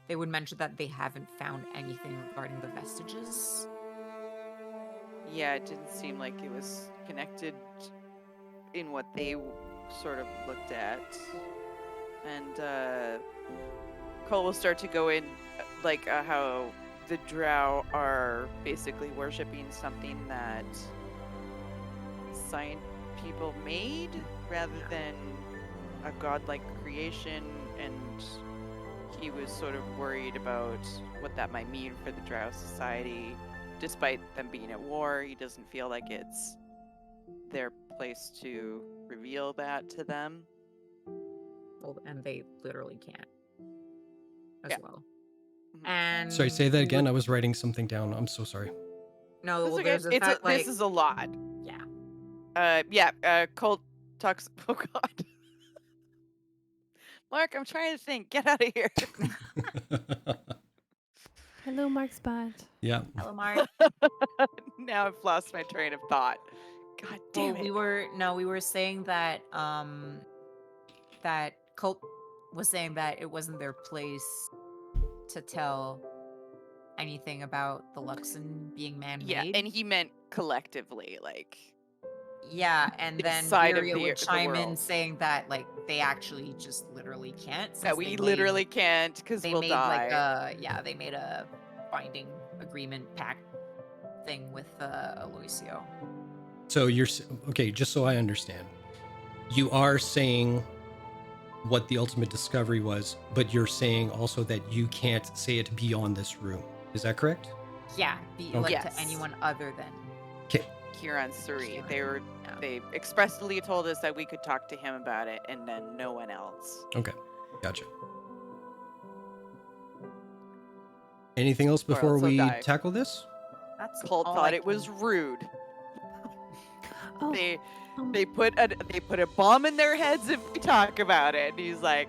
They would mention that they haven't found anything regarding the vestiges. Yeah, it didn't seem like it was connected in what they sort of looked at. And Cole will start to go in, like how the Drow are basically worshipping something that science people made rather than a godlike creation, and he was sort of worried about what that might mean for the Drow society. Despite them being at war, he doesn't feel like it's their place to reveal that to them. Well, and they literally can't as Yeah. well. Mhm. And Sorry, say that we again. would- I was writing something down. I'm so sorry. No, That's well, okay. there's the fact, like, This is a lot. yeah. Colt talks. Oh God, Mark, I'm trying to think. Get out of here. Hello, Mark Spot. Yeah. Hello, Mark. Now I've lost my train of thought. God damn Well, it. we were saying that that Colt was saying that it wasn't their place to tell anything about the Luxon being man-made. Yeah, and he meant collectively, like. Yeah, and this then side of Viria would the chime in world. saying that like they actually just literally can't. That since we they literally made, can't because they we'll made die. they made a binding agreement pact thing with Aloysio. So you're okay, just so I understand. You are saying what the ultimate discovery was, but you're saying also that you can't say it beyond this room. Is that correct? Yeah, be Okay. like Yes. to anyone other than Okay. Kieran Suri. Kieran. They expressly told us that we could talk to him about it, and then no one else. Okay. Gotcha. Anything else Or before else he'll we die. tackle this? That's Colt all thought I it was can- rude. Oh, They put a bomb in their heads if we talk about it. And he's like,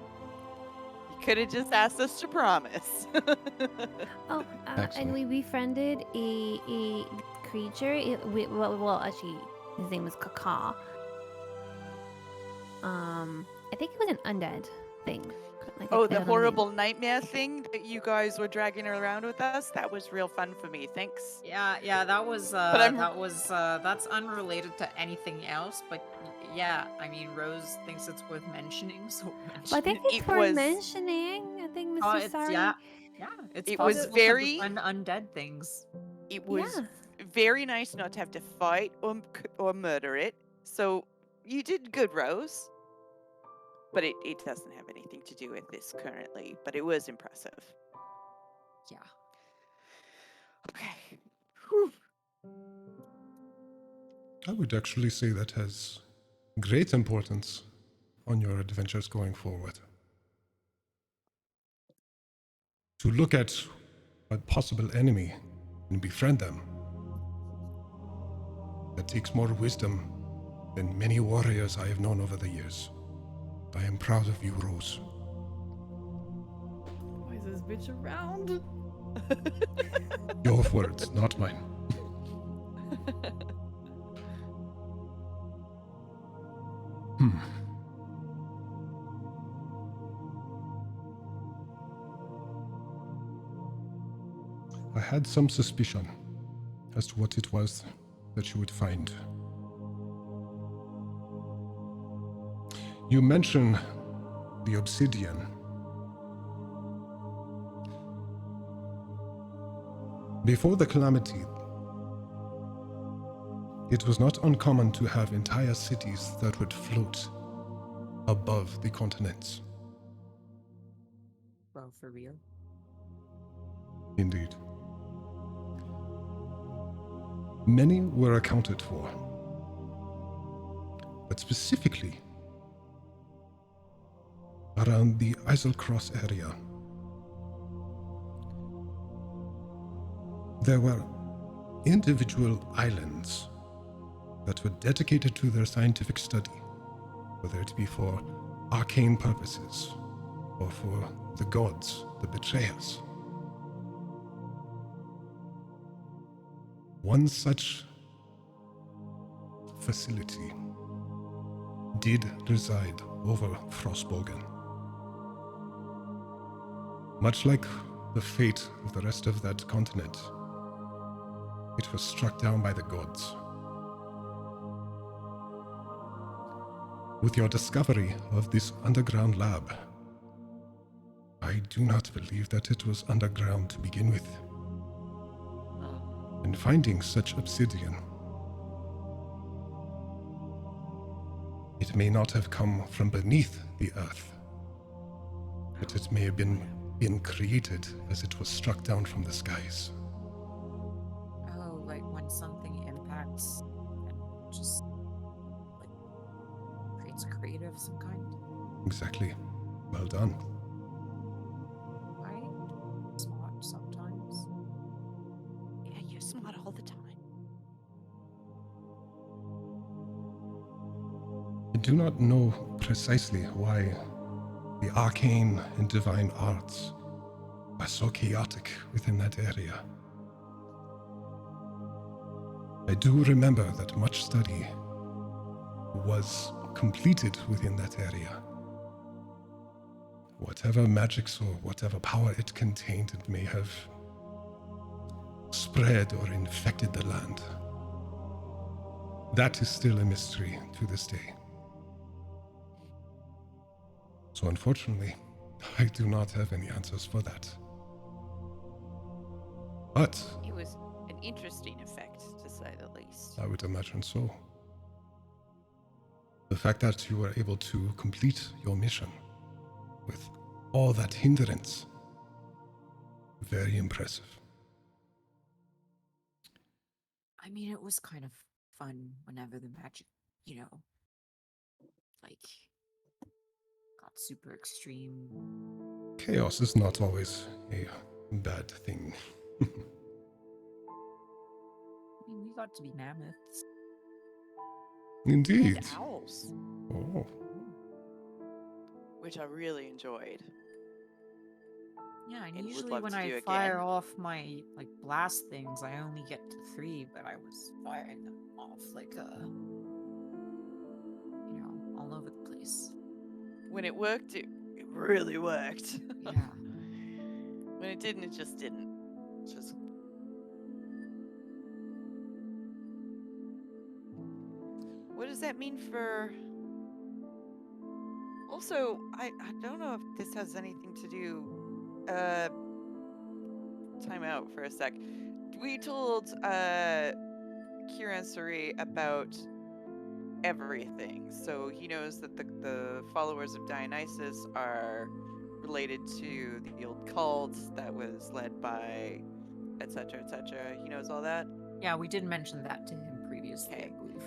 you could have just asked us to promise. oh, and Excellent. we befriended a creature. Well, actually, his name was Kaka. I think it was an undead thing. Like Oh, I the don't know. horrible nightmare thing that you guys were dragging around with us? That was real fun for me. Thanks. Yeah, that was I'm- that's unrelated to anything else, but yeah, I mean Rose thinks it's worth mentioning, so But I think It it's worth was- mentioning. I think Mr. it's Sari. yeah, it's It was possible very- to befriend undead things. It was Yeah. very nice not to have to fight or murder it. So you did good, Rose. But it doesn't have anything to do with this currently, but it was impressive. Yeah. Okay. Whew. I would actually say that has great importance on your adventures going forward. To look at a possible enemy and befriend them. That takes more wisdom than many warriors I have known over the years. I am proud of you, Rose. Why is this bitch around? Your words, not mine. I had some suspicion as to what it was that you would find. You mention the obsidian. Before the calamity, it was not uncommon to have entire cities that would float above the continents. Bro, for real? Indeed. Many were accounted for, but specifically around the Eiselcross area, there were individual islands that were dedicated to their scientific study, whether it be for arcane purposes or for the gods, the betrayers. One such facility did reside over Frostbogen. Much like the fate of the rest of that continent, it was struck down by the gods. With your discovery of this underground lab, I do not believe that it was underground to begin with. And finding such obsidian, it may not have come from beneath the earth, but it may have been created as it was struck down from the skies. Oh, like when something impacts and just like creates a crater of some kind. Exactly. Well done. Right? Smart sometimes. Yeah, you're smart all the time. I do not know precisely why the arcane and divine arts are so chaotic within that area. I do remember that much study was completed within that area. Whatever magics or whatever power it contained, it may have spread or infected the land. That is still a mystery to this day. So unfortunately, I do not have any answers for that. But It was an interesting effect, to say the least. I would imagine so. The fact that you were able to complete your mission with all that hindrance, very impressive. I mean, it was kind of fun whenever the magic, like got super extreme. Chaos is not always a bad thing. I mean, we got to be mammoths. Indeed. And owls, Oh, which I really enjoyed. Yeah, and And would usually love when to I do fire again. off my like blast things, I only get to 3, but I was firing them off like all over the place. When it worked, it really worked. Yeah. When it didn't, it just didn't. Just. What does that mean for? Also, I don't know if this has anything to do. Time out for a sec. We told Kieran Suri about everything, so he knows that the followers of Dionysus are related to the old cult that was led by etc etc. He knows all that. Yeah, we did mention that to him previously, Okay. I believe.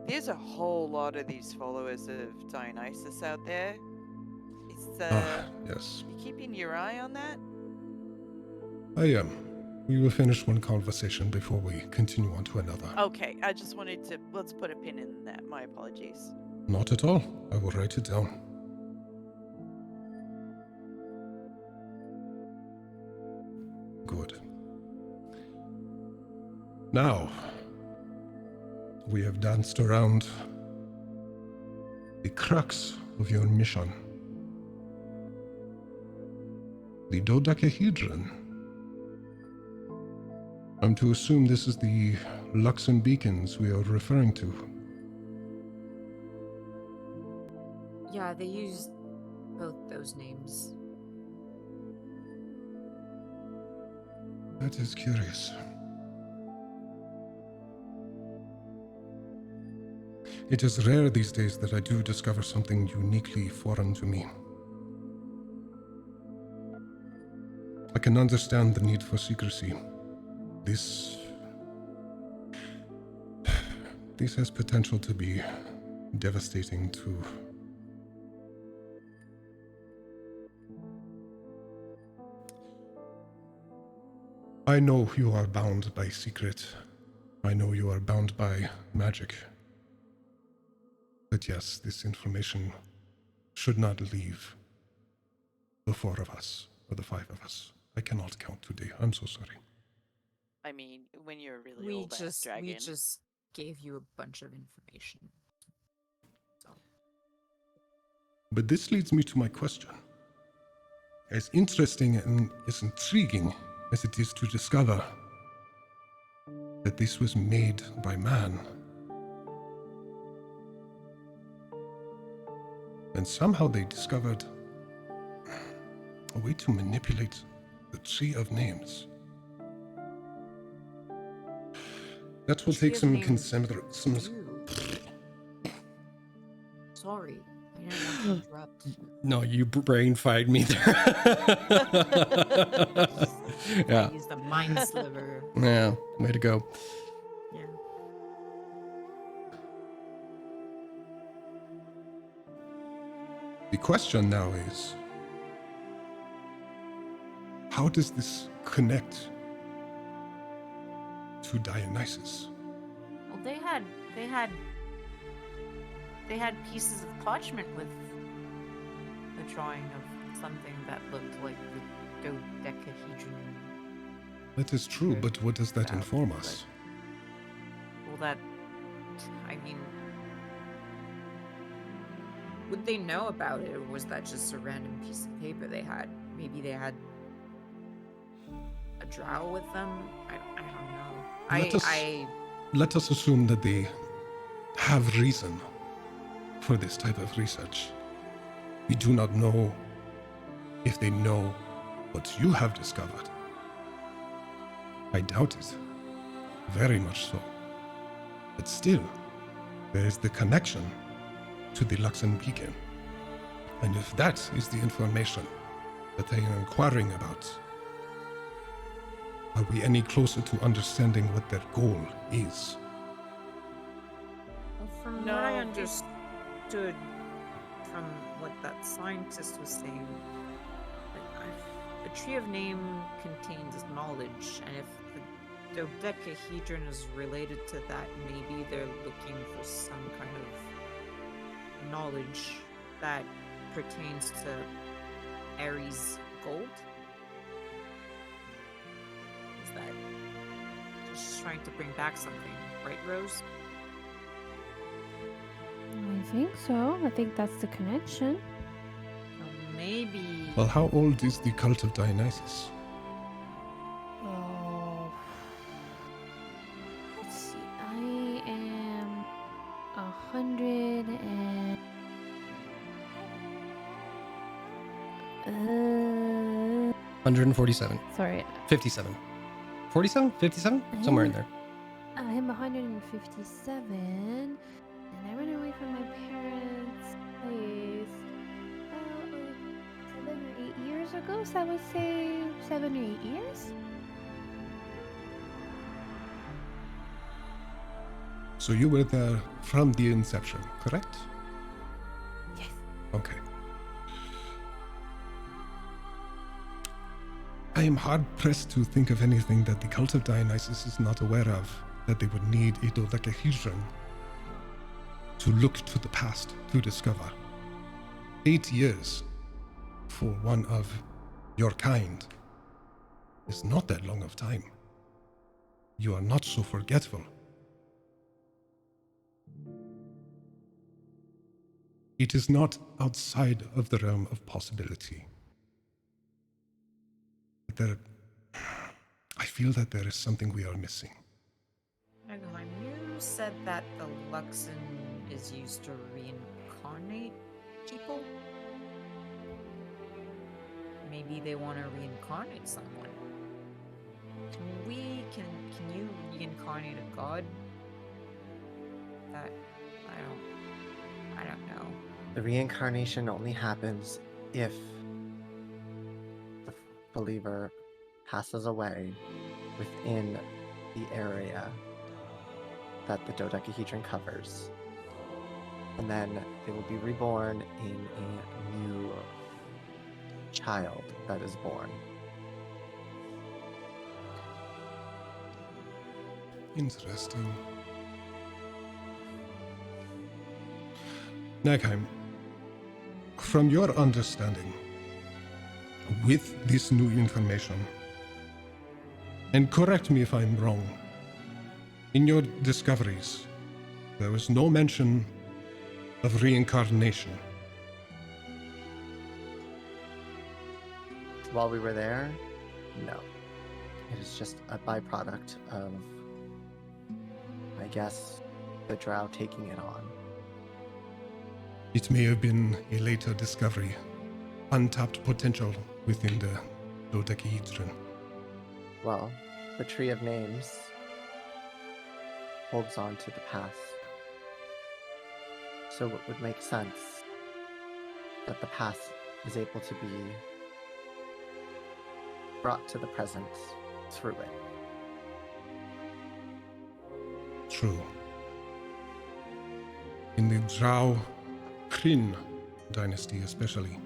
There's a whole lot of these followers of Dionysus out there. Is yes. you keeping your eye on that? I am. We will finish one conversation before we continue on to another. Okay, I just wanted to let's put a pin in that. My apologies. Not at all. I will write it down. Good. Now, we have danced around the crux of your mission. The dodecahedron. I'm to assume this is the Luxon beacons we are referring to. Yeah, they used both those names. That is curious. It is rare these days that I do discover something uniquely foreign to me. I can understand the need for secrecy. This has potential to be devastating to... I know you are bound by secret. I know you are bound by magic. But yes, this information should not leave the four of us, or the five of us. I cannot count today. I'm so sorry. I mean, when you're a really We old ass dragon. just gave you a bunch of information. So. But this leads me to my question. As interesting and as intriguing as it is to discover that this was made by man, and somehow they discovered a way to manipulate the tree of names. That will take some consideration. Sorry, I didn't want to interrupt. No, you brain-fied me there. Yeah. I used a mind sliver. Yeah, way to go. Yeah. The question now is, how does this connect to Dionysus? Well, they had pieces of parchment with a drawing of something that looked like the dodecahedron. That is true, but what does that inform us? Well, that, I mean, would they know about it, or was that just a random piece of paper they had? Maybe they had a drow with them? I don't know. Let us assume that they have reason for this type of research. We do not know if they know what you have discovered. I doubt it. Very much so. But still, there is the connection to the Luxon beacon. And if that is the information that they are inquiring about, are we any closer to understanding what their goal is? Well, from what I understood from what that scientist was saying, the tree of name contains knowledge, and if the dodecahedron is related to that, maybe they're looking for some kind of knowledge that pertains to Ares' gold. Is that just trying to bring back something, right, Rose? I think so. I think that's the connection. Or maybe. Well, how old is the cult of Dionysus? Oh. Let's see. I am 100 and. 147. Sorry. 57. 47? 57? Somewhere in there. I'm 157, and I ran away from my parents' place about 7 or 8 years ago, so I would say 7 or 8 years. So you were there from the inception, correct? Yes. Okay. I am hard-pressed to think of anything that the cult of Dionysus is not aware of, that they would need a dodecahedron to look to the past to discover. 8 years for one of your kind is not that long of time. You are not so forgetful. It is not outside of the realm of possibility. I feel that there is something we are missing. Megalheim, you said that the Luxon is used to reincarnate people? Maybe they want to reincarnate someone. Can you reincarnate a god? That I don't know. The reincarnation only happens if the believer passes away within the area that the dodecahedron covers. And then they will be reborn in a new child that is born. Interesting. Nagheim, from your understanding, with this new information, and correct me if I'm wrong, in your discoveries, there was no mention of reincarnation. While we were there, no. It is just a byproduct of, I guess, the drow taking it on. It may have been a later discovery, untapped potential within the dodecahedron. Well, the Tree of Names holds on to the past. So it would make sense that the past is able to be brought to the present through it. True. In the Drow Kryn dynasty especially,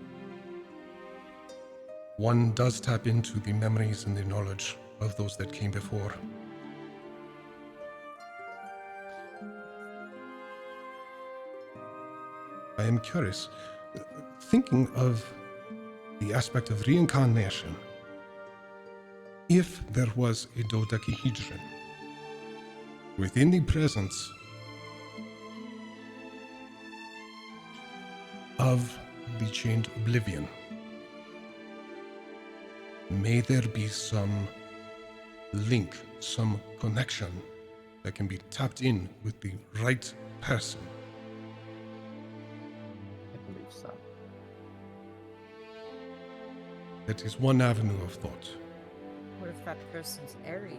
one does tap into the memories and the knowledge of those that came before. I am curious, thinking of the aspect of reincarnation, if there was a dodecahedron within the presence of the chained oblivion, may there be some link, some connection that can be tapped in with the right person? I believe so. That is one avenue of thought. What if that person's Eri?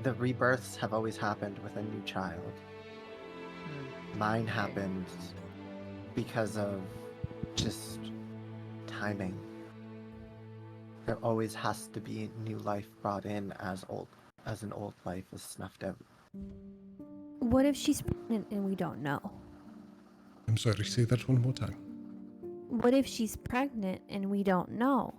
The rebirths have always happened with a new child. Mine happened because of just timing. There always has to be new life brought in as an old life is snuffed out. What if she's pregnant and we don't know? I'm sorry, say that one more time. What if she's pregnant and we don't know?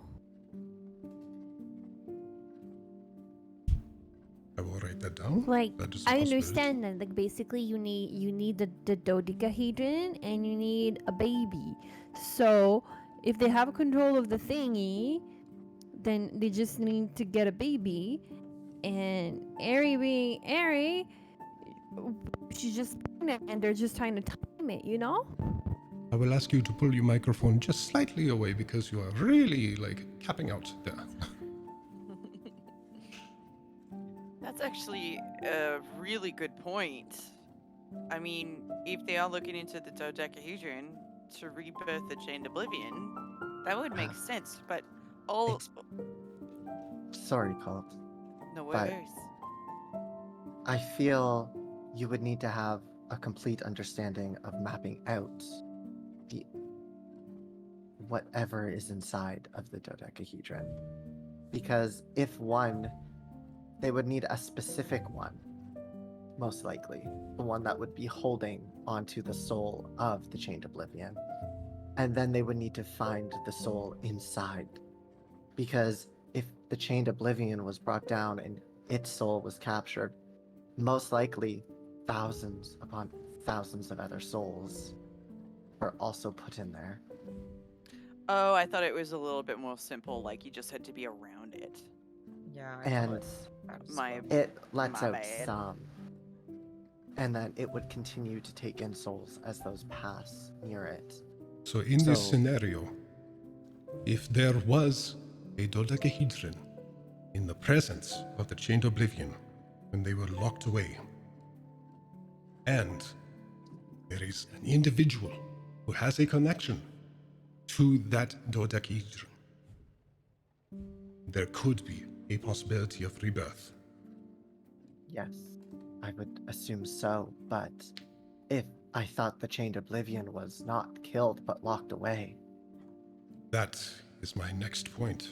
I will write that down. Like, That is a I possibility. understand that. Like, basically, you need the dodecahedron and you need a baby. So, if they have control of the thingy, then they just need to get a baby. And Eri being Eri, she's just pregnant, and they're just trying to time it, you know? I will ask you to pull your microphone just slightly away because you are really capping out there. That's actually a really good point. I mean, if they are looking into the dodecahedron to rebirth the Chained Oblivion, that would make sense, but all... It's- Sorry, Colt. No but- worries. I feel you would need to have a complete understanding of mapping out the whatever is inside of the dodecahedron. Because if one, they would need a specific one, most likely. The one that would be holding onto the soul of the Chained Oblivion. And then they would need to find the soul inside. Because if the Chained Oblivion was brought down and its soul was captured, most likely thousands upon thousands of other souls were also put in there. Oh, I thought it was a little bit more simple, like you just had to be around it. Yeah. And My it lets My out bad. some. And then it would continue to take in souls as those pass near it. So in this So- scenario, if there was a dodecahedron in the presence of the Chained Oblivion when they were locked away, and there is an individual who has a connection to that dodecahedron, there could be a possibility of rebirth. Yes, I would assume so, but if I thought the Chained Oblivion was not killed but locked away, That is my next point.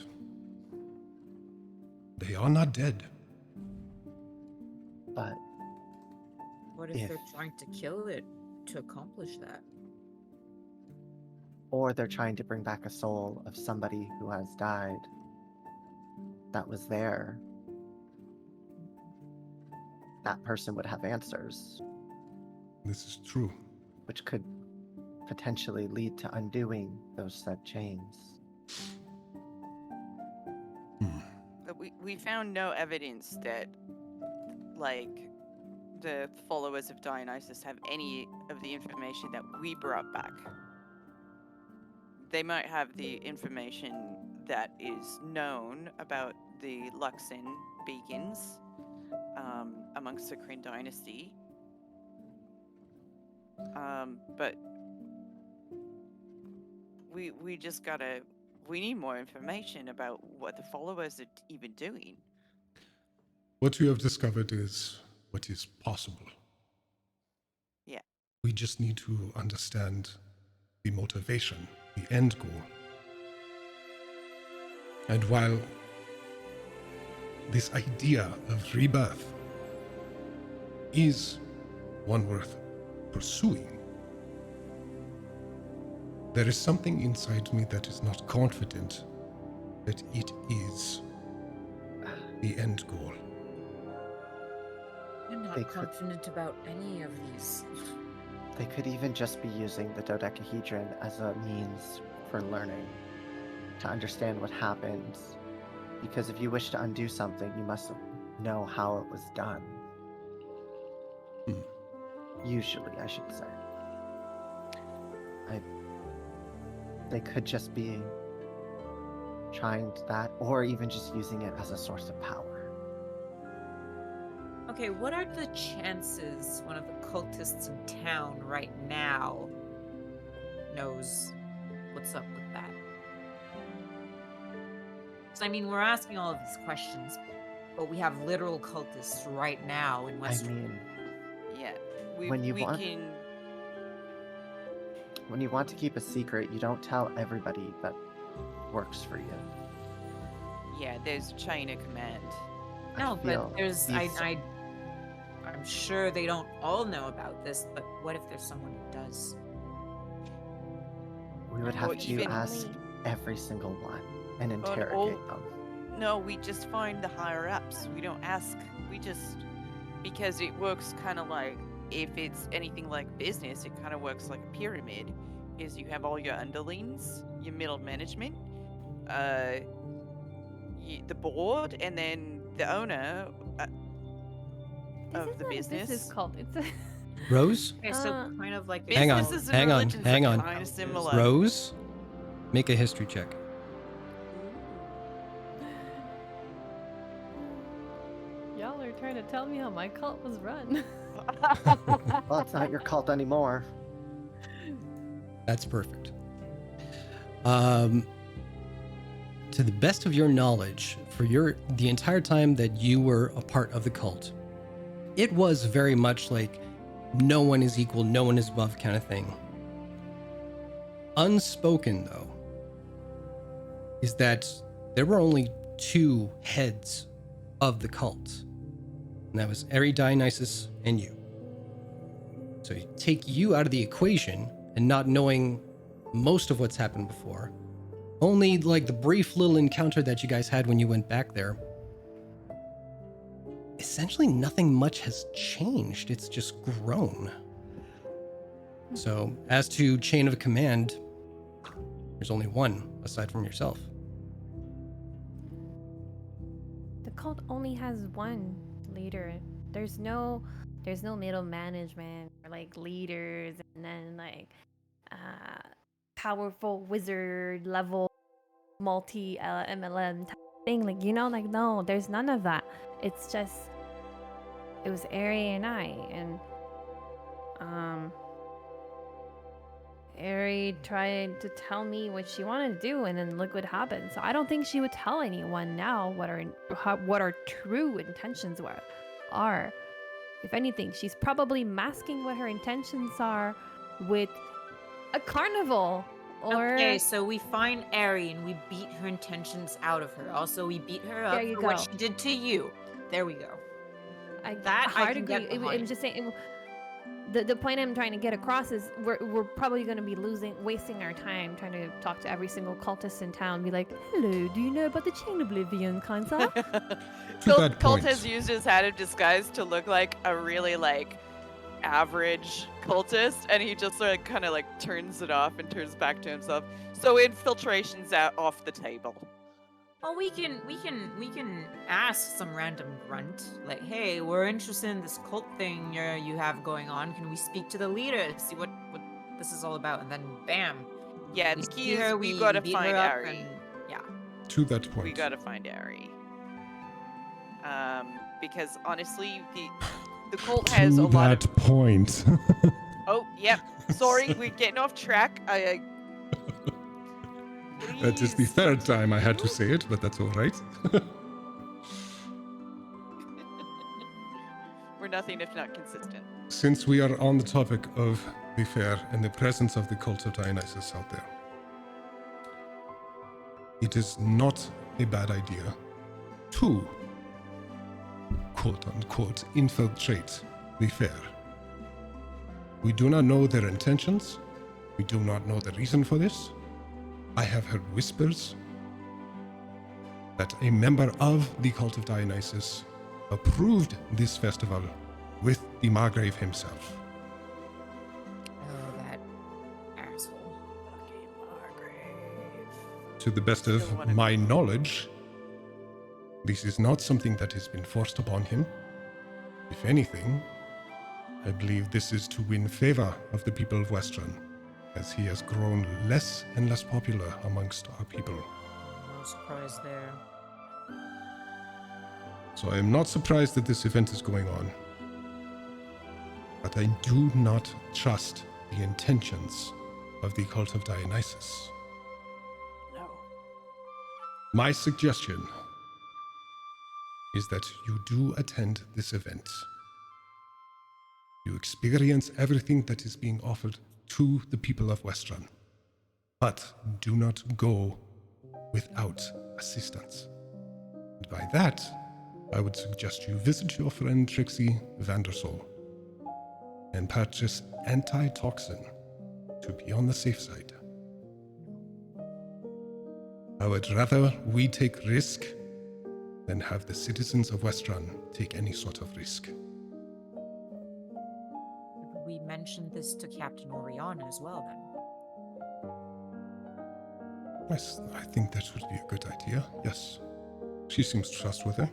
They are not dead. but What if If- they're trying to kill it to accomplish that? or they're trying to bring back a soul of somebody who has died that was there, that person would have answers, This is true. which could potentially lead to undoing those said chains. But we found no evidence that, like, the followers of Dionysus have any of the information that we brought back. They might have the information that is known about the Luxon beacons amongst the Kryn dynasty. But we just gotta, we need more information about what the followers are even doing. What you have discovered is what is possible. Yeah. We just need to understand the motivation, the end goal. And while this idea of rebirth is one worth pursuing, there is something inside me that is not confident that it is the end goal. I'm not They could- confident about any of these. They could even just be using the dodecahedron as a means for learning, to understand what happens. Because if you wish to undo something, you must know how it was done. Usually, I should say. They could just be trying that, or even just using it as a source of power. Okay, what are the chances one of the cultists in town right now knows what's up with that? So, I mean, we're asking all of these questions, but we have literal cultists right now in I West. mean, Yeah. We When you we want- can when you want to keep a secret, you don't tell everybody that works for you. yeah, there's a chain of command. No, feel but there's these- I'm sure they don't all know about this, but what if there's someone who does? We would Or have to even- ask every single one and Or- interrogate them. No, we just find the higher ups. We don't ask. We just, because it works kind of like, if it's anything like business, it kind of works like a pyramid. Is you have all your underlings, your middle management, the board, and then the owner This of is the not business. a business cult. It's a Rose? Okay, so Uh, kind of like Hang on, Businesses and hang on, religions hang are on. kind of similar. Rose, make a history check. y'all are trying to tell me how my cult was run. Well, it's not your cult anymore. That's perfect. To the best of your knowledge, for the entire time that you were a part of the cult, it was very much like no one is equal, no one is above kind of thing. Unspoken, though, is that there were only two heads of the cult, and that was Eri Dionysus and you. So you take you out of the equation, and not knowing most of what's happened before, only like the brief little encounter that you guys had when you went back there, essentially nothing much has changed. It's just grown. So as to chain of command, there's only one aside from yourself. The cult only has one leader. There's no middle management or like leaders and then like powerful wizard level multi MLM type thing. Like, you know, like, no, there's none of that. It's just, it was Ari and I, and Ari tried to tell me what she wanted to do, and then look what happened. So I don't think she would tell anyone now what our true intentions are. If anything, she's probably masking what her intentions are with a carnival. Or Okay, so we find Ari and we beat her intentions out of her. Also, we beat her up There you for what go. she did to you. There we go. I That I hard can agree. get I'm behind. just saying. The point I'm trying to get across is we're probably going to be wasting our time trying to talk to every single cultist in town. Be like, hello, do you know about the Chain Oblivion concept? that Colt point. has used his hat of disguise to look like a really like average cultist, and he just like kind of like turns it off and turns back to himself. So infiltration's out off the table. Oh, we can ask some random grunt, like, hey, we're interested in this cult thing you have going on. Can we speak to the leader, see what this is all about? And then bam. Yeah, We the key see is her, we gotta beat her find up, Ari. and yeah. To that point. We gotta find Ari. Because honestly, the cult has a To lot of. that point. Oh, yep. Sorry, we're getting off track. That is the Please. third time I had to say it, but that's all right. We're nothing if not consistent. Since we are on the topic of the fair and the presence of the cult of Dionysus out there, it is not a bad idea to, quote unquote, infiltrate the fair. We do not know their intentions. We do not know the reason for this. I have heard whispers that a member of the cult of Dionysus approved this festival with the Margrave himself. Oh, that asshole. Fucking Margrave. To the best Still of wanna- my knowledge, this is not something that has been forced upon him. If anything, I believe this is to win favor of the people of Westron, as he has grown less and less popular amongst our people. No surprise there. So I am not surprised that this event is going on. But I do not trust the intentions of the cult of Dionysus. No. My suggestion is that you do attend this event. You experience everything that is being offered to the people of Westron, but do not go without assistance. And by that, I would suggest you visit your friend Trixie Vandersol and purchase antitoxin to be on the safe side. I would rather we take risk than have the citizens of Westron take any sort of risk. We mentioned this to Captain Oriana as well, then. Yes, I think that would be a good idea, yes. She seems trustworthy.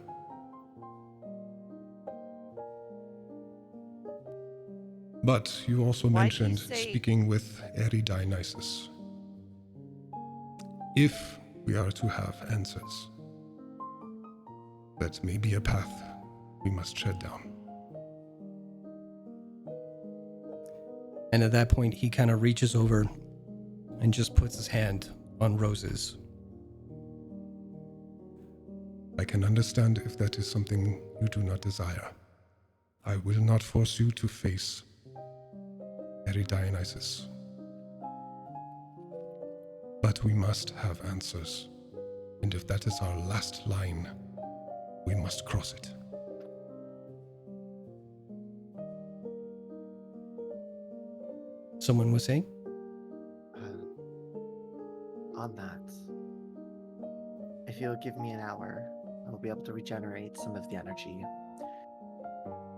But you also Why do you mentioned say- speaking with Eri Dionysus. If we are to have answers, that may be a path we must tread down. And at that point, he kind of reaches over and just puts his hand on Rose's. I can understand if that is something you do not desire. I will not force you to face Eri Dionysus. But we must have answers. And if that is our last line, we must cross it. Someone was saying? On that, if you'll give me an hour, I'll be able to regenerate some of the energy.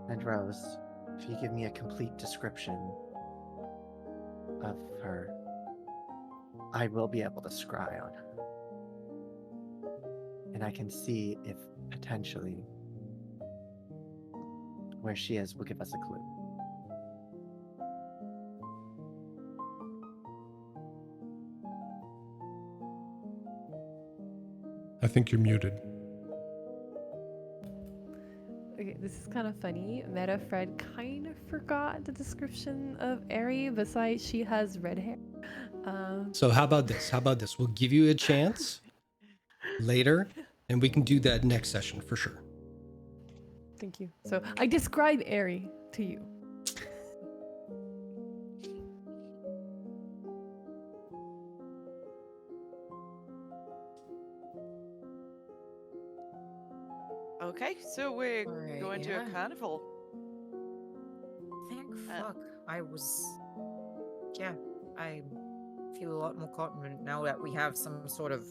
And Rose, if you give me a complete description of her, I will be able to scry on her. And I can see if potentially where she is will give us a clue. I think you're muted. Okay, this is kind of funny. Meta Fred kind of forgot the description of Ari. Besides, she has red hair. So how about this? We'll give you a chance later, and we can do that next session for sure. Thank you. So I describe Airy to you. Okay, so we're Alright, going to yeah. a carnival. Thank fuck. I feel a lot more confident now that we have some sort of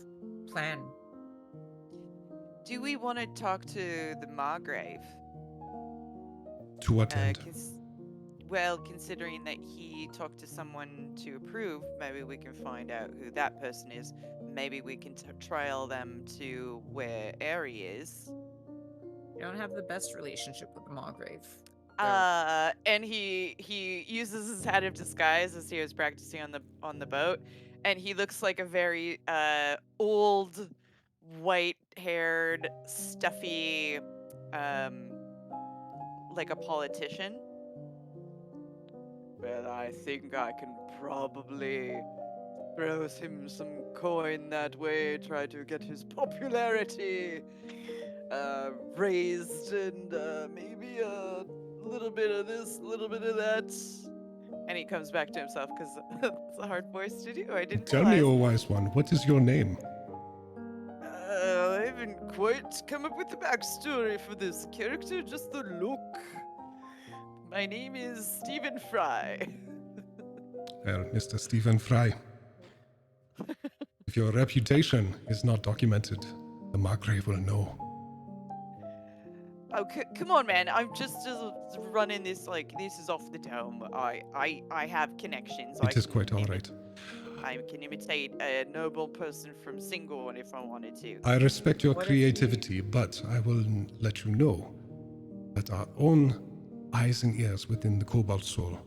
plan. Do we want to talk to the Margrave? To what end? Well, considering that he talked to someone to approve, maybe we can find out who that person is. Maybe we can trail them to where Airy is. You don't have the best relationship with the Margrave. And he uses his hat of disguise as he was practicing on the boat, and he looks like a very old, white-haired, stuffy, like a politician. Well, I think I can probably throw him some coin that way, try to get his popularity raised, and maybe a little bit of this, a little bit of that. And he comes back to himself because it's a hard voice to do. I didn't Tell me, realize. O wise one, what is your name? I haven't quite come up with the backstory for this character, just the look. My name is Stephen Fry. Well, Mr. Stephen Fry. If your reputation is not documented, the Margrave will know. Oh, come on, man. I'm just running this, like, this is off the dome. I have connections. It is quite all right. I can imitate a noble person from Singorn if I wanted to. I respect your creativity, but I will let you know that our own eyes and ears within the Cobalt Soul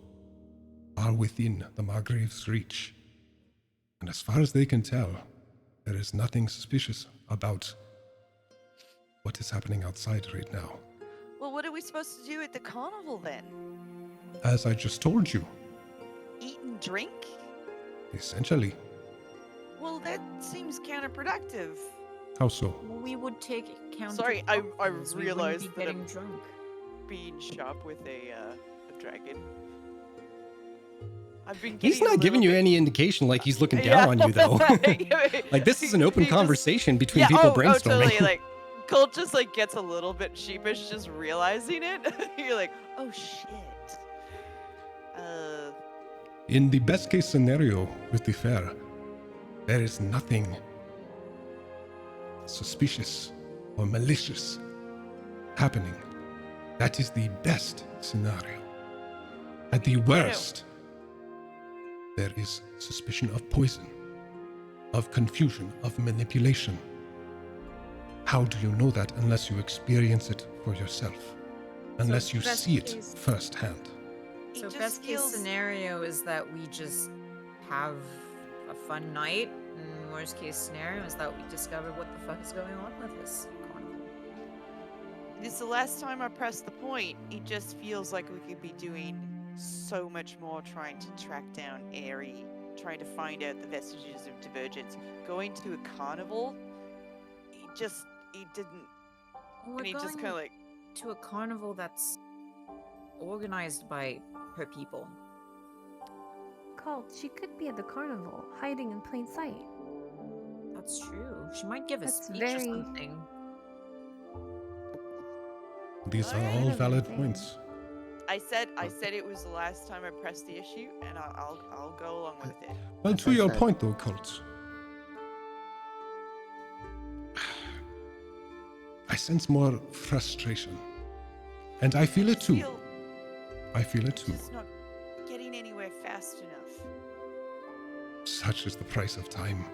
are within the Margrave's reach. And as far as they can tell, there is nothing suspicious about what is happening outside right now. Well, what are we supposed to do at the carnival then? As I just told you, Eat and drink? essentially. Well, that seems counterproductive. How so? We would take account. Sorry, of I outcomes. We wouldn't realized be that getting I'm drunk. being sharp with a dragon. I've been He's getting a not giving you little any indication like he's looking Yeah. down on you, though. Like, this is an open He just- conversation between people brainstorming. totally. Like, Colt just like gets a little bit sheepish just realizing it. You're like, oh shit. In the best case scenario with the fair, there is nothing suspicious or malicious happening. That is the best scenario. At the worst, there is suspicion of poison, of confusion, of manipulation. How do you know that unless you experience it for yourself? Unless you best see it case- firsthand? So just best case feels- scenario is that we just have a fun night, and worst case scenario is that we discover what the fuck is going on with this carnival. This is the last time I pressed the point. It just feels like we could be doing so much more trying to track down Airy, trying to find out the vestiges of divergence. Going to a carnival, it didn't. We're And he just going kind of like, to a carnival that's organized by her people. Colt, she could be at the carnival, hiding in plain sight. That's true. She might give a That's speech or very- something. These are Alright. all valid Amazing. points. I said it was the last time I pressed the issue, and I'll go along with it. Well, As to I your said- point though, Colt. I sense more frustration. And I feel it too. I feel it too. Just not getting anywhere fast enough. Such is the price of time.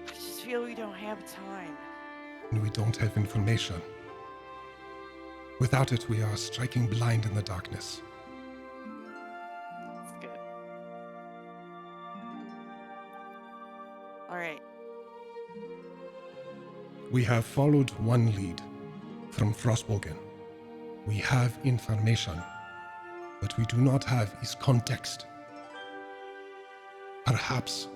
I just feel we don't have time. And we don't have information. Without it, we are striking blind in the darkness. That's good. All right. We have followed one lead from Frostbogen. We have information, but we do not have his context. Perhaps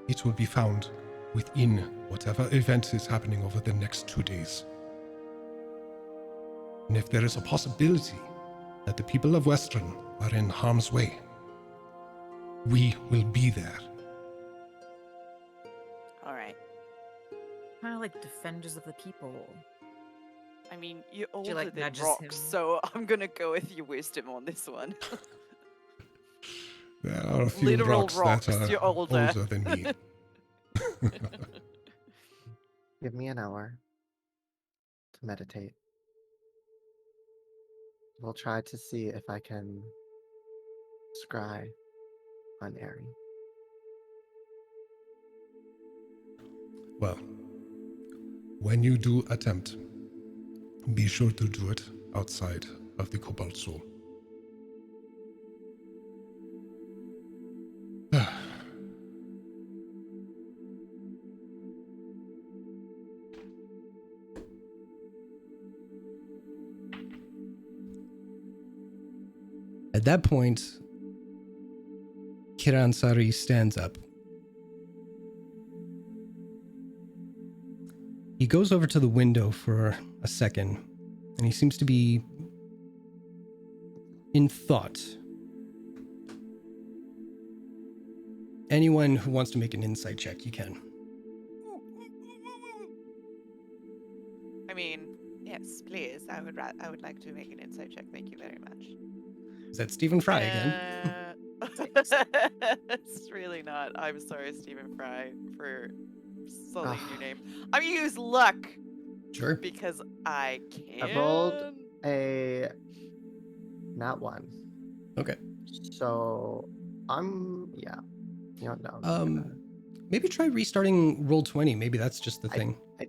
it will be found within whatever event is happening over the next 2 days. And if there is a possibility that the people of Western are in harm's way, we will be there. All right. Kind of like defenders of the people. I mean, you're She, older like, than nudges rocks, him. so I'm gonna go with your wisdom on this one. There are a few Literal rocks, rocks, that are you're older. than me. Give me an hour to meditate. We'll try to see if I can scry on Aerie. Well, when you do attempt, be sure to do it outside of the Cobalt Soul. At that point, Kiransari stands up. He goes over to the window for a second, and he seems to be in thought. Anyone who wants to make an insight check, you can. I mean, yes, please. I would like to make an insight check. Thank you very much. Is that Stephen Fry again? It's really not. I'm sorry, Stephen Fry, for selling your name. I'm gonna use luck Sure. because I can. I rolled a nat 1. Okay. So yeah. You don't know. Maybe try restarting Roll20. Maybe that's just the thing. I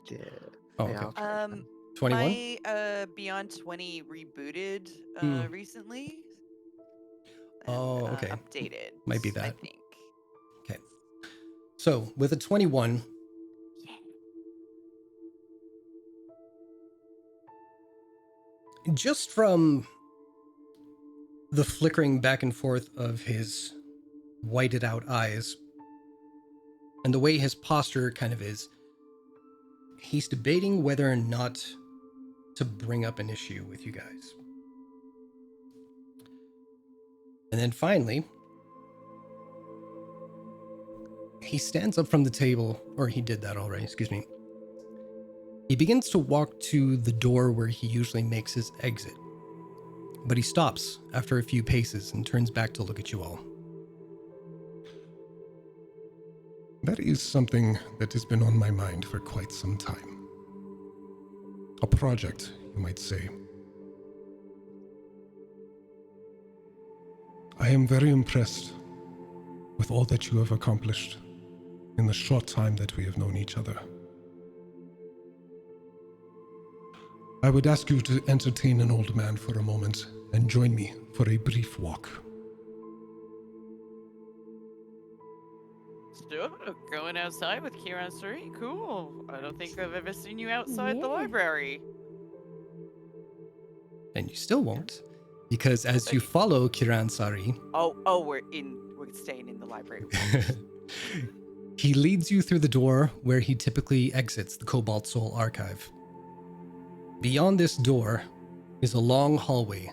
did. Oh, Yeah, okay. I'll try again. 21? My Beyond 20 rebooted recently. And, Oh, okay. Updated. Might be I that. think. Okay. So with a 21, just from the flickering back and forth of his whited out eyes and the way his posture kind of is, he's debating whether or not to bring up an issue with you guys. And then finally, he stands up from the table, or he did that already, excuse me. He begins to walk to the door where he usually makes his exit. But he stops after a few paces and turns back to look at you all. That is something that has been on my mind for quite some time. A project, you might say. I am very impressed with all that you have accomplished in the short time that we have known each other. I would ask you to entertain an old man for a moment and join me for a brief walk. Sure, going outside with Kiransari. Cool. I don't think I've ever seen you outside the Yeah. library. And you still won't, because as you follow Kiransari, Oh, we're staying in the library. he leads you through the door where he typically exits the Cobalt Soul Archive. Beyond this door is a long hallway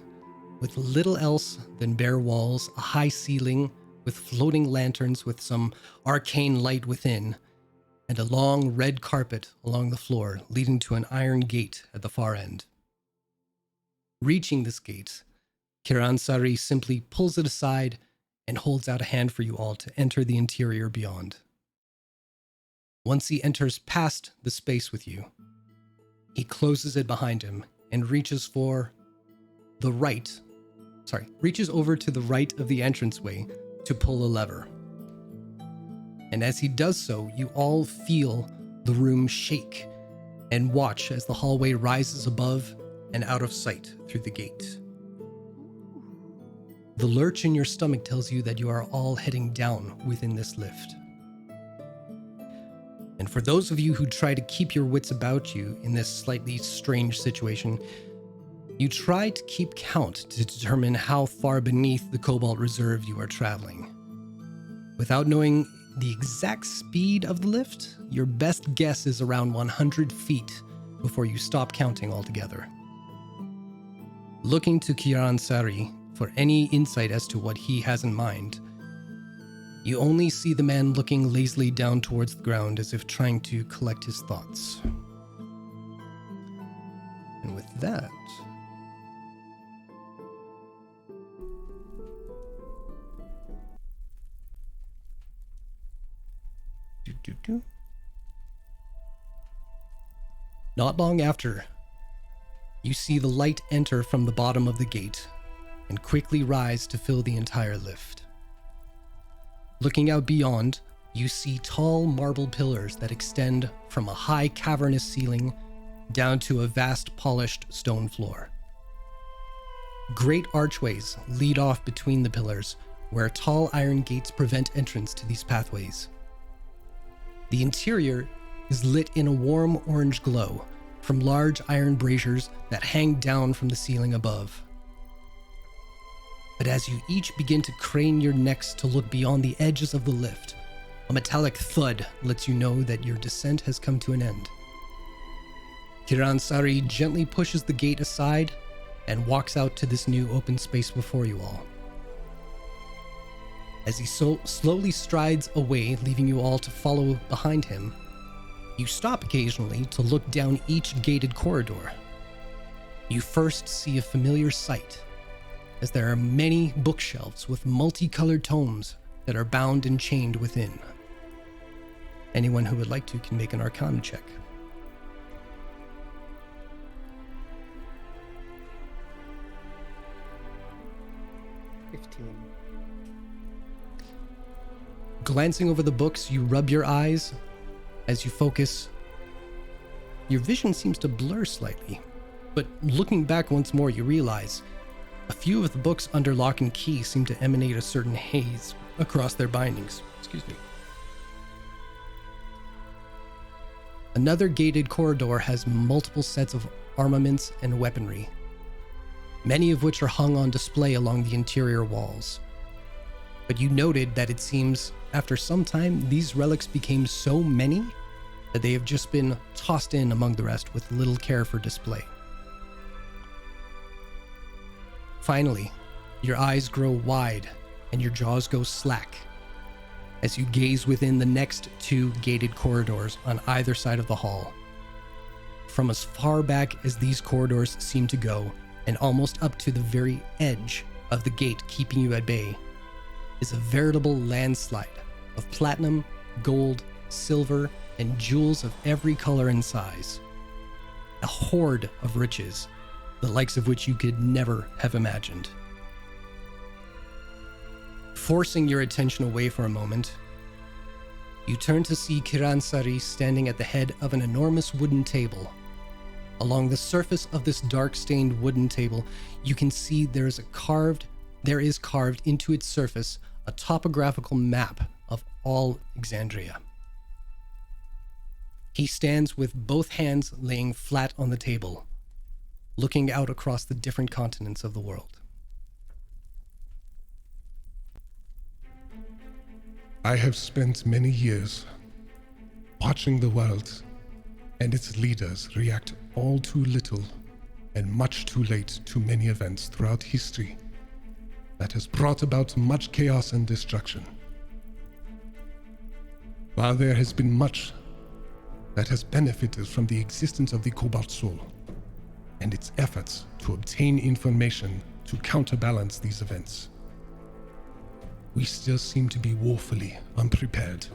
with little else than bare walls, a high ceiling with floating lanterns with some arcane light within, and a long red carpet along the floor leading to an iron gate at the far end. Reaching this gate, Kiransari simply pulls it aside and holds out a hand for you all to enter the interior beyond. Once he enters past the space with you, he closes it behind him and reaches over to the right of the entranceway to pull a lever. And as he does so, you all feel the room shake and watch as the hallway rises above and out of sight through the gate. The lurch in your stomach tells you that you are all heading down within this lift. And for those of you who try to keep your wits about you in this slightly strange situation, you try to keep count to determine how far beneath the Cobalt Reserve you are traveling. Without knowing the exact speed of the lift, your best guess is around 100 feet before you stop counting altogether. Looking to Kiransari for any insight as to what he has in mind, you only see the man looking lazily down towards the ground as if trying to collect his thoughts. And with that, not long after, you see the light enter from the bottom of the gate and quickly rise to fill the entire lift. Looking out beyond, you see tall marble pillars that extend from a high cavernous ceiling down to a vast polished stone floor. Great archways lead off between the pillars, where tall iron gates prevent entrance to these pathways. The interior is lit in a warm orange glow from large iron braziers that hang down from the ceiling above. But as you each begin to crane your necks to look beyond the edges of the lift, a metallic thud lets you know that your descent has come to an end. Kiransari gently pushes the gate aside and walks out to this new open space before you all. As he slowly strides away, leaving you all to follow behind him, you stop occasionally to look down each gated corridor. You first see a familiar sight, as there are many bookshelves with multicolored tomes that are bound and chained within. Anyone who would like to can make an Arcana check. Glancing over the books, you rub your eyes as you focus. Your vision seems to blur slightly, but looking back once more, you realize a few of the books under lock and key seem to emanate a certain haze across their bindings. Excuse me. Another gated corridor has multiple sets of armaments and weaponry, many of which are hung on display along the interior walls. But you noted that it seems, after some time, these relics became so many that they have just been tossed in among the rest with little care for display. Finally, your eyes grow wide and your jaws go slack as you gaze within the next two gated corridors on either side of the hall. From as far back as these corridors seem to go, and almost up to the very edge of the gate keeping you at bay, is a veritable landslide of platinum, gold, silver, and jewels of every color and size. A hoard of riches, the likes of which you could never have imagined. Forcing your attention away for a moment, you turn to see Kiransari standing at the head of an enormous wooden table. Along the surface of this dark-stained wooden table, you can see there is carved into its surface a topographical map of all Exandria. He stands with both hands laying flat on the table, looking out across the different continents of the world. I have spent many years watching the world and its leaders react all too little and much too late to many events throughout history that has brought about much chaos and destruction. While there has been much that has benefited from the existence of the Cobalt Soul and its efforts to obtain information to counterbalance these events, we still seem to be woefully unprepared.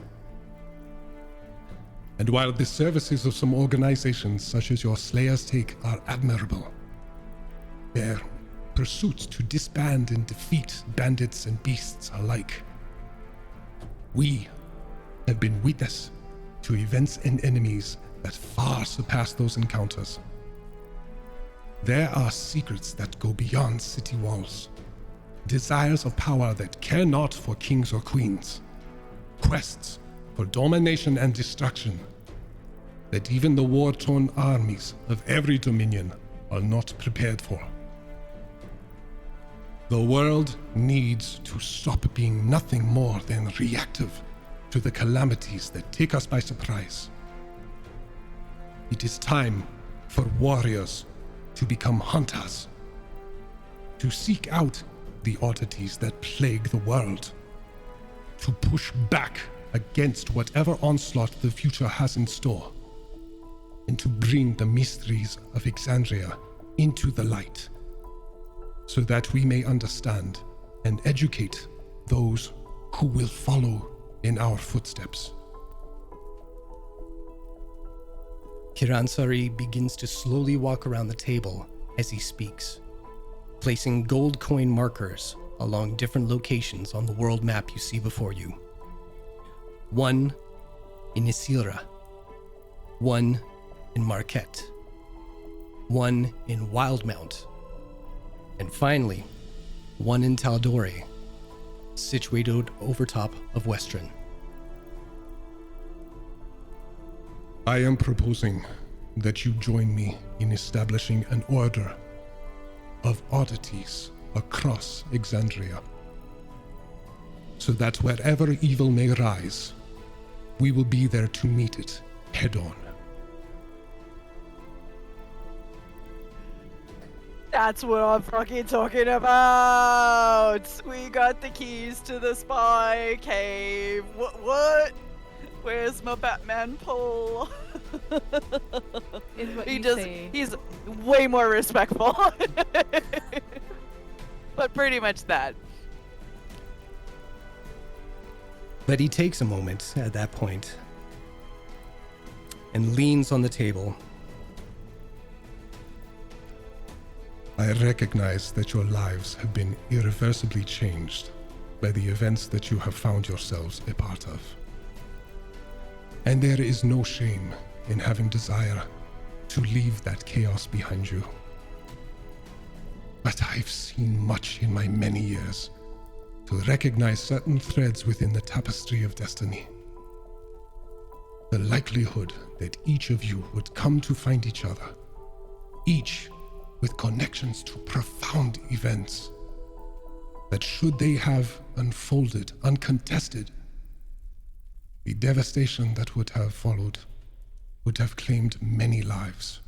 And while the services of some organizations such as your Slayer's Take are admirable, their pursuits to disband and defeat bandits and beasts alike, we have been witness to events and enemies that far surpass those encounters. There are secrets that go beyond city walls, desires of power that care not for kings or queens, quests for domination and destruction that even the war-torn armies of every dominion are not prepared for. The world needs to stop being nothing more than reactive to the calamities that take us by surprise. It is time for warriors to become hunters, to seek out the oddities that plague the world, to push back against whatever onslaught the future has in store, and to bring the mysteries of Exandria into the light, so that we may understand and educate those who will follow in our footsteps. Kiransari begins to slowly walk around the table as he speaks, placing gold coin markers along different locations on the world map you see before you. One in Isira, one in Marquette, one in Wildmount, and finally, one in TAL'DOREI, situated over top of Western. I am proposing that you join me in establishing an order of oddities across Exandria, so that wherever evil may rise, we will be there to meet it head on. That's what I'm fucking talking about! We got the keys to the spy cave. What? Where's my Batman pole? Is what He you does. say. He's way more respectful. But pretty much that. But he takes a moment at that point and leans on the table. I recognize that your lives have been irreversibly changed by the events that you have found yourselves a part of. And there is no shame in having desire to leave that chaos behind you. But I've seen much in my many years to recognize certain threads within the tapestry of destiny. The likelihood that each of you would come to find each other, each with connections to profound events, that should they have unfolded uncontested, the devastation that would have followed would have claimed many lives.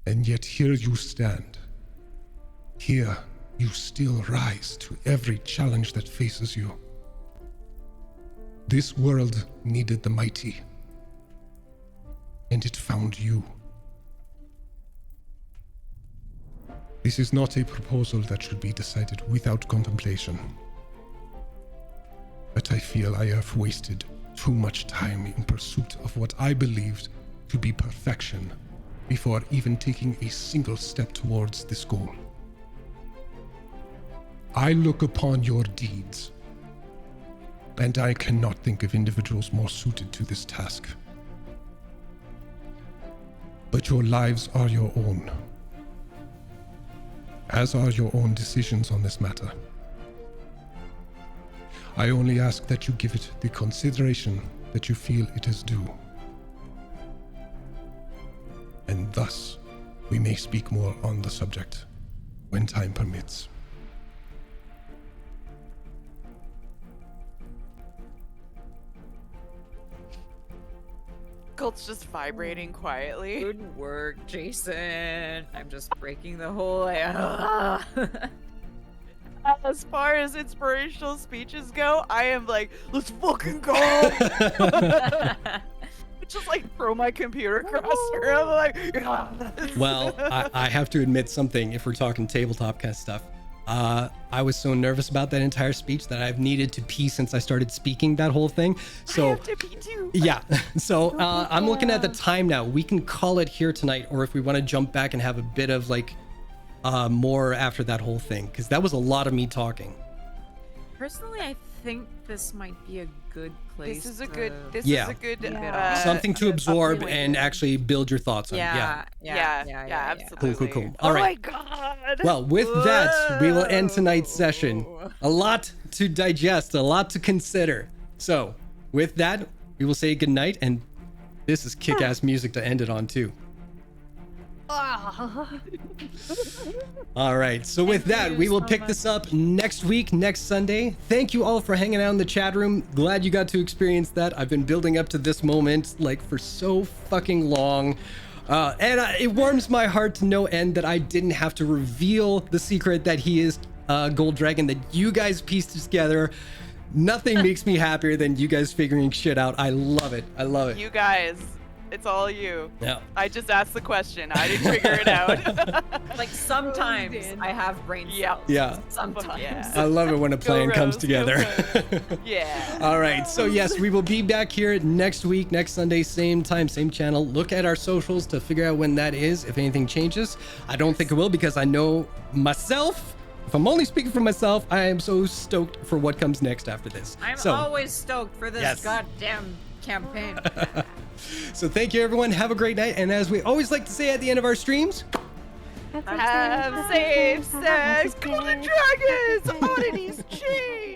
And yet here you stand. Here you still rise to every challenge that faces you. This world needed the mighty, and it found you. This is not a proposal that should be decided without contemplation. But I feel I have wasted too much time in pursuit of what I believed to be perfection before even taking a single step towards this goal. I look upon your deeds, and I cannot think of individuals more suited to this task. But your lives are your own, as are your own decisions on this matter. I only ask that you give it the consideration that you feel it is due. And thus, we may speak more on the subject when time permits. Colt's just vibrating quietly. Good work, Jason. I'm just breaking the whole. As far as inspirational speeches go, I am like, let's fucking go! Just like throw my computer across the room. I'm like, Well, I have to admit something if we're talking tabletop kind of stuff. I was so nervous about that entire speech that I've needed to pee since I started speaking that whole thing. So I have to pee too. yeah, so I'm looking at the time now. We can call it here tonight, or if we want to jump back and have a bit of like more after that whole thing, because that was a lot of me talking. Personally, I think this might be a good place. This is a to- good. This Yeah. is a good. Yeah. Something to absorb upgrade. and actually build your thoughts on. Yeah, absolutely. Cool. Oh All my right. god. Well, with that, we will end tonight's session. A lot to digest, a lot to consider. So, with that, we will say goodnight, and this is kick-ass music to end it on, too. All right. So with that, we will pick this up next week, next Sunday. Thank you all for hanging out in the chat room. Glad you got to experience that. I've been building up to this moment like for so fucking long. It warms my heart to no end that I didn't have to reveal the secret that he is Gold Dragon, that you guys pieced together. Nothing makes me happier than you guys figuring shit out. I love it. I love it. You guys, it's all you. Yeah. I just asked the question. I didn't figure it out. Like sometimes I have brain cells. Yep. Yeah. Sometimes. Yeah. I love it when a plan comes Rose, go together. Yeah. All right. So yes, we will be back here next week, next Sunday, same time, same channel. Look at our socials to figure out when that is, if anything changes. I don't think it will because I know myself. If I'm only speaking for myself, I am so stoked for what comes next after this. I'm So, always stoked for this Yes. goddamn campaign. so thank you, everyone. Have a great night. And as we always like to say at the end of our streams, Have safe sex, golden dragons, oddities, chains.